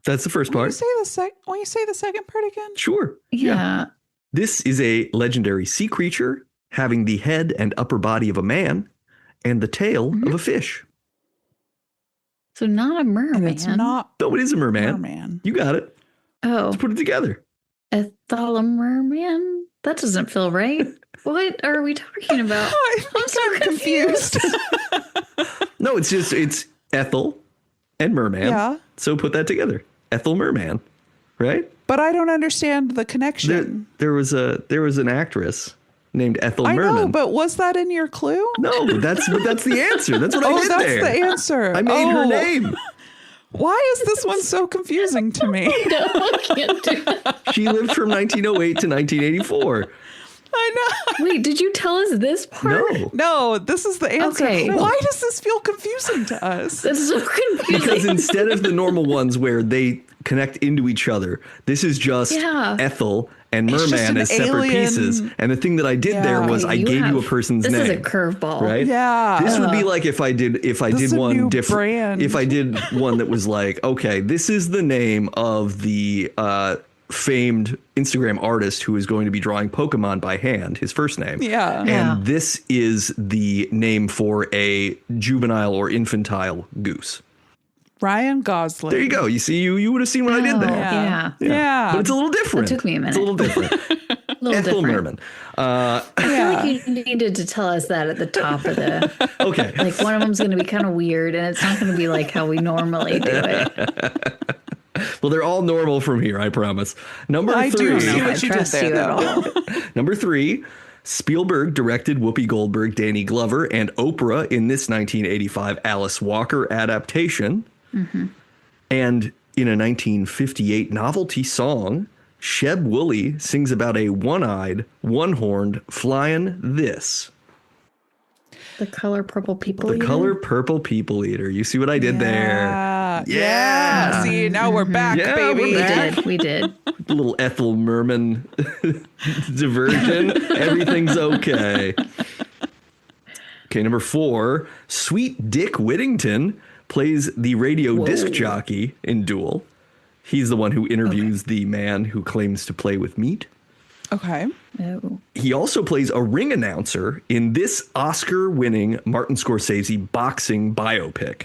That's the first
Will you
part.
say the second part again?
Sure.
Yeah.
This is a legendary sea creature having the head and upper body of a man and the tail of a fish.
So not a merman.
And it's not
No, it is a merman.
merman.
You got it.
Oh,
Let's put it together.
a merman? That doesn't feel right. What are we talking about?
I'm so confused.
No, it's Ethel and merman.
Yeah.
So put that together. Ethel merman, right?
But I don't understand the connection.
There was an actress named Ethel
I
Merman.
know, but was that in your clue?
No, but that's the answer. That's what I did
that's
there.
the answer.
I made her name.
Why is this one so confusing to me?
No, I can't do that.
She lived from 1908 to 1984.
I know.
Wait, did you tell us this part?
No,
No, this is the answer.
Okay.
Why does this feel confusing to us?
That's so confusing.
because instead of the normal ones where they connect into each other, this is just
Yeah.
Ethel and
It's just
merman
an
as separate
alien-
pieces. And the thing that I did there
Yeah.
was I gave you a person's
this
name.
This is a curveball.
Right?
Yeah.
This would be like if I did
is a
one
new
different
brand.
if I did one that was like, okay, this is the name of the famed Instagram artist who is going to be drawing Pokemon by hand, his first name.
Yeah.
And
Yeah.
this is the name for a juvenile or infantile goose.
Ryan Gosling.
There you go. You see, you would have seen what I did there.
Yeah.
Yeah.
But it's a little different.
That took me a
It's a little different.
A little
Ethel
different.
Merman.
I feel like you needed to tell us that at the top of the.
Okay.
Like one of them's going to be kind of weird, and it's not going to be like how we normally do it.
Well, they're all normal from here, I promise. Number
I do
3.
see
I
what you did
trust
there,
you at
though.
all.
Number 3. Spielberg directed Whoopi Goldberg, Danny Glover, and Oprah in this 1985 Alice Walker adaptation.
Mm-hmm.
And in a 1958 novelty song, Sheb Woolley sings about a one-eyed, one-horned flying this.
The color purple people.
The
eater?
color purple people eater. You see what I did there? Yeah.
See, now we're back,
Yeah,
baby.
we're
We
back.
did. We did.
Little Ethel Merman diversion. Everything's okay. Okay, number 4. Sweet Dick Whittington plays the radio disc jockey in Duel. He's the one who interviews the man who claims to play with meat.
Okay.
Oh.
He also plays a ring announcer in this Oscar-winning Martin Scorsese boxing biopic.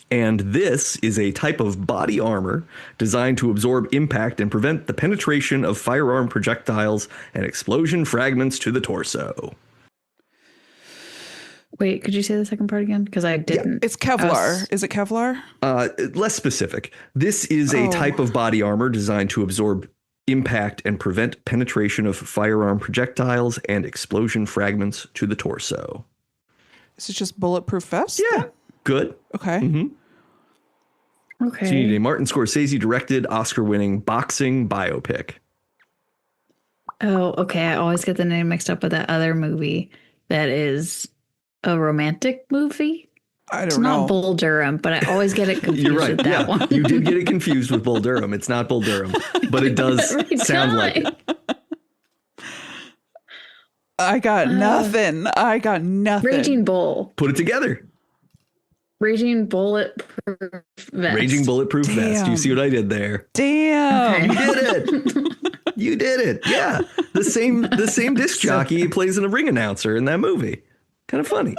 And this is a type of body armor designed to absorb impact and prevent the penetration of firearm projectiles and explosion fragments to the torso.
Wait, could you say the second part again? Because I didn't.
It's Kevlar. Is it Kevlar?
Less specific. This is a type of body armor designed to absorb impact and prevent penetration of firearm projectiles and explosion fragments to the torso.
Is it just bulletproof vest?
Yeah,
then?
good.
Okay.
Okay.
So you need a Martin Scorsese directed Oscar-winning boxing biopic.
Oh, okay. I always get the name mixed up with that other movie that is a romantic movie.
I
It's
don't know.
not Bull Durham, but I always get it confused
You're right.
with that
Yeah,
one.
you did get it confused with Bull Durham. It's not Bull Durham, but it does
Every
sound
time.
like it.
I got nothing. I got nothing.
Raging Bull.
Put it together.
Raging bulletproof vest.
Raging bulletproof vest. You
Damn.
see what I did there?
Damn.
You did it. You did it. Yeah. The same disc jockey plays in a ring announcer in that movie. Kind of funny.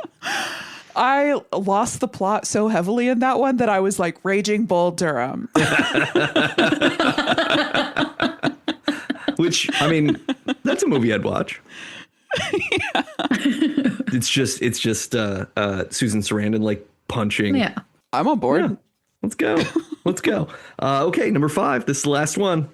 I lost the plot so heavily in that one that I was like, Raging Bull Durham.
Which, I mean, that's a movie I'd watch. Yeah. It's just Susan Sarandon like punching.
Yeah.
I'm on board.
Yeah. Let's go. Let's go. Okay, number 5. This is the last one.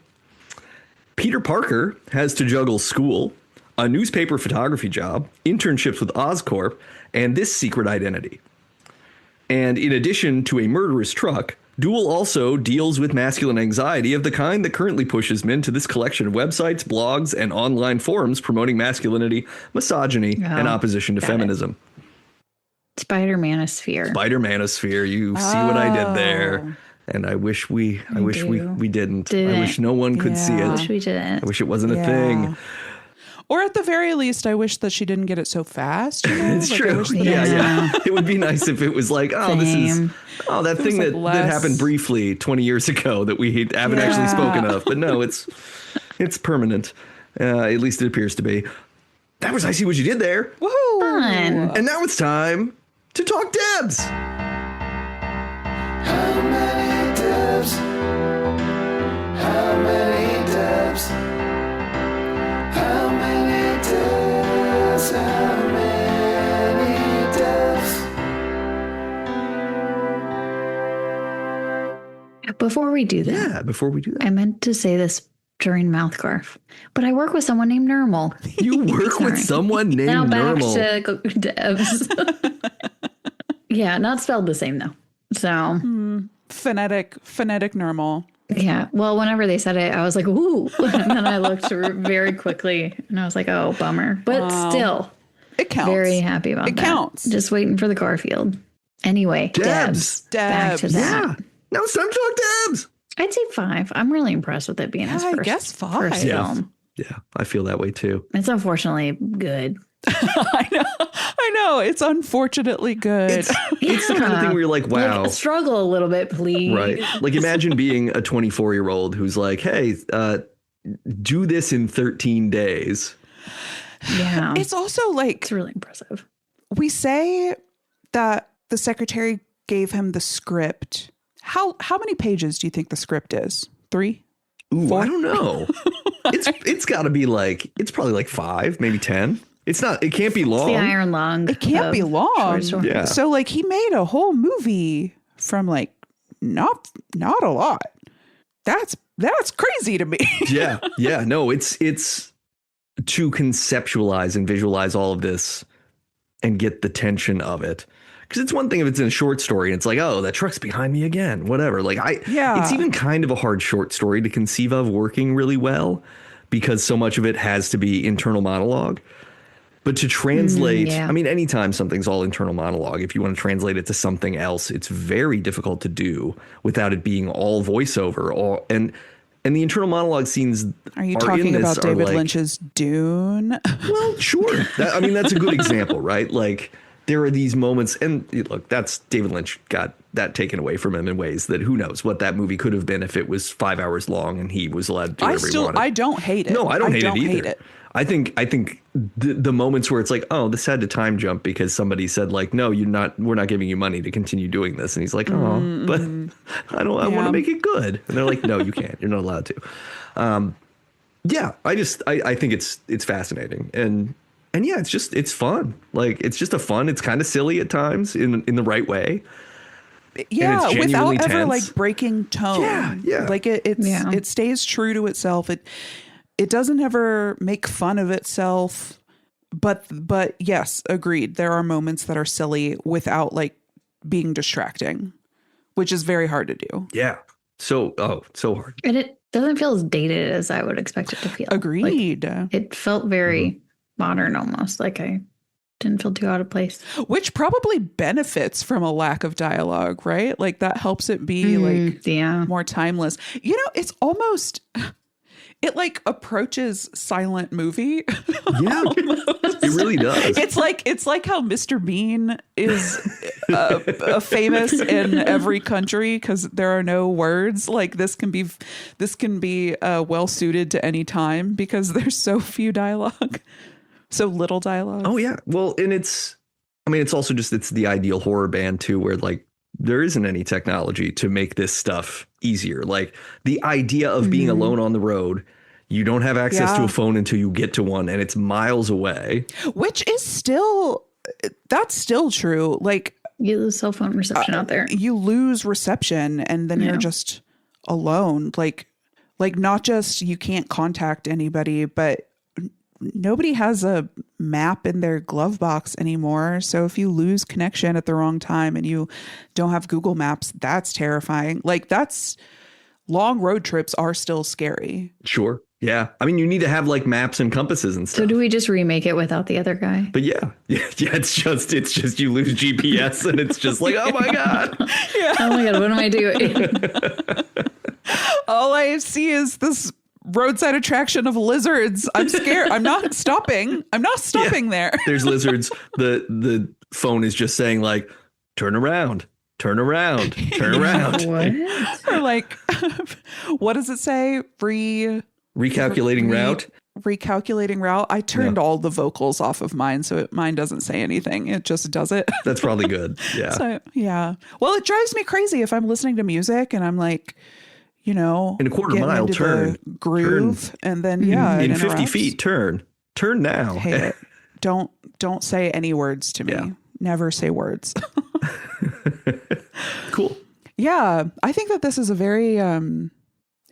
Peter Parker has to juggle school, a newspaper photography job, internships with Oscorp, and this secret identity. And in addition to a murderous truck, Duel also deals with masculine anxiety of the kind that currently pushes men to this collection of websites, blogs, and online forums promoting masculinity, misogyny, and opposition to feminism.
Spider-Manosphere.
Spider-Manosphere. You see what I did there. And I wish we didn't. I wish no one could see
I
it.
wish we didn't.
I wish it wasn't a thing.
Or at the very least, I wish that she didn't get it so fast. You know?
It's
Like, I
true.
wish that-
Yeah. It would be nice if it was like, oh, this is
Same.
that thing
like
that
less-
happened briefly 20 years ago that we haven't actually spoken of. But no, it's permanent. At least it appears to be. That was I See What You Did There.
Woohoo!
Fun.
And now it's time to talk Debs.
How many Debs? How many Debs? How many Debs? How many Debs?
Before we do that,
Yeah, before we do that.
I meant to say this during Mouthgarf, but I work with someone named Nermal.
You work with
Sorry.
someone named
Now back
Nermal.
to Debs. Yeah, not spelled the same though. So
Phonetic normal.
yeah, well, whenever they said it, I was like, ooh, and then I looked very quickly, and I was like, oh, bummer. But still,
It counts.
very happy about
It
that.
counts.
Just waiting for the Garfield. Anyway,
Debs.
Back to
Debs.
that.
Yeah. Now it's time to talk Debs.
I'd say 5. I'm really impressed with it being his
I
first,
guess 5.
first
Yeah.
film.
Yeah, I feel that way too.
It's unfortunately good.
I know. It's unfortunately good.
It's the kind of thing where you're like, wow.
Like, struggle a little bit, please.
Right. Like imagine being a 24-year-old who's like, hey, do this in 13 days.
Yeah.
It's also like
It's really impressive.
we say that the secretary gave him the script. How many pages do you think the script is? 3?
Ooh,
4?
I don't know. It's got to be like, it's probably like 5, maybe 10. It can't be long.
The iron lung.
It can't be
of
long.
short stories.
Yeah.
So like he made a whole movie from like not a lot. That's crazy to me.
Yeah. Yeah. No, it's to conceptualize and visualize all of this and get the tension of it. Because it's one thing if it's in a short story and it's like, oh, that truck's behind me again, whatever. Like it's even kind of a hard short story to conceive of working really well because so much of it has to be internal monologue. But to translate,
yeah.
I mean, anytime something's all internal monologue, if you want to translate it to something else, it's very difficult to do without it being all voiceover. And the internal monologue scenes
Are you talking about David Lynch's Dune?
Well, sure. That's a good example, right? Like there are these moments, and look, that's David Lynch got that taken away from him in ways that who knows what that movie could have been if it was 5 hours long and he was allowed to do whatever he wanted.
I don't hate it.
No, I don't hate it either.
Hate it.
I think the moments where it's like, oh, this had to time jump because somebody said like, no, we're not giving you money to continue doing this. And he's like, oh, but I want to make it good. And they're like, no, you can't. You're not allowed to. Yeah, I think it's fascinating. And yeah, it's fun. Like, it's just it's kind of silly at times in the right way.
Yeah,
it's
without
genuinely
ever
tense.
like breaking tone.
Yeah.
Like it stays true to itself. It doesn't ever make fun of itself. But yes, agreed. There are moments that are silly without like being distracting, which is very hard to do.
Yeah. So hard.
And it doesn't feel as dated as I would expect it to feel.
Agreed.
Like, it felt very modern almost. Like I didn't feel too out of place.
Which probably benefits from a lack of dialogue, right? Like that helps it be like more timeless. You know, it's almost it like approaches silent movie.
Yeah, it really does.
It's like how Mr. Bean is famous in every country because there are no words. Like this can be well suited to any time because there's so few dialogue, so little dialogue.
Oh yeah. Well, and it's also just, it's the ideal horror band too, where like there isn't any technology to make this stuff easier. Like the idea of being alone on the road, you don't have access to a phone until you get to one, and it's miles away.
Which is that's still true. Like
you lose cell phone reception out there.
You lose reception, and then you're just alone. Like not just you can't contact anybody, but nobody has a map in their glove box anymore. So if you lose connection at the wrong time and you don't have Google Maps, that's terrifying. Like long road trips are still scary.
Sure. Yeah. I mean, you need to have like maps and compasses and stuff.
So do we just remake it without the other guy?
But yeah. It's just you lose GPS and it's just like, oh my God.
Yeah. Oh my God. What am I doing?
All I see is this roadside attraction of lizards. I'm scared. I'm not stopping. There. There's
lizards. The phone is just saying like, turn around. Turn around.
What?
Or like, what does it say?
Recalculating route.
Recalculating route. I turned all the vocals off of mine, so mine doesn't say anything. It just does it.
That's probably good. Yeah.
So, yeah. Well, it drives me crazy if I'm listening to music and I'm like, in a
quarter mile, turn
groove, and then
in 50 feet, turn now.
Hey, don't say any words to me. Yeah. Never say words.
Cool.
Yeah, I think that this is a very.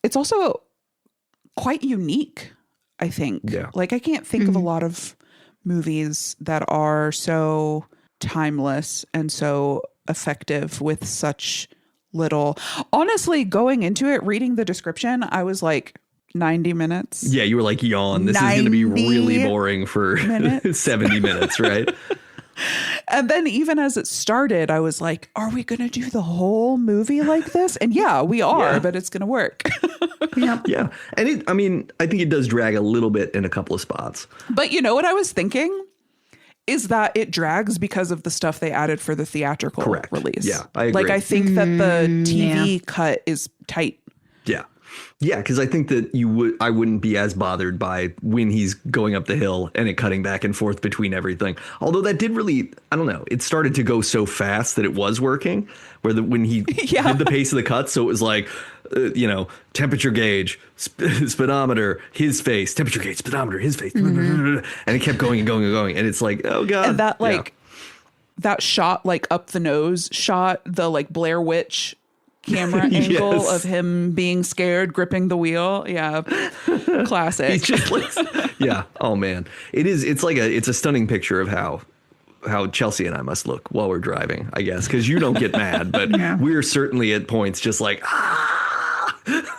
It's also quite unique, I think.
Yeah.
Like I can't think of a lot of movies that are so timeless and so effective with such little. Honestly, going into it, reading the description, I was like 90 minutes.
Yeah, you were like, yawn. This is going to be really boring for 70 minutes, right?
And then even as it started, I was like, are we going to do the whole movie like this? And yeah, we are, but it's going to work.
Yeah. And I think it does drag a little bit in a couple of spots.
But you know what I was thinking? Is that it drags because of the stuff they added for the theatrical release.
Yeah, I agree.
Like, I think that the TV cut is tight.
Yeah. Yeah, because I think that I wouldn't be as bothered by when he's going up the hill and it cutting back and forth between everything. Although that did really, I don't know, it started to go so fast that it was working, when he did the pace of the cut. So it was like, temperature gauge, speedometer, his face, temperature gauge, speedometer, his face. And it kept going and going and going. And it's like, oh God.
And that that shot, like up the nose shot, the like Blair Witch camera angle of him being scared, gripping the wheel. Yeah. Classic.
He's just like, yeah. Oh man. It's a stunning picture of how Chelsea and I must look while we're driving, I guess, because you don't get mad, but we're certainly at points just like,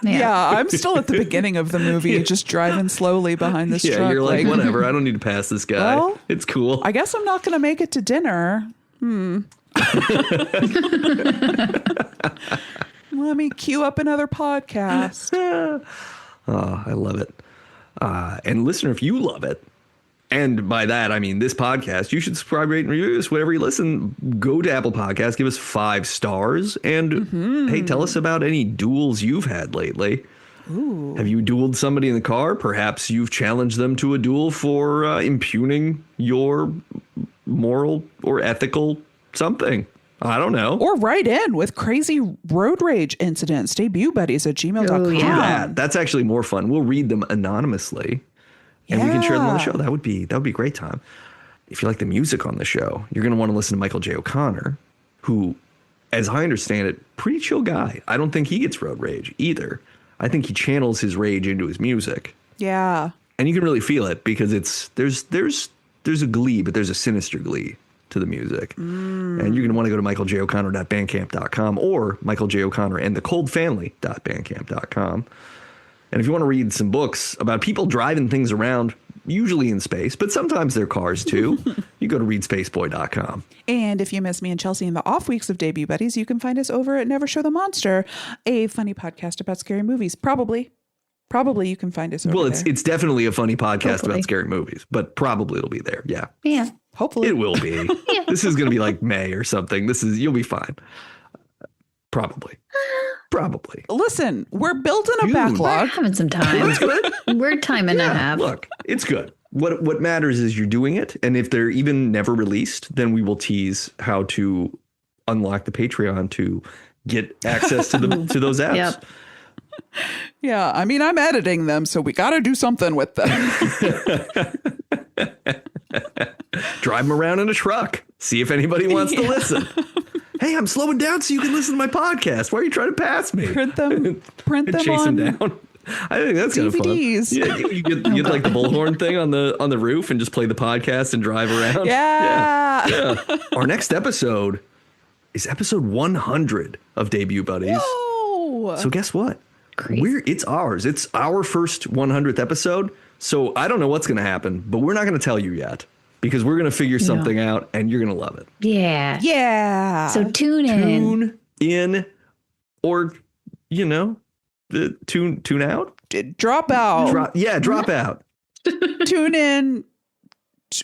Yeah, I'm still at the beginning of the movie, just driving slowly behind this truck.
Yeah, you're like, whatever, I don't need to pass this guy. Well, it's cool.
I guess I'm not going to make it to dinner. Let me queue up another podcast.
Oh, I love it. And listener, if you love it, and by that, I mean this podcast, you should subscribe, rate, and review us whenever you listen. Go to Apple Podcasts, give us 5 stars, and hey, tell us about any duels you've had lately. Ooh. Have you dueled somebody in the car? Perhaps you've challenged them to a duel for impugning your moral or ethical something. I don't know.
Or write in with crazy road rage incidents. Debutbuddies@gmail.com.
Oh, yeah. That's actually more fun. We'll read them anonymously. And we can share them on the show. That would be a great time. If you like the music on the show, you're going to want to listen to Michael J. O'Connor, who, as I understand it, pretty chill guy. I don't think he gets road rage either. I think he channels his rage into his music.
Yeah.
And you can really feel it because there's a glee, but there's a sinister glee to the music. And you're going to want to go to michaeljoconnor.bandcamp.com or michaeljoconnor&thecoldfamily.bandcamp.com. And if you want to read some books about people driving things around, usually in space, but sometimes they're cars too, you go to readspaceboy.com.
And if you miss me and Chelsea in the off weeks of Debut Buddies, you can find us over at Never Show the Monster, a funny podcast about scary movies. Probably you can find us over there.
Well, it's definitely a funny podcast about scary movies, but probably it'll be there. Yeah.
Yeah.
Hopefully.
It will be. This is going to be like May or something. You'll be fine. Probably.
Listen, we're building a
Dude.
We're
backlog.
having some time. We're time and a half.
Look, it's good. What matters is you're doing it. And if they're even never released, then we will tease how to unlock the Patreon to get access to those apps.
Yep.
Yeah, I mean, I'm editing them, so we got to do something with them.
Drive them around in a truck. See if anybody wants to listen. Hey, I'm slowing down so you can listen to my podcast. Why are you trying to pass me?
Print them
Chase
on
them down. I think that's kind of fun.
DVDs.
Yeah, you get like the bullhorn thing on the roof and just play the podcast and drive around.
Yeah.
Our next episode is episode 100 of Debut Buddies.
Whoa.
So guess what?
Crazy.
It's ours. It's our first 100th episode. So I don't know what's going to happen, but we're not going to tell you yet because we're going to figure something out and you're going to love it.
Yeah.
Yeah.
So tune in.
Or, tune out.
Drop out.
Drop out.
Tune in.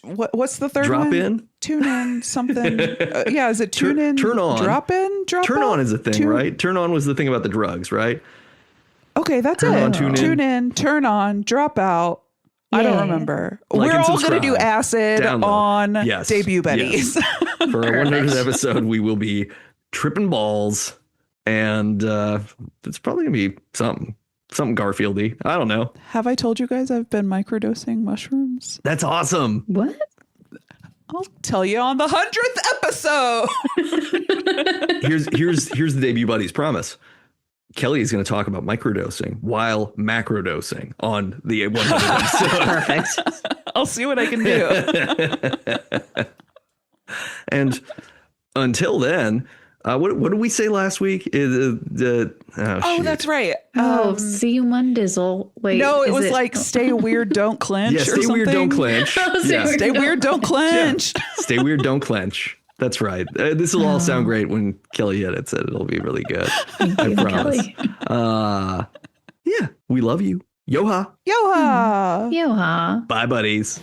What's the third
Drop
one?
in.
Tune in something. Is it tune in?
Turn on.
Drop in? Drop
Turn
out?
on is a thing, right? Turn on was the thing about the drugs, right?
Okay, that's
Turn
it.
on, tune in.
Turn on, drop out. I don't remember.
Like
We're
and
all going to do
subscribe.
acid
Download.
on
Yes.
Debut Buddies.
Yes. For our 100th episode, we will be tripping balls, and it's probably going to be something Garfield-y. I don't know.
Have I told you guys I've been microdosing mushrooms?
That's awesome.
What?
I'll tell you on the 100th episode.
Here's the Debut Buddies promise. Kelly is going to talk about microdosing while macrodosing on the 100th episode.
Perfect.
I'll see what I can do.
And until then, what did we say last week? Shoot.
That's right.
See you Mondizzle. Wait.
No, it
is
was like stay weird, don't clench.
Yeah,
or
stay weird, don't
something.
clench. Yeah.
Stay weird, don't clench.
Stay weird, don't clench. That's right. This will all sound great when Kelly edits it. It'll be really good. I promise.
Kelly.
Yeah, we love you. Yoha.
Yoha.
Yoha.
Bye, buddies.